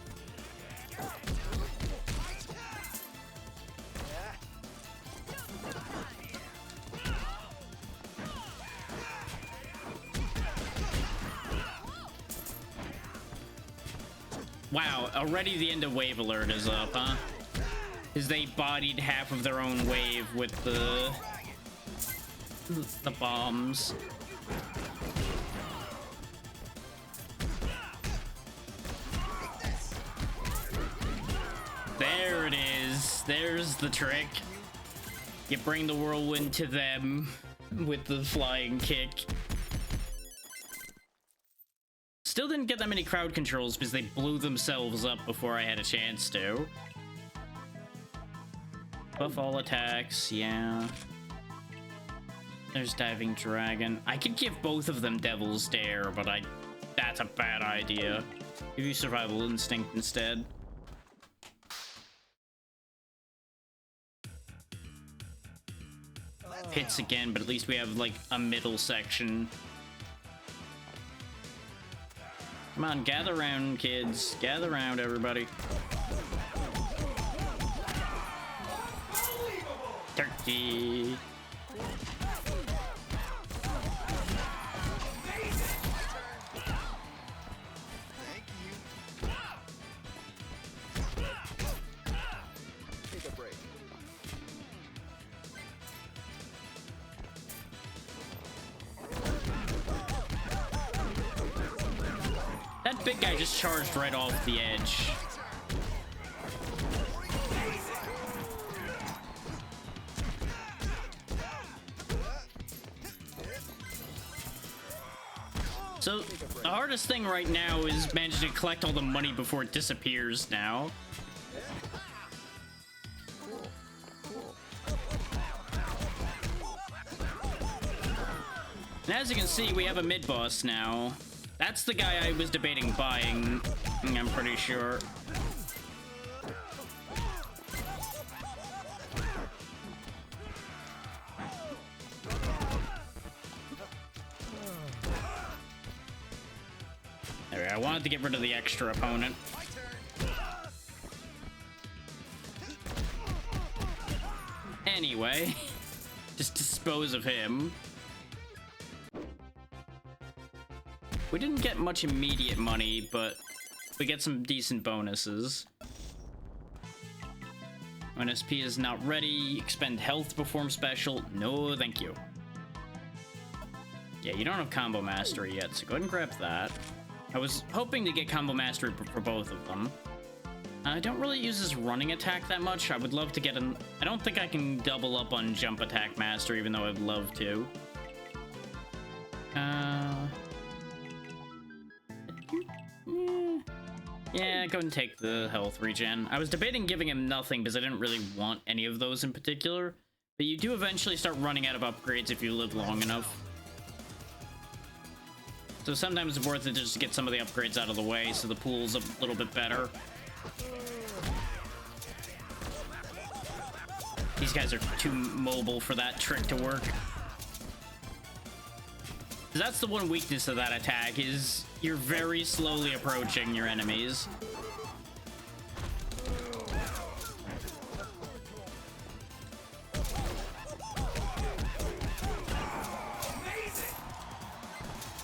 Wow, already the end of wave alert is up, huh? Because they bodied half of their own wave with the bombs. There it is. there's the trick. You bring the whirlwind to them with the flying kick. Still didn't get that many crowd controls because they blew themselves up before I had a chance to. Buff all attacks, yeah. There's Diving Dragon. I could give both of them Devil's Dare, but that's a bad idea. Give you Survival Instinct instead. Hits again, but at least we have like a middle section. Come on, gather around, kids. Gather around, everybody. Turkey. Take a break. That big guy just charged right off the edge. So, the hardest thing right now is managing to collect all the money before it disappears now. And as you can see, we have a mid-boss now. That's the guy I was debating buying, I'm pretty sure. There, I wanted to get rid of the extra opponent. Anyway, just dispose of him. We didn't get much immediate money, but we get some decent bonuses. When SP is not ready, expend health to perform special. No, thank you. Yeah, you don't have combo mastery yet, so go ahead and grab that. I was hoping to get combo mastery for both of them. I don't really use his running attack that much. I would love to get an... I don't think I can double up on jump attack master, even though I'd love to. Yeah, go and take the health regen. I was debating giving him nothing because I didn't really want any of those in particular. But you do eventually start running out of upgrades if you live long enough. So sometimes it's worth it just to get some of the upgrades out of the way so the pool's a little bit better. These guys are too mobile for that trick to work. That's the one weakness of that attack, is you're very slowly approaching your enemies.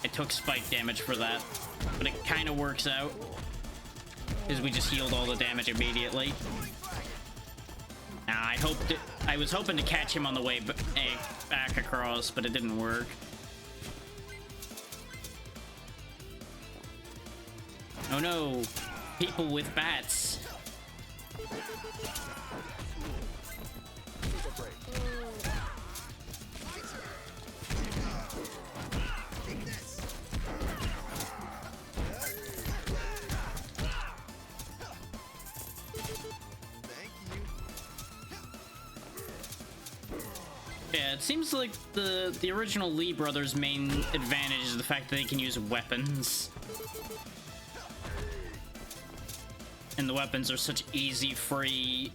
I took spike damage for that, but it kind of works out, because we just healed all the damage immediately. Now, I was hoping to catch him on the way back across, but it didn't work. Oh no, people with bats. Yeah, it seems like the original Lee brothers' main advantage is the fact that they can use weapons. And the weapons are such easy, free,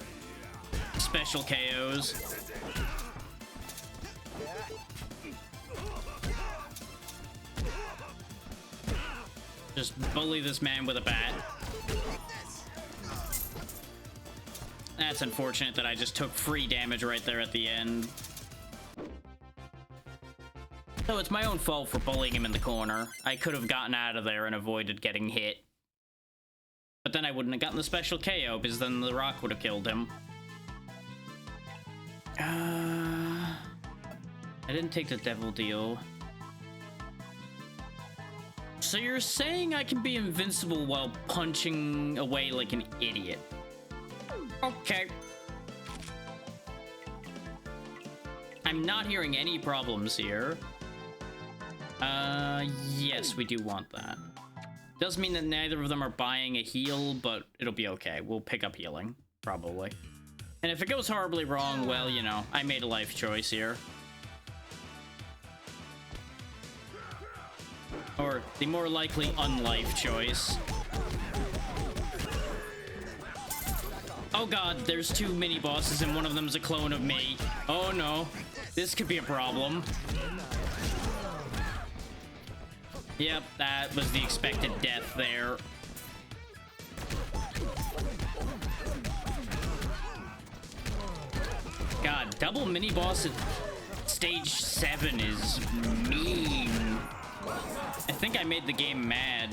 special KOs. Just bully this man with a bat. That's unfortunate that I just took free damage right there at the end. So it's my own fault for bullying him in the corner. I could have gotten out of there and avoided getting hit. But then I wouldn't have gotten the special KO, because then the rock would have killed him. I didn't take the devil deal. So you're saying I can be invincible while punching away like an idiot? Okay. I'm not hearing any problems here. Yes, we do want that. Does mean that neither of them are buying a heal, but it'll be okay. We'll pick up healing, probably. And if it goes horribly wrong, well, you know, I made a life choice here. Or the more likely unlife choice. Oh god, there's 2 mini-bosses and one of them's a clone of me. Oh no, this could be a problem. Yep, that was the expected death there. God, double mini-boss at stage 7 is mean. I think I made the game mad.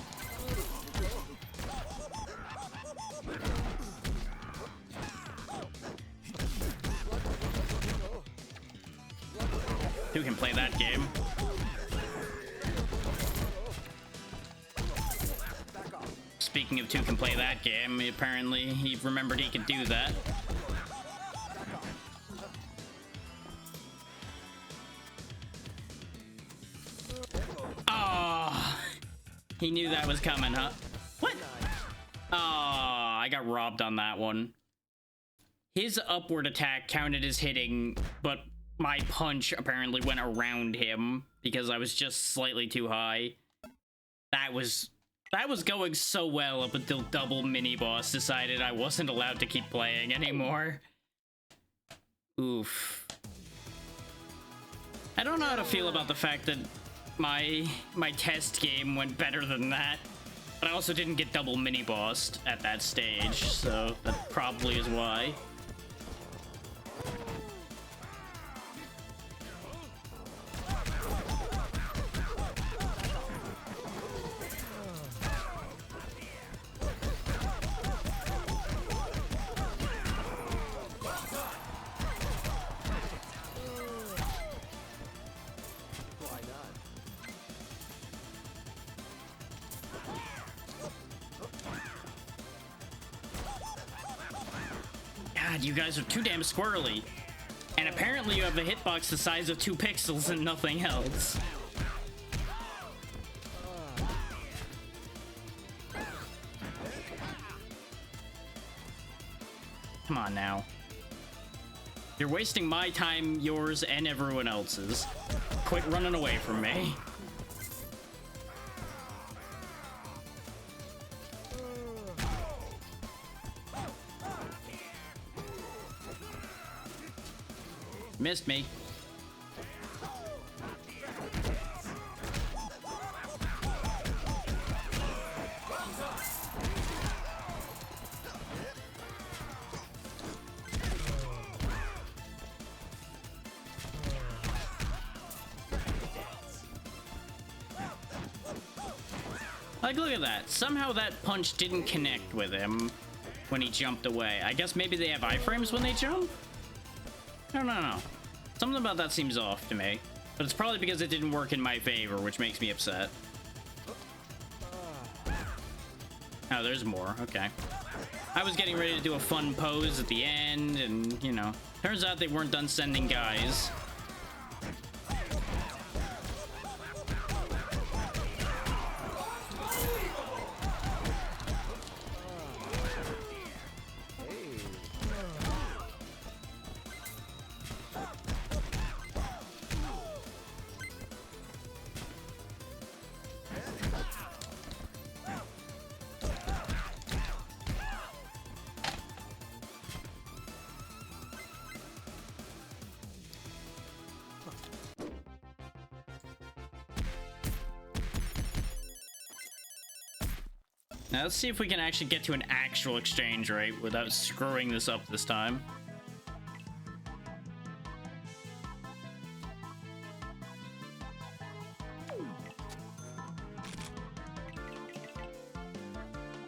Who can play that game? Speaking of who can play that game, apparently he remembered he could do that. Oh, he knew that was coming, huh? What? Oh, I got robbed on that one. His upward attack counted as hitting, but my punch apparently went around him because I was just slightly too high. That was going so well up until double mini boss decided I wasn't allowed to keep playing anymore. Oof. I don't know how to feel about the fact that my test game went better than that, but I also didn't get double mini bossed at that stage, so that probably is why. God, you guys are too damn squirrely. And apparently you have a hitbox the size of 2 pixels and nothing else. Come on now. You're wasting my time, yours, and everyone else's. Quit running away from me. Missed me. Like, look at that. Somehow that punch didn't connect with him when he jumped away. I guess maybe they have iframes when they jump? I don't know. Something about that seems off to me. But it's probably because it didn't work in my favor, which makes me upset. Oh, there's more. Okay. I was getting ready to do a fun pose at the end, and, you know. Turns out they weren't done sending guys. Now let's see if we can actually get to an actual exchange rate without screwing this up this time.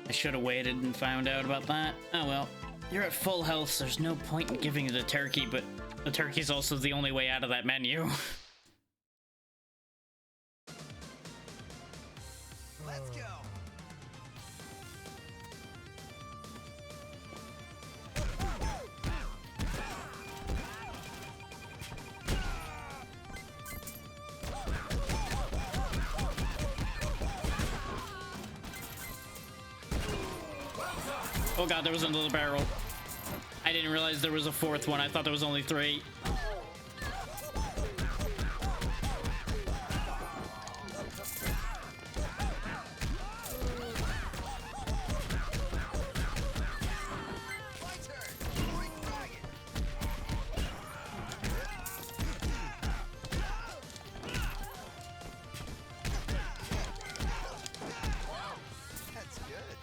I should have waited and found out about that. Oh well, you're at full health, so there's no point in giving you the turkey, but the turkey's also the only way out of that menu. Let's go. Oh god, there was another barrel. I didn't realize there was a fourth one. I thought there was only 3. That's good.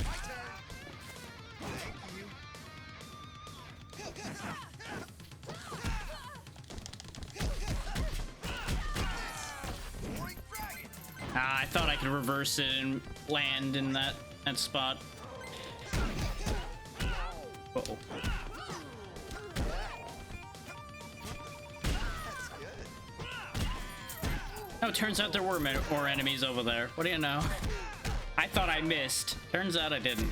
My turn. Thank you. Boring dragon. Ah, I thought I could reverse it and land in that spot. Uh-oh. That's good. Oh, turns out there were more enemies over there. What do you know? I thought I missed. Turns out I didn't.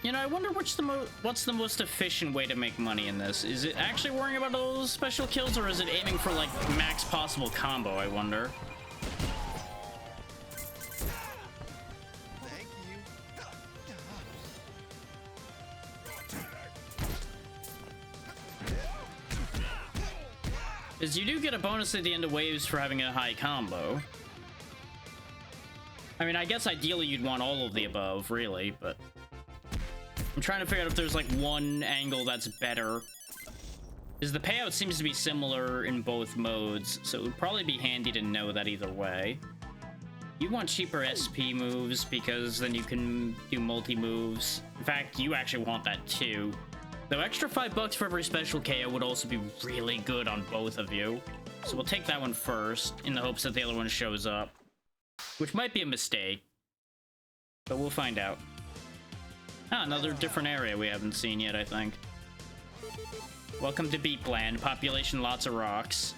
You know, I wonder what's the most efficient way to make money in this. Is it actually worrying about all those special kills, or is it aiming for, like, max possible combo, I wonder? Thank you. Because you do get a bonus at the end of waves for having a high combo. I mean, I guess ideally you'd want all of the above, really, but... I'm trying to figure out if there's, like, one angle that's better. Because the payout seems to be similar in both modes, so it would probably be handy to know that either way. You want cheaper SP moves, because then you can do multi-moves. In fact, you actually want that, too. Though extra $5 for every special KO would also be really good on both of you. So we'll take that one first, in the hopes that the other one shows up. Which might be a mistake. But we'll find out. Ah, another different area we haven't seen yet, I think. Welcome to Beepland. Population lots of rocks.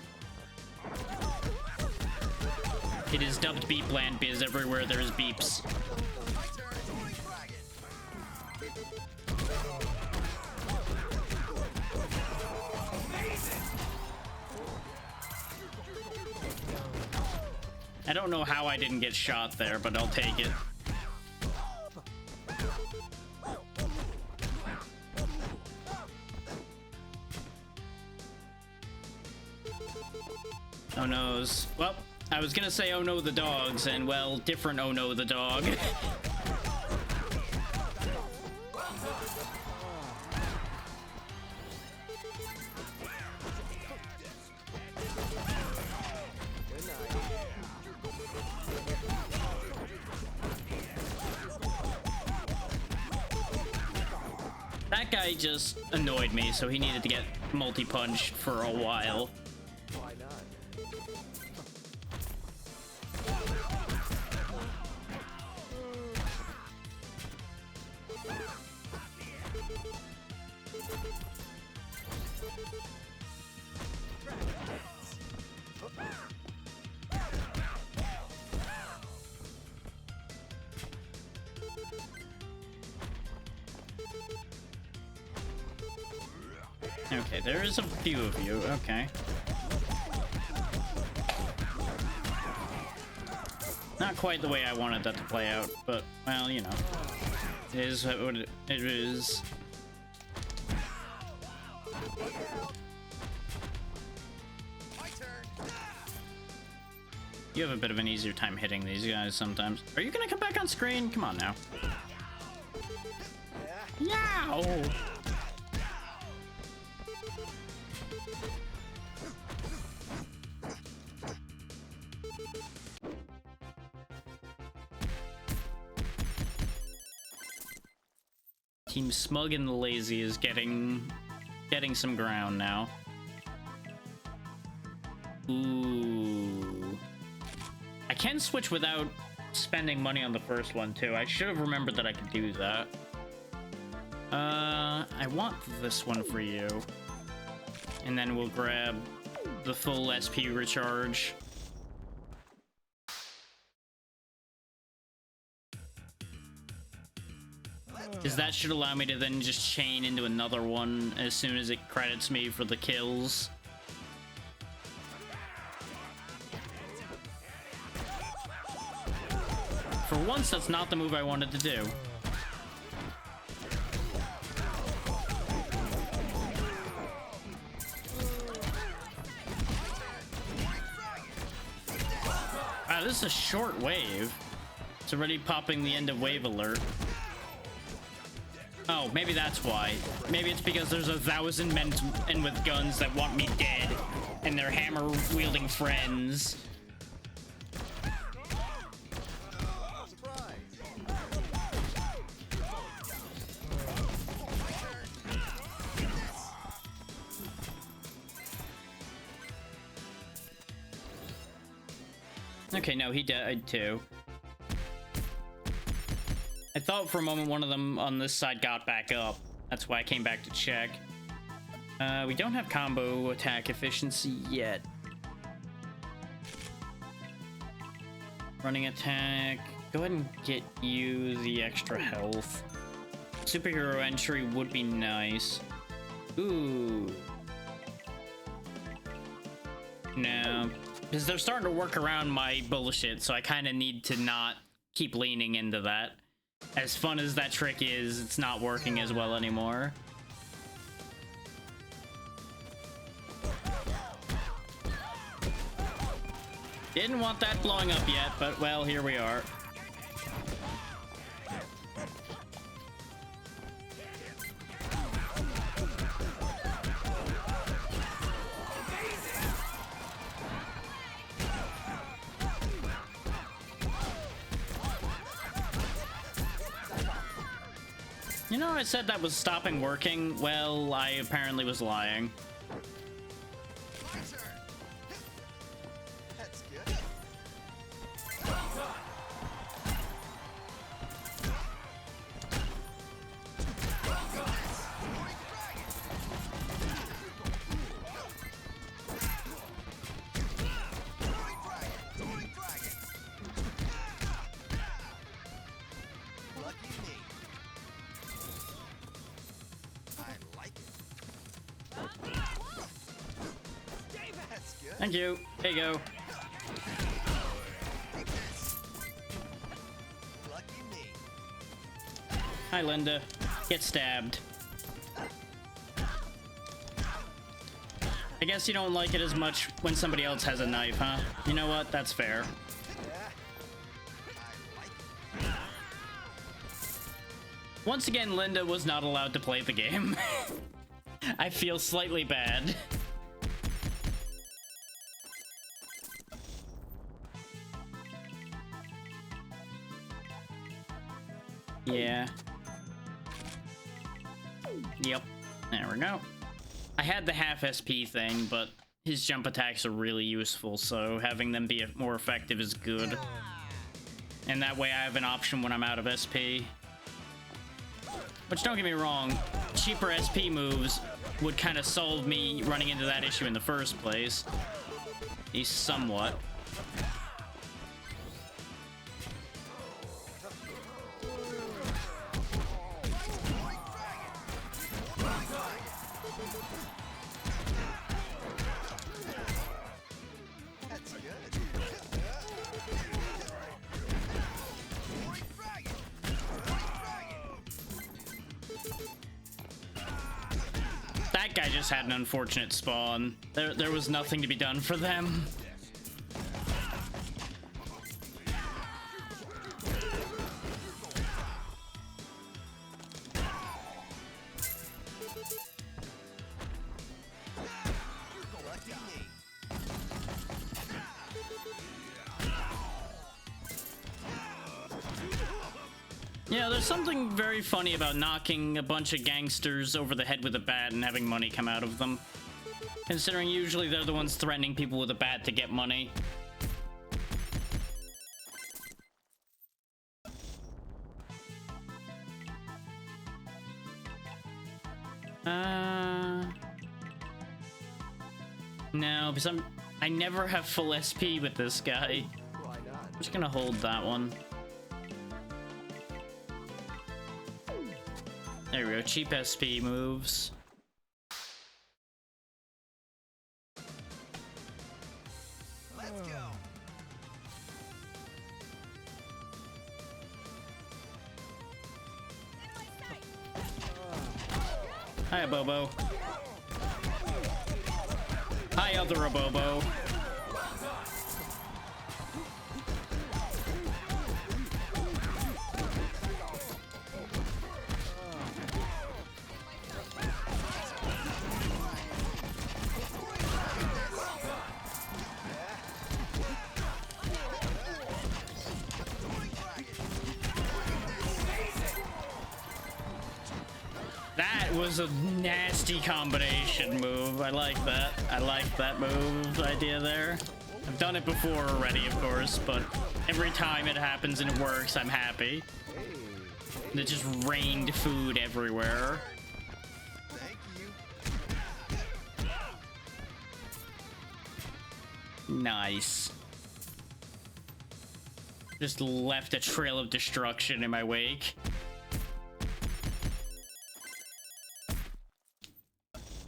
It is dubbed Beepland because everywhere there's beeps. My turn. Boring dragon. I don't know how I didn't get shot there, but I'll take it. Oh no's. Well, I was gonna say oh no the dogs, and well, different oh no the dog. Good night. That guy just annoyed me, so he needed to get multi-punched for a while. Why not? Okay, there is a few of you. Okay. Not quite the way I wanted that to play out, but, well, you know. It is what it is. My turn. You have a bit of an easier time hitting these guys sometimes. Are you gonna come back on screen? Come on now. Yow! Team Smug and the Lazy is getting some ground now. Ooh. I can switch without spending money on the first one too. I should have remembered that I could do that. I want this one for you. And then we'll grab the full SP recharge. Let's Because that should allow me to then just chain into another one as soon as it credits me for the kills. For once, that's not the move I wanted to do. Wow, this is a short wave. It's already popping the end of wave alert. Oh, maybe that's why. Maybe it's because there's 1,000 men and with guns that want me dead, and they're hammer-wielding friends. Okay, no, he died too. I thought for a moment one of them on this side got back up. That's why I came back to check. We don't have combo attack efficiency yet. Running attack. Go ahead and get you the extra health. Superhero entry would be nice. Ooh. No. Because they're starting to work around my bullshit, so I kind of need to not keep leaning into that. As fun as that trick is, it's not working as well anymore. Didn't want that blowing up yet, but well, here we are. You know, I said that was stopping working. Well, I apparently was lying. That's good. Lucky me. I like it. That's good. Thank you. There you go. Take this. Lucky me. Hi, Linda. Get stabbed. I guess you don't like it as much when somebody else has a knife, huh? You know what? That's fair. I like it. Once again, Linda was not allowed to play the game. I feel slightly bad. Yeah. Yep. There we go. I had the half SP thing, but his jump attacks are really useful, so having them be more effective is good. And that way I have an option when I'm out of SP. Which, don't get me wrong, cheaper SP moves would kind of solve me running into that issue in the first place. At least somewhat. That's good. That guy just had an unfortunate spawn. There was nothing to be done for them. Lucky me. Yeah, there's something very funny about knocking a bunch of gangsters over the head with a bat and having money come out of them. Considering usually they're the ones threatening people with a bat to get money. No, because I never have full SP with this guy. Why not? I'm just gonna hold that one. There we go, cheap SP moves. Let's go. Hi, Bobo. Hi, other Bobo. That was a nasty combination move. I like that. I like that move idea there. I've done it before already, of course, but every time it happens and it works, I'm happy. It just rained food everywhere. Thank you. Nice. Just left a trail of destruction in my wake.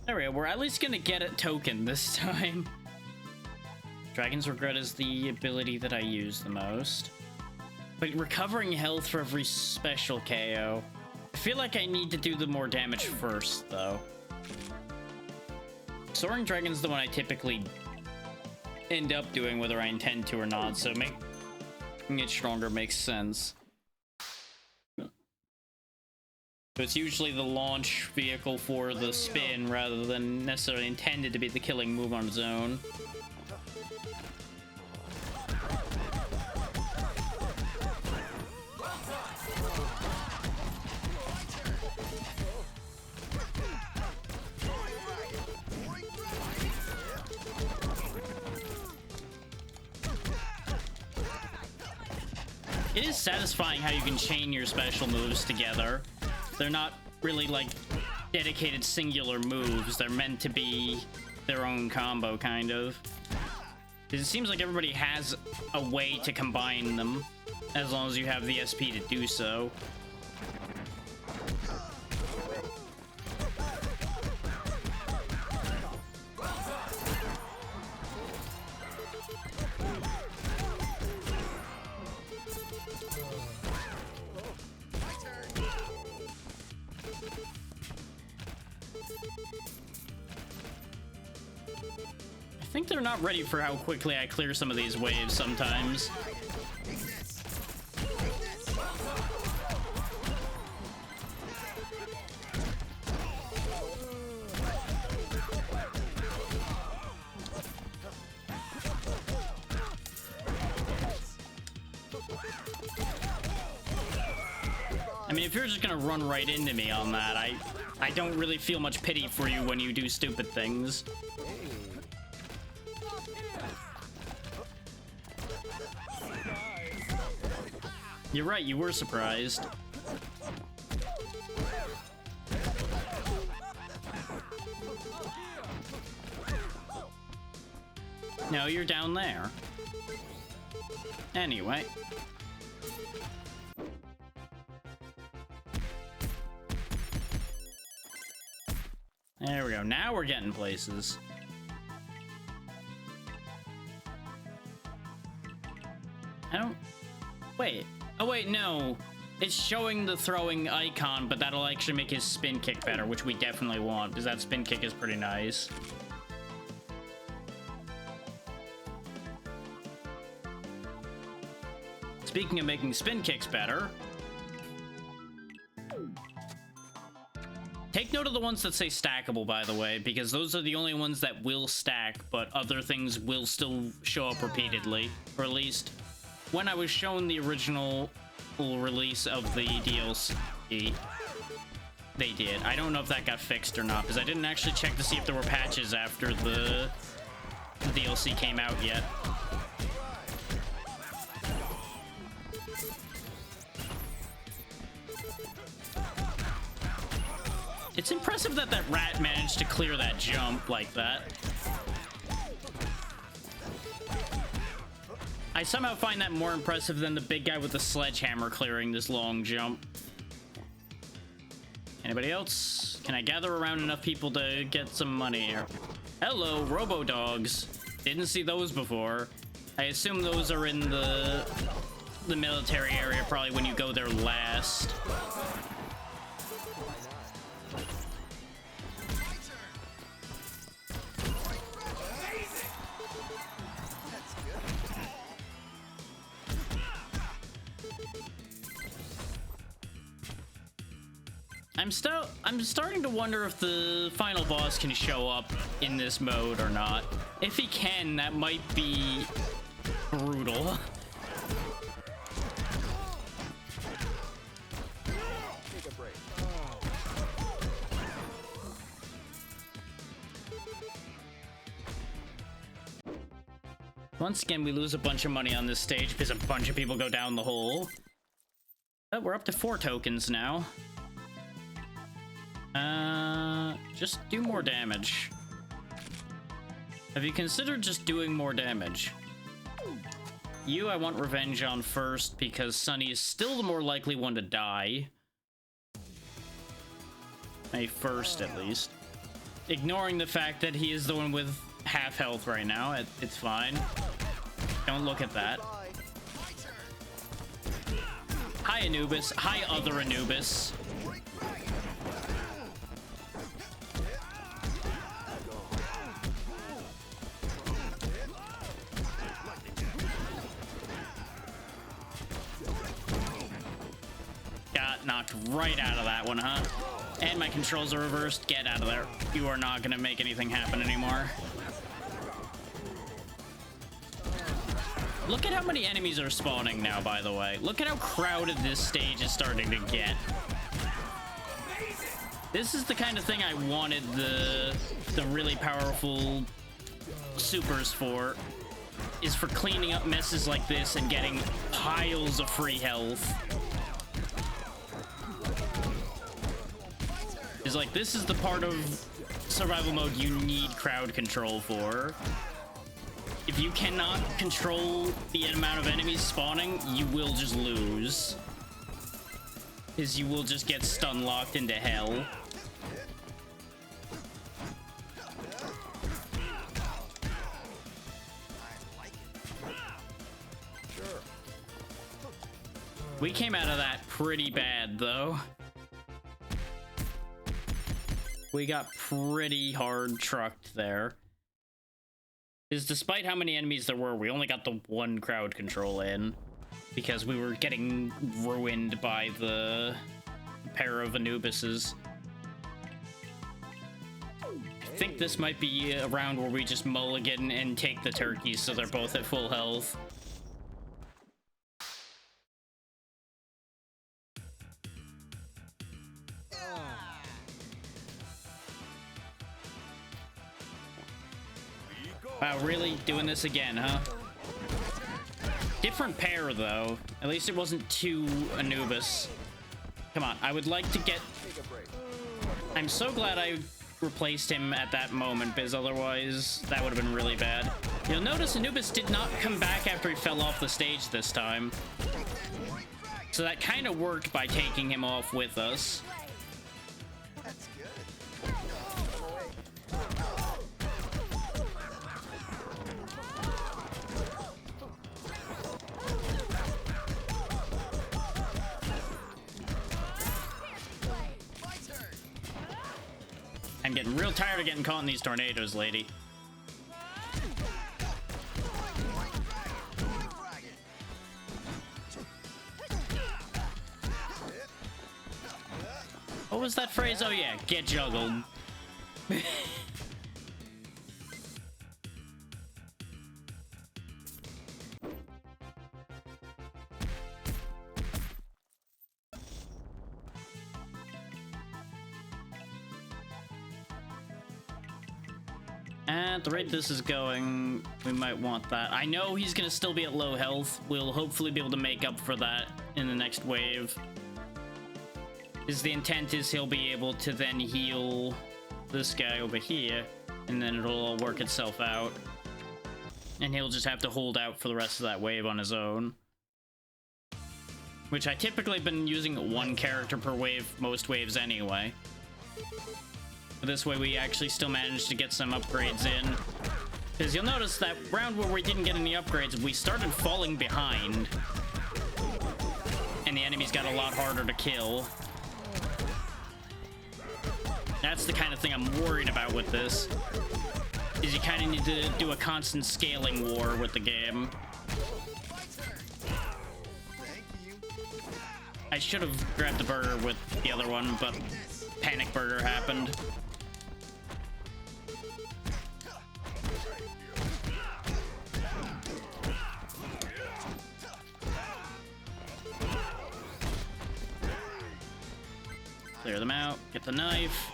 There we go, we're at least gonna get a token this time. Dragon's Regret is the ability that I use the most. But recovering health for every special KO. I feel like I need to do the more damage first, though. Soaring Dragon's the one I typically end up doing, whether I intend to or not, so making it stronger makes sense. So it's usually the launch vehicle for the spin rather than necessarily intended to be the killing move on its own. It is satisfying how you can chain your special moves together. They're not really like dedicated singular moves. They're meant to be their own combo, kind of. It seems like everybody has a way to combine them, as long as you have the SP to do so. I think they're not ready for how quickly I clear some of these waves sometimes. I mean, if you're just gonna run right into me on that, I don't really feel much pity for you when you do stupid things. You're right, you were surprised. No, you're down there. Anyway. There we go. Now we're getting places. I don't... Wait. Oh, wait, no. It's showing the throwing icon, but that'll actually make his spin kick better, which we definitely want, because that spin kick is pretty nice. Speaking of making spin kicks better, take note of the ones that say stackable, by the way, because those are the only ones that will stack, but other things will still show up repeatedly, or at least when I was shown the original release of the DLC, they did. I don't know if that got fixed or not, because I didn't actually check to see if there were patches after the DLC came out yet. It's impressive that that rat managed to clear that jump like that. I somehow find that more impressive than the big guy with the sledgehammer clearing this long jump. Anybody else? Can I gather around enough people to get some money here? Hello, robo-dogs. Didn't see those before. I assume those are in the military area, probably when you go there last. I'm starting to wonder if the final boss can show up in this mode or not. If he can, that might be brutal. Take a break. Once again, we lose a bunch of money on this stage because a bunch of people go down the hole. But we're up to 4 tokens now. Just do more damage. Have you considered just doing more damage? You, I want revenge on first because Sunny is still the more likely one to die. A first, at least. Ignoring the fact that he is the one with half health right now, it's fine. Don't look at that. Hi, Anubis. Hi, other Anubis. Got knocked right out of that one, huh? And my controls are reversed. Get out of there. You are not gonna make anything happen anymore. Look at how many enemies are spawning now, by the way. Look at how crowded this stage is starting to get. This is the kind of thing I wanted the really powerful supers for, is for cleaning up messes like this and getting piles of free health. Is like, this is the part of survival mode you need crowd control for. If you cannot control the amount of enemies spawning, you will just lose. Because you will just get stun locked into hell. We came out of that pretty bad, though. We got pretty hard trucked there. Because despite how many enemies there were, we only got the 1 crowd control in. Because we were getting ruined by the pair of Anubises. I think this might be a round where we just mulligan and take the turkeys so they're both at full health. Wow, really? Doing this again, huh? Different pair, though. At least it wasn't 2 Anubis. Come on, I would like to get... I'm so glad I replaced him at that moment, because otherwise that would have been really bad. You'll notice Anubis did not come back after he fell off the stage this time. So that kind of worked by taking him off with us. That's good. I'm getting real tired of getting caught in these tornadoes, lady. What was that phrase? Oh yeah, get juggled. At the rate this is going, we might want that. I know he's gonna still be at low health. We'll hopefully be able to make up for that in the next wave. Because the intent is he'll be able to then heal this guy over here, and then it'll all work itself out. And he'll just have to hold out for the rest of that wave on his own. which I typically been using one character per wave, most waves anyway. But this way we actually still managed to get some upgrades in. Because you'll notice that round where we didn't get any upgrades, we started falling behind. And the enemies got a lot harder to kill. That's the kind of thing I'm worried about with this. Is you kind of need to do a constant scaling war with the game. I should have grabbed the burger with the other one, but panic burger happened. Clear them out, get the knife.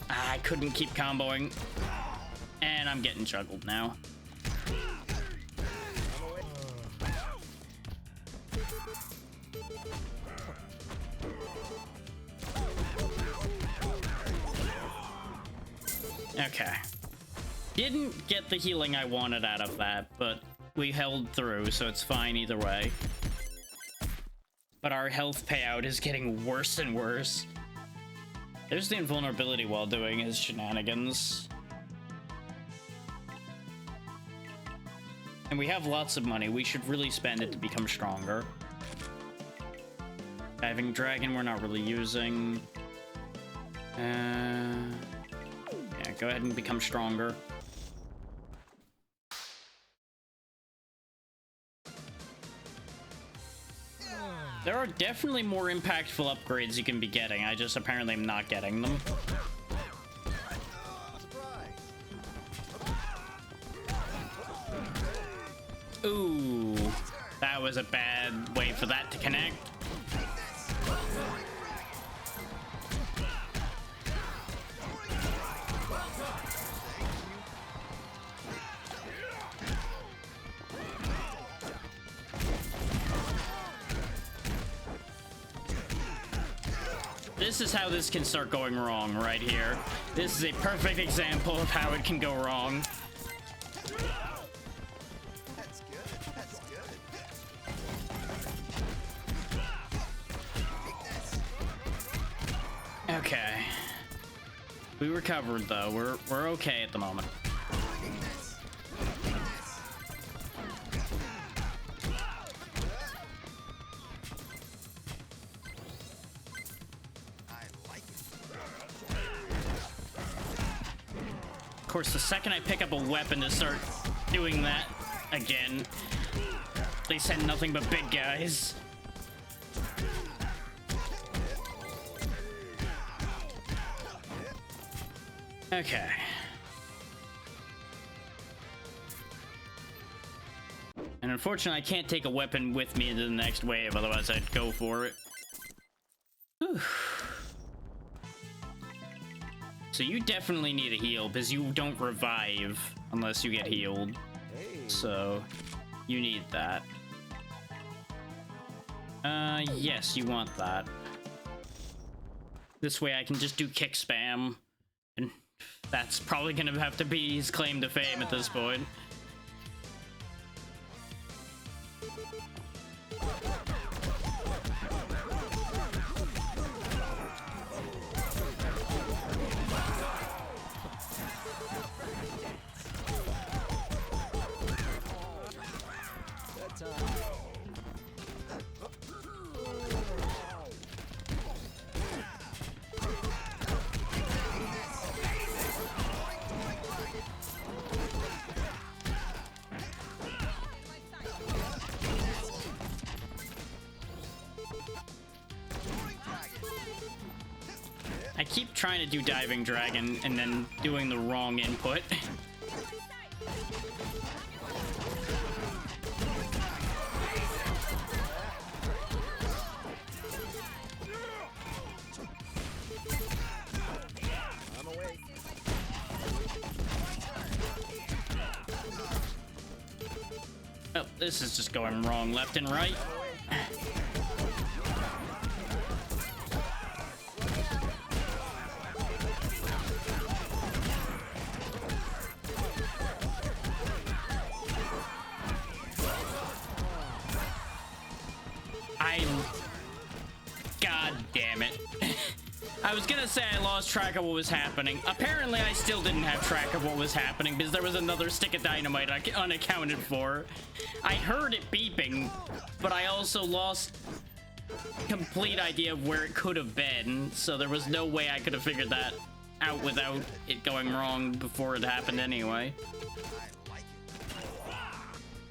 I couldn't keep comboing. And I'm getting juggled now. Okay. Didn't get the healing I wanted out of that, but we held through, so it's fine either way. But our health payout is getting worse and worse. There's the invulnerability while doing his shenanigans. And we have lots of money. We should really spend it to become stronger. Diving Dragon we're not really using. Yeah, go ahead and become stronger. There are definitely more impactful upgrades you can be getting. I just apparently am not getting them. Ooh, that was a bad way for that to connect. This is how this can start going wrong right here. This is a perfect example of how it can go wrong. That's good. That's good. Okay. We recovered though. We're okay at the moment. Of course, the second I pick up a weapon to start doing that again, they send nothing but big guys. Okay. And unfortunately, I can't take a weapon with me into the next wave, otherwise I'd go for it. Whew. So you definitely need a heal, because you don't revive unless you get healed. So, you need that. Yes, you want that. This way I can just do kick spam. And that's probably gonna have to be his claim to fame at this point. I keep trying to do Diving Dragon and then doing the wrong input. Oh, this is just going wrong left and right. God damn it. I was gonna say I lost track of what was happening. Apparently, I still didn't have track of what was happening because there was another stick of dynamite unaccounted for. I heard it beeping, but I also lost complete idea of where it could have been, so there was no way I could have figured that out without it going wrong before it happened anyway.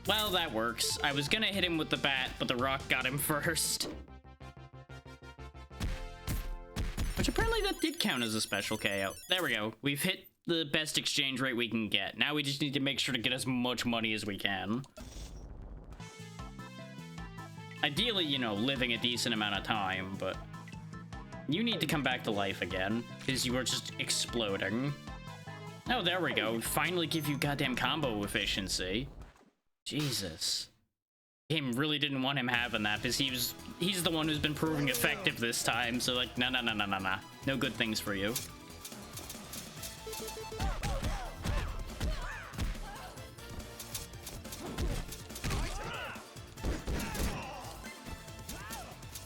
Well, that works. I was gonna hit him with the bat, but the rock got him first. Which apparently that did count as a special KO. There we go. We've hit the best exchange rate we can get. Now we just need to make sure to get as much money as we can. Ideally, you know, living a decent amount of time, but you need to come back to life again, because you are just exploding. Oh, there we go. Finally give you goddamn combo efficiency. Jesus. Game really didn't want him having that, because he's the one who's been proving effective this time, so like, no. No good things for you.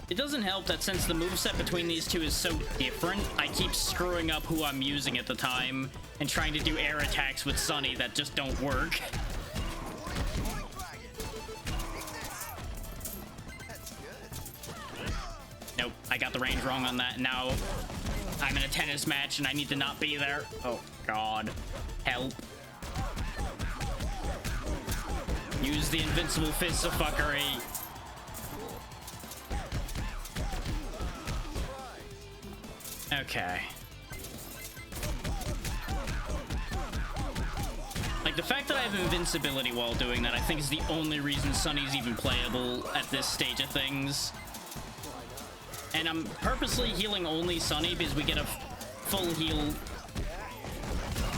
It doesn't help that since the moveset between these two is so different, I keep screwing up who I'm using at the time and trying to do air attacks with Sunny that just don't work. Nope, I got the range wrong on that. Now I'm in a tennis match and I need to not be there. Oh, God. Help. Use the invincible fist of fuckery. Okay. Like, the fact that I have invincibility while doing that, I think is the only reason Sunny's even playable at this stage of things. And I'm purposely healing only Sunny because we get a full heal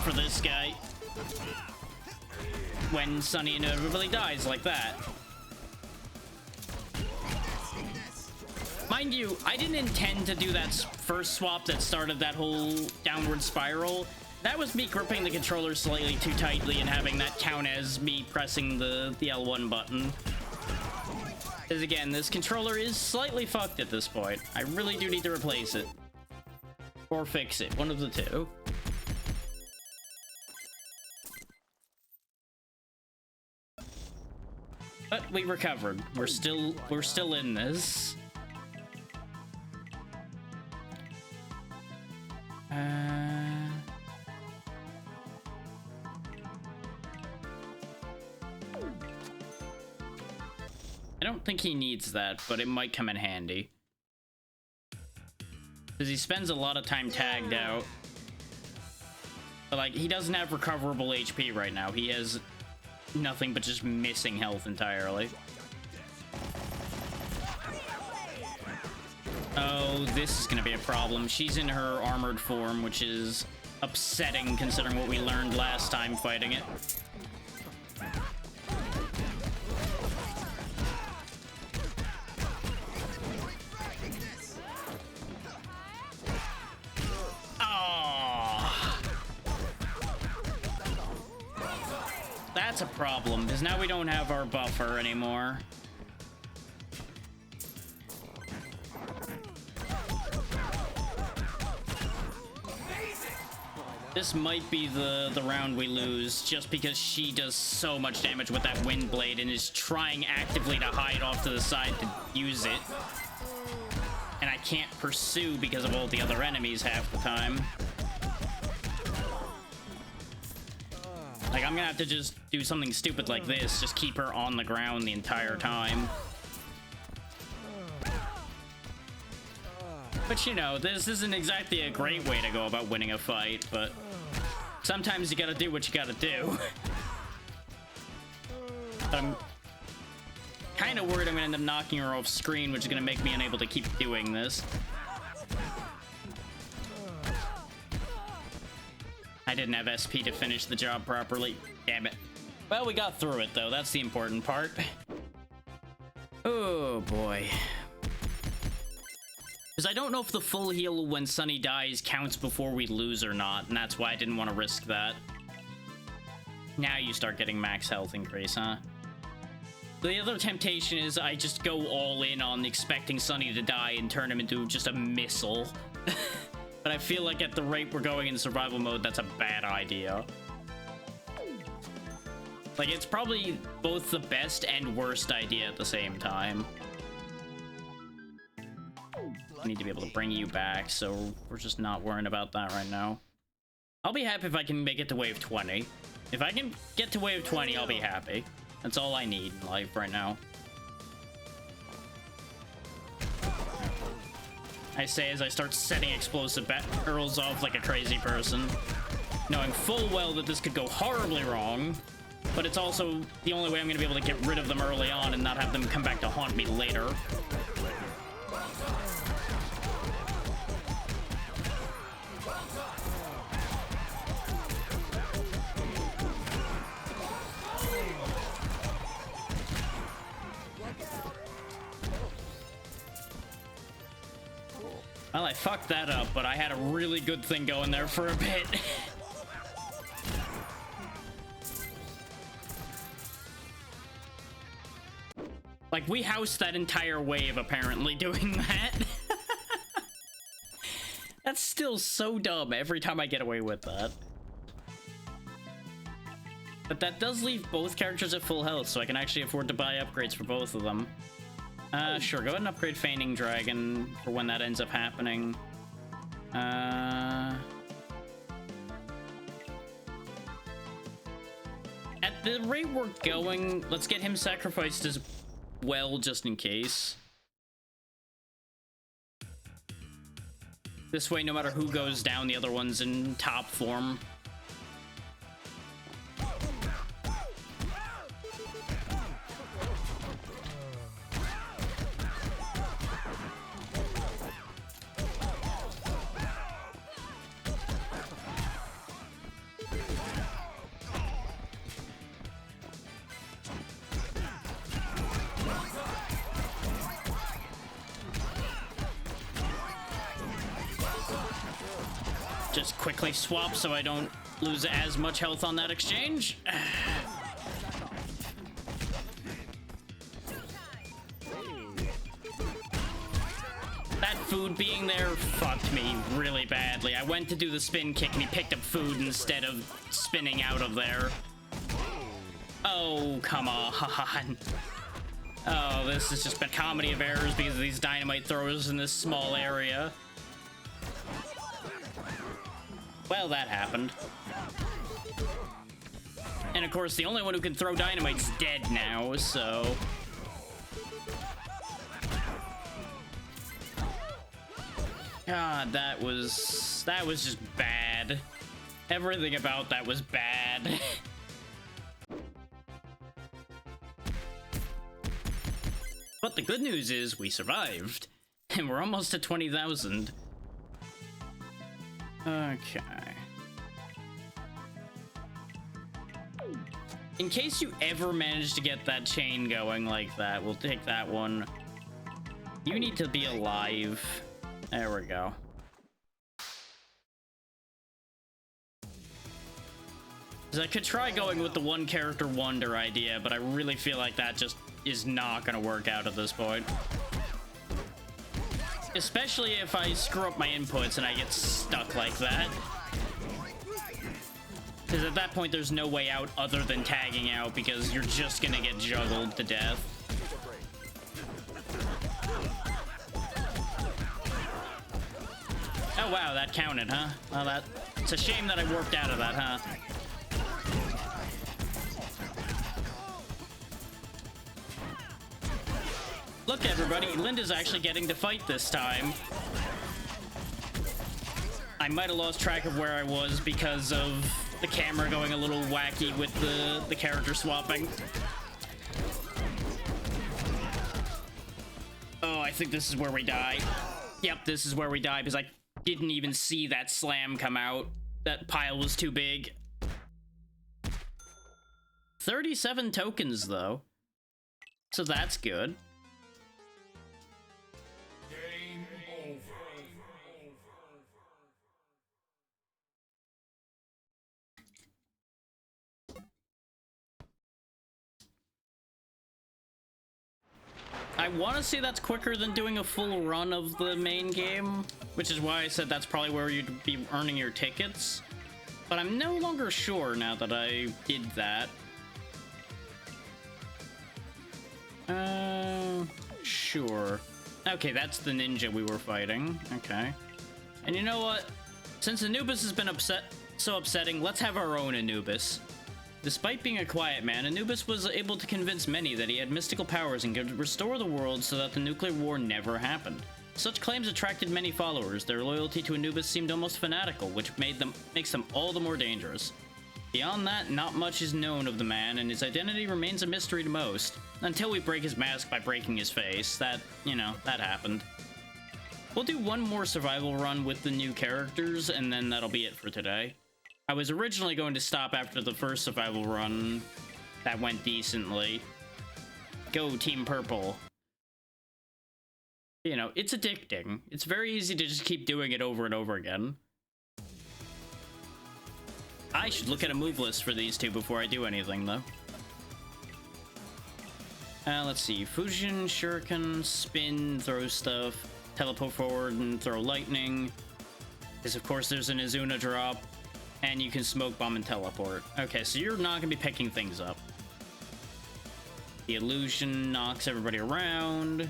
for this guy when Sunny inevitably dies like that. Mind you, I didn't intend to do that first swap that started that whole downward spiral. That was me gripping the controller slightly too tightly and having that count as me pressing the L1 button. Because again, this controller is slightly fucked at this point. I really do need to replace it. Or fix it, one of the two. But we recovered. We're still in this. I don't think he needs that, but it might come in handy. Because he spends a lot of time tagged out. But, like, he doesn't have recoverable HP right now. He has nothing but just missing health entirely. Oh, this is gonna be a problem. She's in her armored form, which is upsetting considering what we learned last time fighting it. Oh. That's a problem, because now we don't have our buffer anymore. This might be the round we lose, just because she does so much damage with that wind blade and is trying actively to hide off to the side to use it. And I can't pursue because of all the other enemies half the time. Like, I'm gonna have to just do something stupid like this, just keep her on the ground the entire time. But you know, this isn't exactly a great way to go about winning a fight, but sometimes you gotta do what you gotta do. But I'm kind of worried I'm gonna end up knocking her off screen, which is gonna make me unable to keep doing this. I didn't have SP to finish the job properly. Damn it. Well, we got through it, though. That's the important part. Oh, boy. Because I don't know if the full heal when Sunny dies counts before we lose or not, and that's why I didn't want to risk that. Now you start getting max health increase, huh? The other temptation is I just go all in on expecting Sunny to die and turn him into just a missile. But I feel like at the rate we're going in survival mode, that's a bad idea. Like, it's probably both the best and worst idea at the same time. I need to be able to bring you back, so we're just not worrying about that right now. I'll be happy if I can make it to wave 20. If I can get to wave 20, I'll be happy. That's all I need in life right now. I say as I start setting explosive barrels off like a crazy person, knowing full well that this could go horribly wrong, but it's also the only way I'm going to be able to get rid of them early on and not have them come back to haunt me later. Well, I fucked that up, but I had a really good thing going there for a bit. Like, we housed that entire wave, apparently, doing that. That's still so dumb every time I get away with that. But that does leave both characters at full health, so I can actually afford to buy upgrades for both of them. Sure, go ahead and upgrade Feigning Dragon for when that ends up happening. At the rate we're going, let's get him sacrificed as well, just in case. This way, no matter who goes down, the other one's in top form. Just quickly swap so I don't lose as much health on that exchange. That food being there fucked me really badly. I went to do the spin kick and he picked up food instead of spinning out of there. Oh, come on. Oh, this has just been comedy of errors because of these dynamite throwers in this small area. Well, that happened. And of course, the only one who can throw dynamite's dead now, so... God, that was just bad. Everything about that was bad. But the good news is we survived. And we're almost at 20,000. Okay. In case you ever manage to get that chain going like that, we'll take that one. You need to be alive. There we go. Because I could try going with the one character wonder idea, but I really feel like that just is not going to work out at this point. Especially if I screw up my inputs and I get stuck like that. Because at that point, there's no way out other than tagging out because you're just going to get juggled to death. Oh, wow, that counted, huh? Well, it's a shame that I warped out of that, huh? Look, everybody, Linda's actually getting to fight this time. I might have lost track of where I was because of the camera going a little wacky with the character swapping. Oh, I think this is where we die. Yep, this is where we die because I didn't even see that slam come out. That pile was too big. 37 tokens, though. So that's good. I want to say that's quicker than doing a full run of the main game, which is why I said that's probably where you'd be earning your tickets. But I'm no longer sure now that I did that. Sure. Okay, that's the ninja we were fighting. Okay. And you know what? Since Anubis has been so upsetting, let's have our own Anubis. Despite being a quiet man, Anubis was able to convince many that he had mystical powers and could restore the world so that the nuclear war never happened. Such claims attracted many followers. Their loyalty to Anubis seemed almost fanatical, which makes them all the more dangerous. Beyond that, not much is known of the man, and his identity remains a mystery to most. Until we break his mask by breaking his face. That, you know, that happened. We'll do one more survival run with the new characters, and then that'll be it for today. I was originally going to stop after the first survival run. That went decently. Go, Team Purple. You know, it's addicting. It's very easy to just keep doing it over and over again. I should look at a move list for these two before I do anything, though. Let's see. Fusion, Shuriken, Spin, throw stuff, teleport forward and throw lightning. Because, of course, there's an Izuna drop, and you can smoke bomb and teleport. Okay, so you're not going to be picking things up. The illusion knocks everybody around.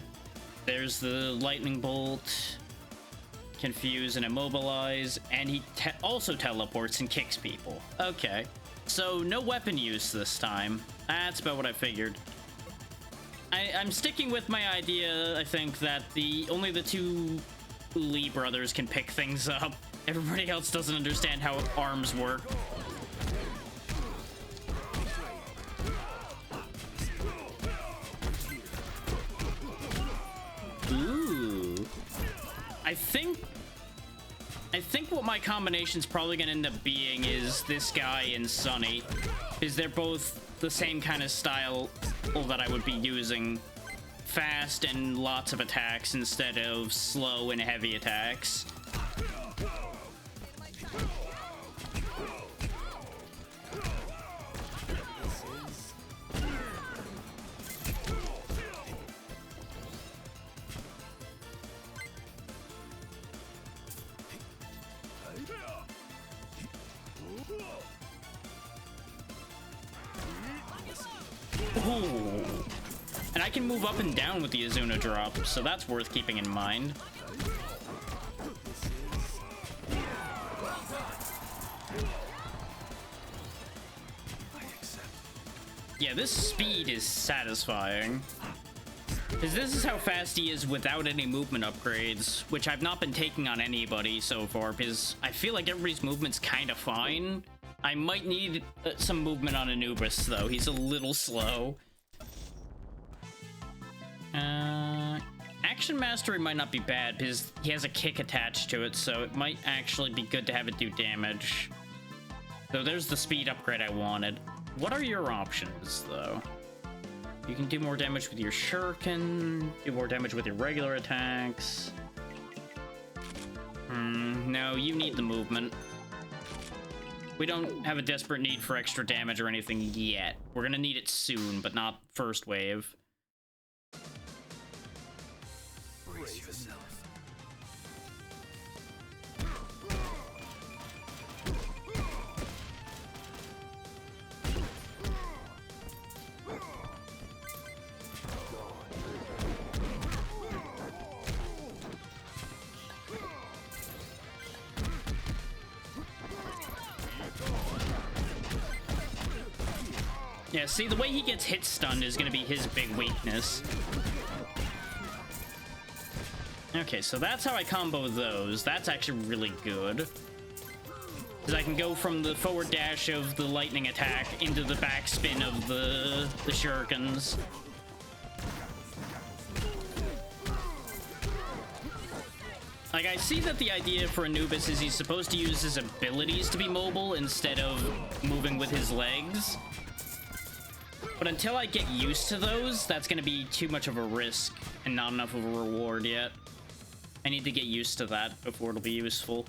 There's the lightning bolt. Confuse and immobilize, and he also teleports and kicks people. Okay, so no weapon use this time. That's about what I figured. I'm sticking with my idea, I think, that only the two Lee brothers can pick things up. Everybody else doesn't understand how arms work. Ooh. I think what my combination's probably gonna end up being is this guy and Sunny, because they're both the same kind of style that I would be using. Fast and lots of attacks instead of slow and heavy attacks. Ooh. And I can move up and down with the Izuna drop, so that's worth keeping in mind. Yeah, this speed is satisfying. Because this is how fast he is without any movement upgrades, which I've not been taking on anybody so far, because I feel like everybody's movement's kind of fine. I might need some movement on Anubis, though. He's a little slow. Action Mastery might not be bad, because he has a kick attached to it, so it might actually be good to have it do damage. So there's the speed upgrade I wanted. What are your options, though? You can do more damage with your Shuriken, do more damage with your regular attacks. No, you need the movement. We don't have a desperate need for extra damage or anything yet. We're gonna need it soon, but not first wave. Brace yourself. Yeah, see, the way he gets hit stunned is gonna be his big weakness. Okay, so that's how I combo those. That's actually really good. Because I can go from the forward dash of the lightning attack into the backspin of the shurikens. Like, I see that the idea for Anubis is he's supposed to use his abilities to be mobile instead of moving with his legs. But until I get used to those, that's going to be too much of a risk and not enough of a reward yet. I need to get used to that before it'll be useful.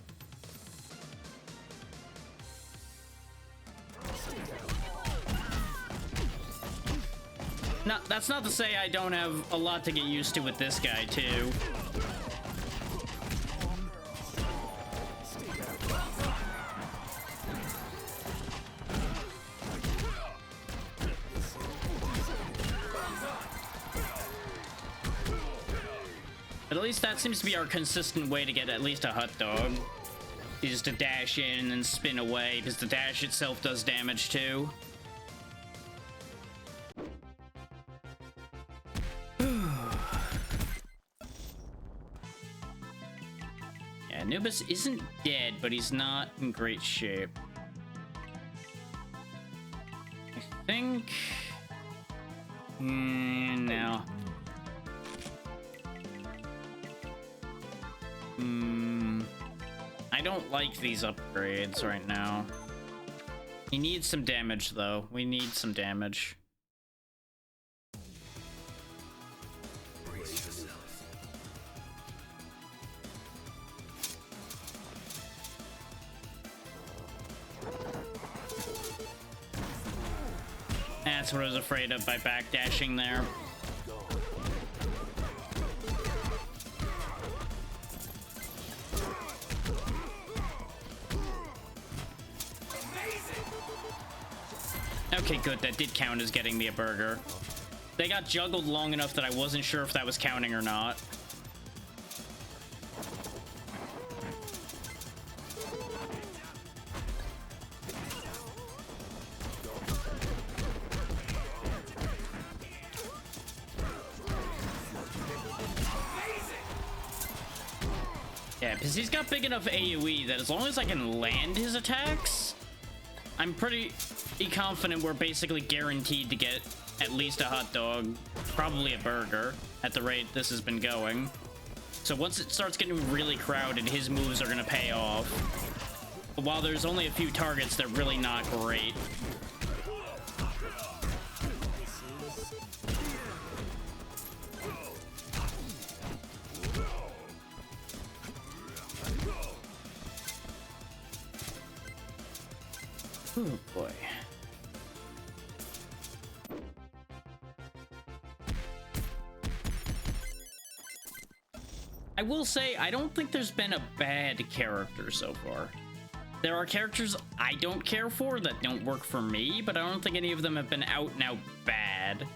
That's not to say I don't have a lot to get used to with this guy, too. But at least that seems to be our consistent way to get at least a hot dog. Is to dash in and then spin away, because the dash itself does damage, too. Anubis isn't dead, but he's not in great shape. I think... no. I don't like these upgrades right now. He needs some damage, though. We need some damage. That's what I was afraid of by backdashing there. Okay, good. That did count as getting me a burger. They got juggled long enough that I wasn't sure if that was counting or not. Yeah, because he's got big enough AoE that as long as I can land his attacks, I'm pretty confident we're basically guaranteed to get at least a hot dog, probably a burger, at the rate this has been going. So once it starts getting really crowded, his moves are going to pay off. But while there's only a few targets, they're really not great. Oh boy. I will say, I don't think there's been a bad character so far. There are characters I don't care for that don't work for me, but I don't think any of them have been out and out bad.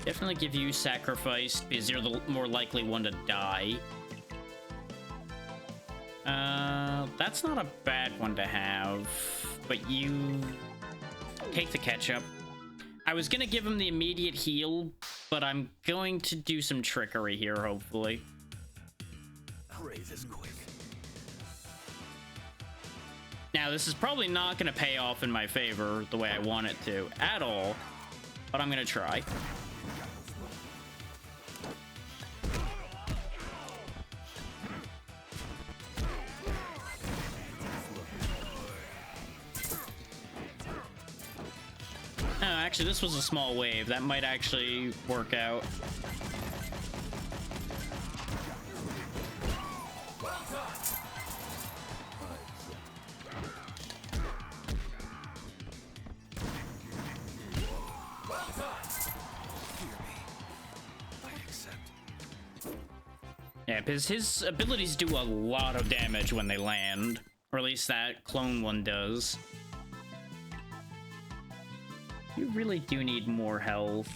Definitely give you sacrifice because you're the more likely one to die. That's not a bad one to have, but you take the ketchup. I was gonna give him the immediate heal, but I'm going to do some trickery here, hopefully. Praise is quick. Now, this is probably not gonna pay off in my favor the way I want it to at all, but I'm gonna try. Oh, actually, this was a small wave. That might actually work out. Yeah, because his abilities do a lot of damage when they land. Or at least that clone one does. You really do need more health.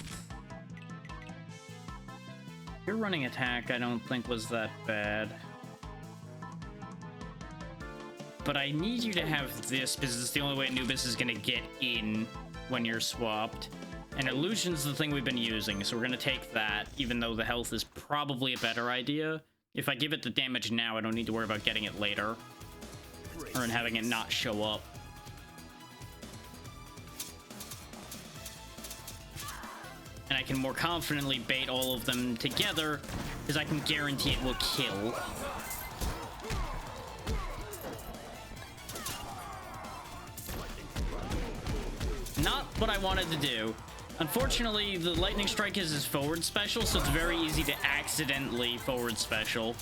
Your running attack, I don't think was that bad. But I need you to have this, because it's the only way Anubis is going to get in when you're swapped. And Illusion's the thing we've been using, so we're going to take that, even though the health is probably a better idea. If I give it the damage now, I don't need to worry about getting it later. Or in having it not show up. And I can more confidently bait all of them together, because I can guarantee it will kill. Not what I wanted to do. Unfortunately, the Lightning Strike is his forward special, so it's very easy to accidentally forward special.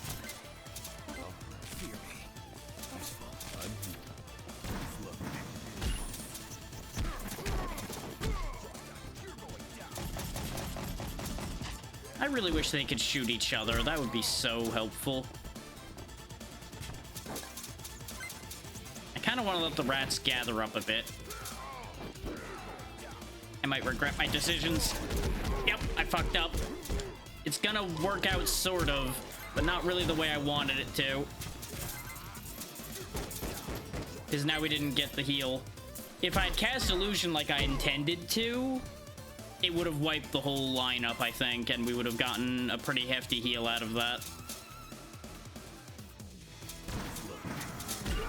I really wish they could shoot each other. That would be so helpful. I kind of want to let the rats gather up a bit. I might regret my decisions. Yep, I fucked up. It's gonna work out sort of, but not really the way I wanted it to. Because now we didn't get the heal. If I'd cast Illusion like I intended to, it would have wiped the whole lineup, I think, and we would have gotten a pretty hefty heal out of that.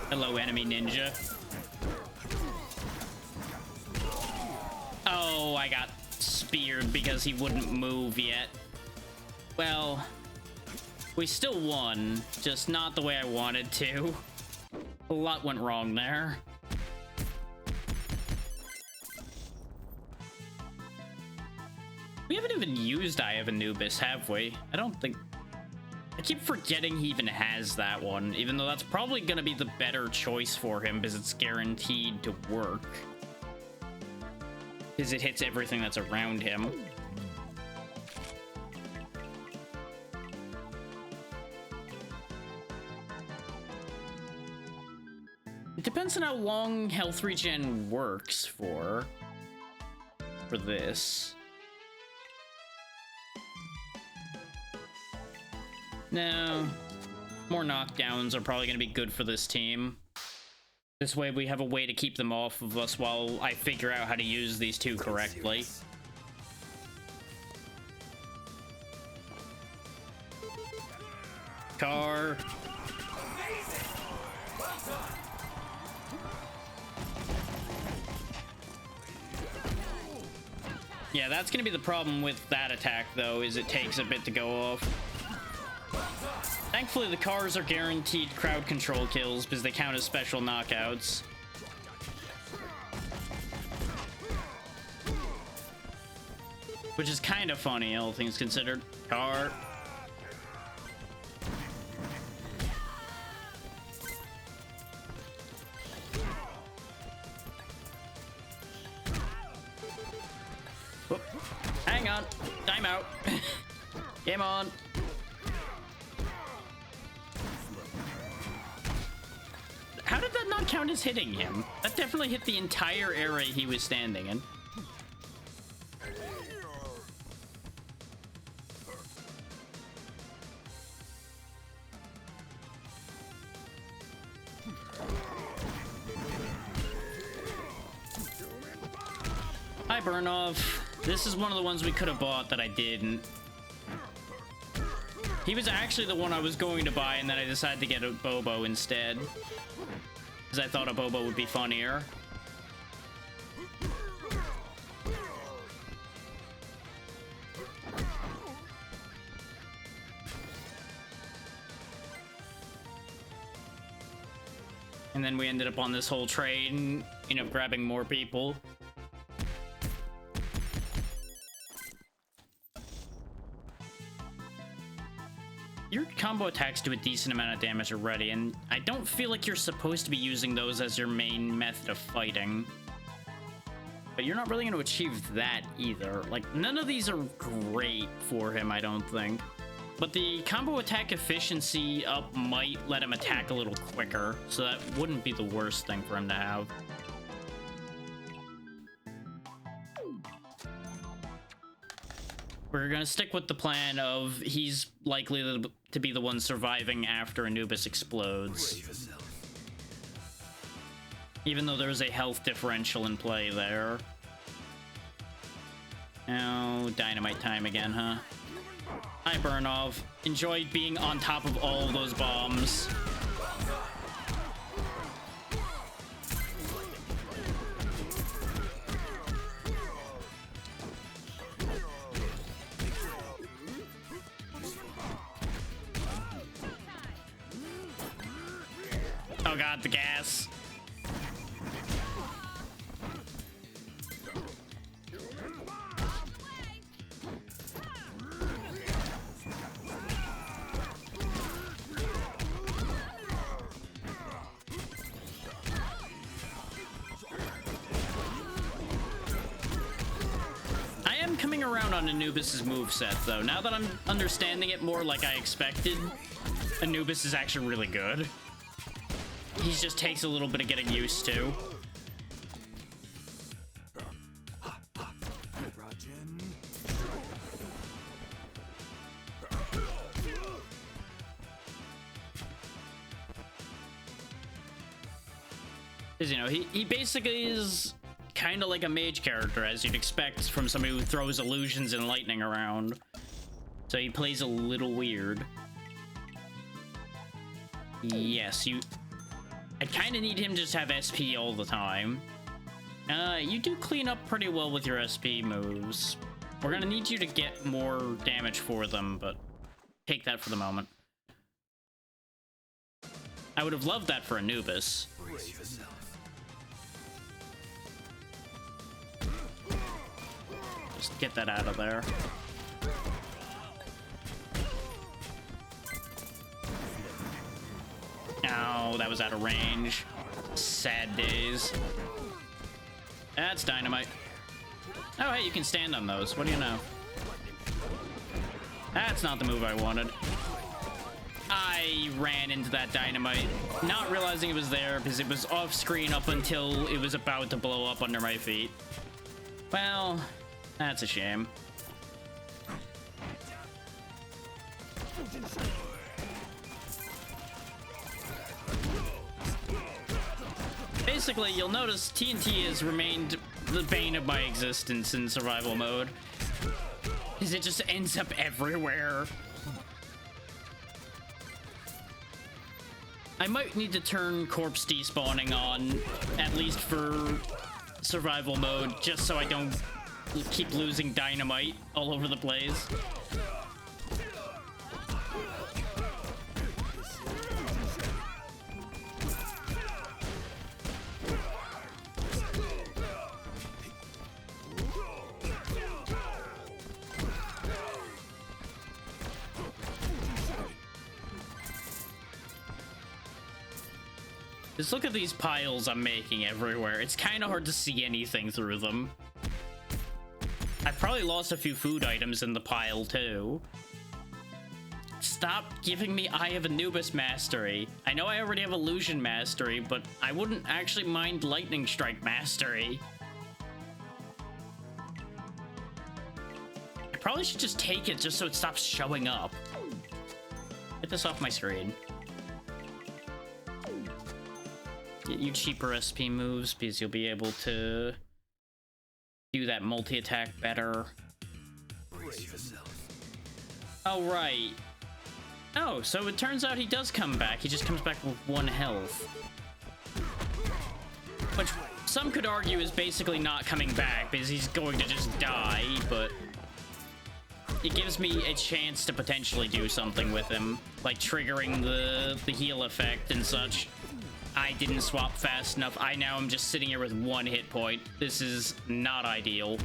Hello, enemy ninja. Oh, I got speared because he wouldn't move yet. Well, we still won, just not the way I wanted to. A lot went wrong there. We haven't even used Eye of Anubis, have we? I don't think... I keep forgetting he even has that one, even though that's probably going to be the better choice for him because it's guaranteed to work. Because it hits everything that's around him. It depends on how long health regen works for this. No, more knockdowns are probably going to be good for this team. This way we have a way to keep them off of us while I figure out how to use these two correctly. Car. Yeah, that's going to be the problem with that attack, though, is it takes a bit to go off. Thankfully, the cars are guaranteed crowd control kills because they count as special knockouts. Which is kind of funny, all things considered. Car. Whoop. Hang on. Time out. Game on. How did that not count as hitting him? That definitely hit the entire area he was standing in. Hi, Burnoff. This is one of the ones we could have bought that I didn't. He was actually the one I was going to buy, and then I decided to get a Bobo instead. Because I thought a Bobo would be funnier. And then we ended up on this whole train, you know, grabbing more people. Your combo attacks do a decent amount of damage already, and I don't feel like you're supposed to be using those as your main method of fighting. But you're not really going to achieve that either. Like, none of these are great for him, I don't think. But the combo attack efficiency up might let him attack a little quicker, so that wouldn't be the worst thing for him to have. We're gonna stick with the plan of he's likely to be the one surviving after Anubis explodes. Even though there's a health differential in play there. Oh, dynamite time again, huh? Hi, Burnov. Enjoy being on top of all of those bombs. Oh god, the gas. around on Anubis's moveset, though. Now that I'm understanding it more like I expected, Anubis is actually really good. He just takes a little bit of getting used to. Because, you know, he basically is kind of like a mage character, as you'd expect from somebody who throws illusions and lightning around. So he plays a little weird. Yes, I kind of need him to just have SP all the time. You do clean up pretty well with your SP moves. We're gonna need you to get more damage for them, but take that for the moment. I would have loved that for Anubis. Just get that out of there. Oh, that was out of range. Sad days. That's dynamite. Oh, hey, you can stand on those. What do you know? That's not the move I wanted. I ran into that dynamite, not realizing it was there because it was off screen up until it was about to blow up under my feet. Well, that's a shame. Basically, you'll notice TNT has remained the bane of my existence in survival mode, because it just ends up everywhere. I might need to turn corpse despawning on, at least for survival mode, just so I don't keep losing dynamite all over the place. Just look at these piles I'm making everywhere. It's kind of hard to see anything through them. I've probably lost a few food items in the pile, too. Stop giving me Eye of Anubis Mastery. I know I already have Illusion Mastery, but I wouldn't actually mind Lightning Strike Mastery. I probably should just take it just so it stops showing up. Get this off my screen. Get you cheaper SP moves, because you'll be able to do that multi-attack better. Oh, right. Oh, so it turns out he does come back. He just comes back with 1 health. Which some could argue is basically not coming back, because he's going to just die, but it gives me a chance to potentially do something with him, like triggering the heal effect and such. I didn't swap fast enough. I now am just sitting here with 1 hit point. This is not ideal.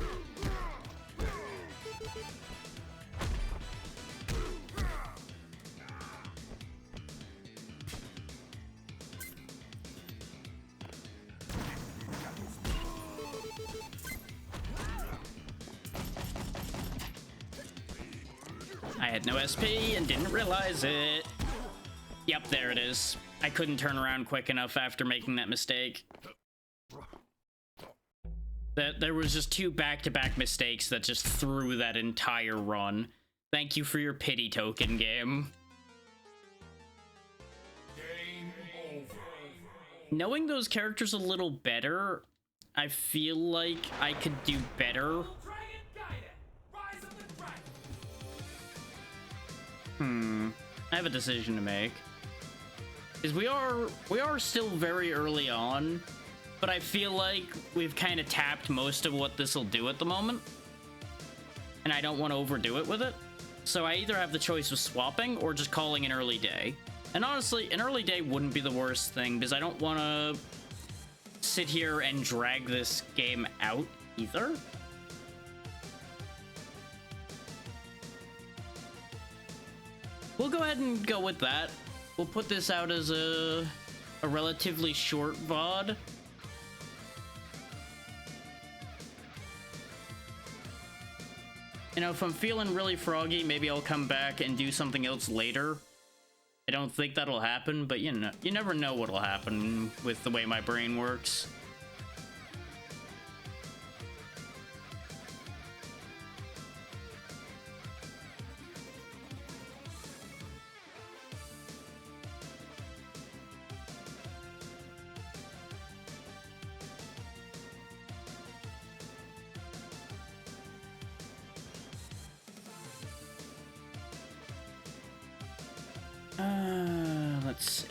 I had no SP and didn't realize it. Yep, there it is. I couldn't turn around quick enough after making that mistake. There was just 2 back-to-back mistakes that just threw that entire run. Thank you for your pity token, game. Game over. Knowing those characters a little better, I feel like I could do better. Dragon Gaiden, Rise of the Dragon. I have a decision to make. Because we are still very early on, but I feel like we've kind of tapped most of what this will do at the moment, and I don't want to overdo it with it. So I either have the choice of swapping or just calling an early day. And honestly, an early day wouldn't be the worst thing, because I don't want to sit here and drag this game out either. We'll go ahead and go with that. We'll put this out as a relatively short VOD. You know, if I'm feeling really froggy, maybe I'll come back and do something else later. I don't think that'll happen, but you know, you never know what'll happen with the way my brain works. Let's see.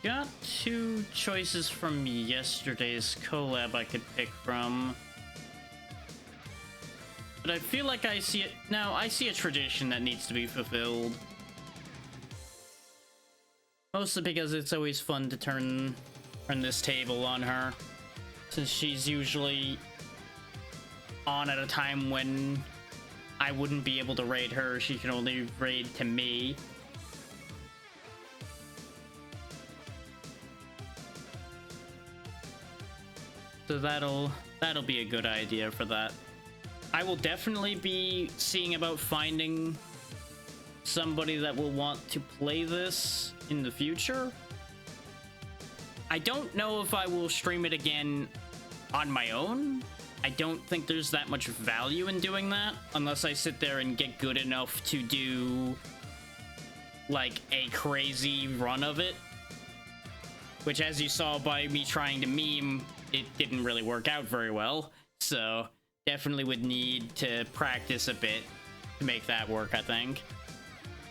Got two choices from yesterday's collab I could pick from. But I feel like I see it now. I see a tradition that needs to be fulfilled. Mostly because it's always fun to turn this table on her, since she's usually on at a time when I wouldn't be able to raid her. She can only raid to me. So that'll be a good idea for that. I will definitely be seeing about finding somebody that will want to play this in the future. I don't know if I will stream it again on my own. I don't think there's that much value in doing that unless I sit there and get good enough to do like a crazy run of it, which, as you saw by me trying to meme, it didn't really work out very well. So definitely would need to practice a bit to make that work, I think.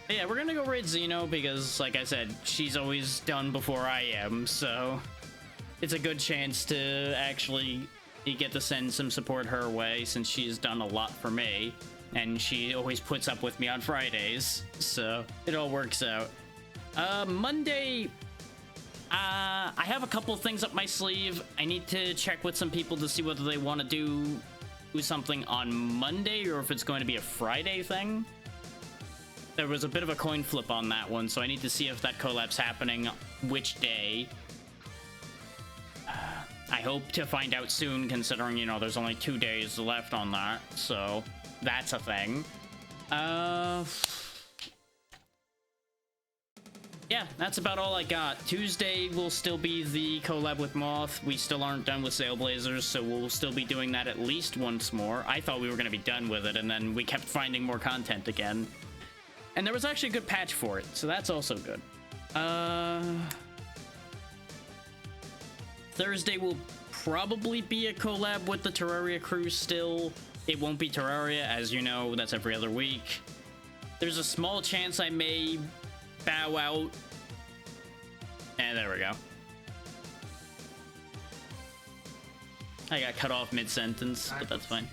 But yeah, we're gonna go raid Xeno because, like I said, she's always done before I am, so it's a good chance to actually get to send some support her way, since she's done a lot for me and she always puts up with me on Fridays, so it all works out. Monday, I have a couple things up my sleeve. I need to check with some people to see whether they want to do something on Monday or if it's going to be a Friday thing. There was a bit of a coin flip on that one, so I need to see if that collab's happening, which day. I hope to find out soon, considering, you know, there's only 2 days left on that, so that's a thing. Yeah, that's about all I got. Tuesday will still be the collab with Moth. We still aren't done with Sailblazers, so we'll still be doing that at least once more. I thought we were going to be done with it, and then we kept finding more content again. And there was actually a good patch for it, so that's also good. Thursday will probably be a collab with the Terraria crew still. It won't be Terraria, as you know, that's every other week. There's a small chance I may bow out. And there we go. I got cut off mid-sentence, but that's fine.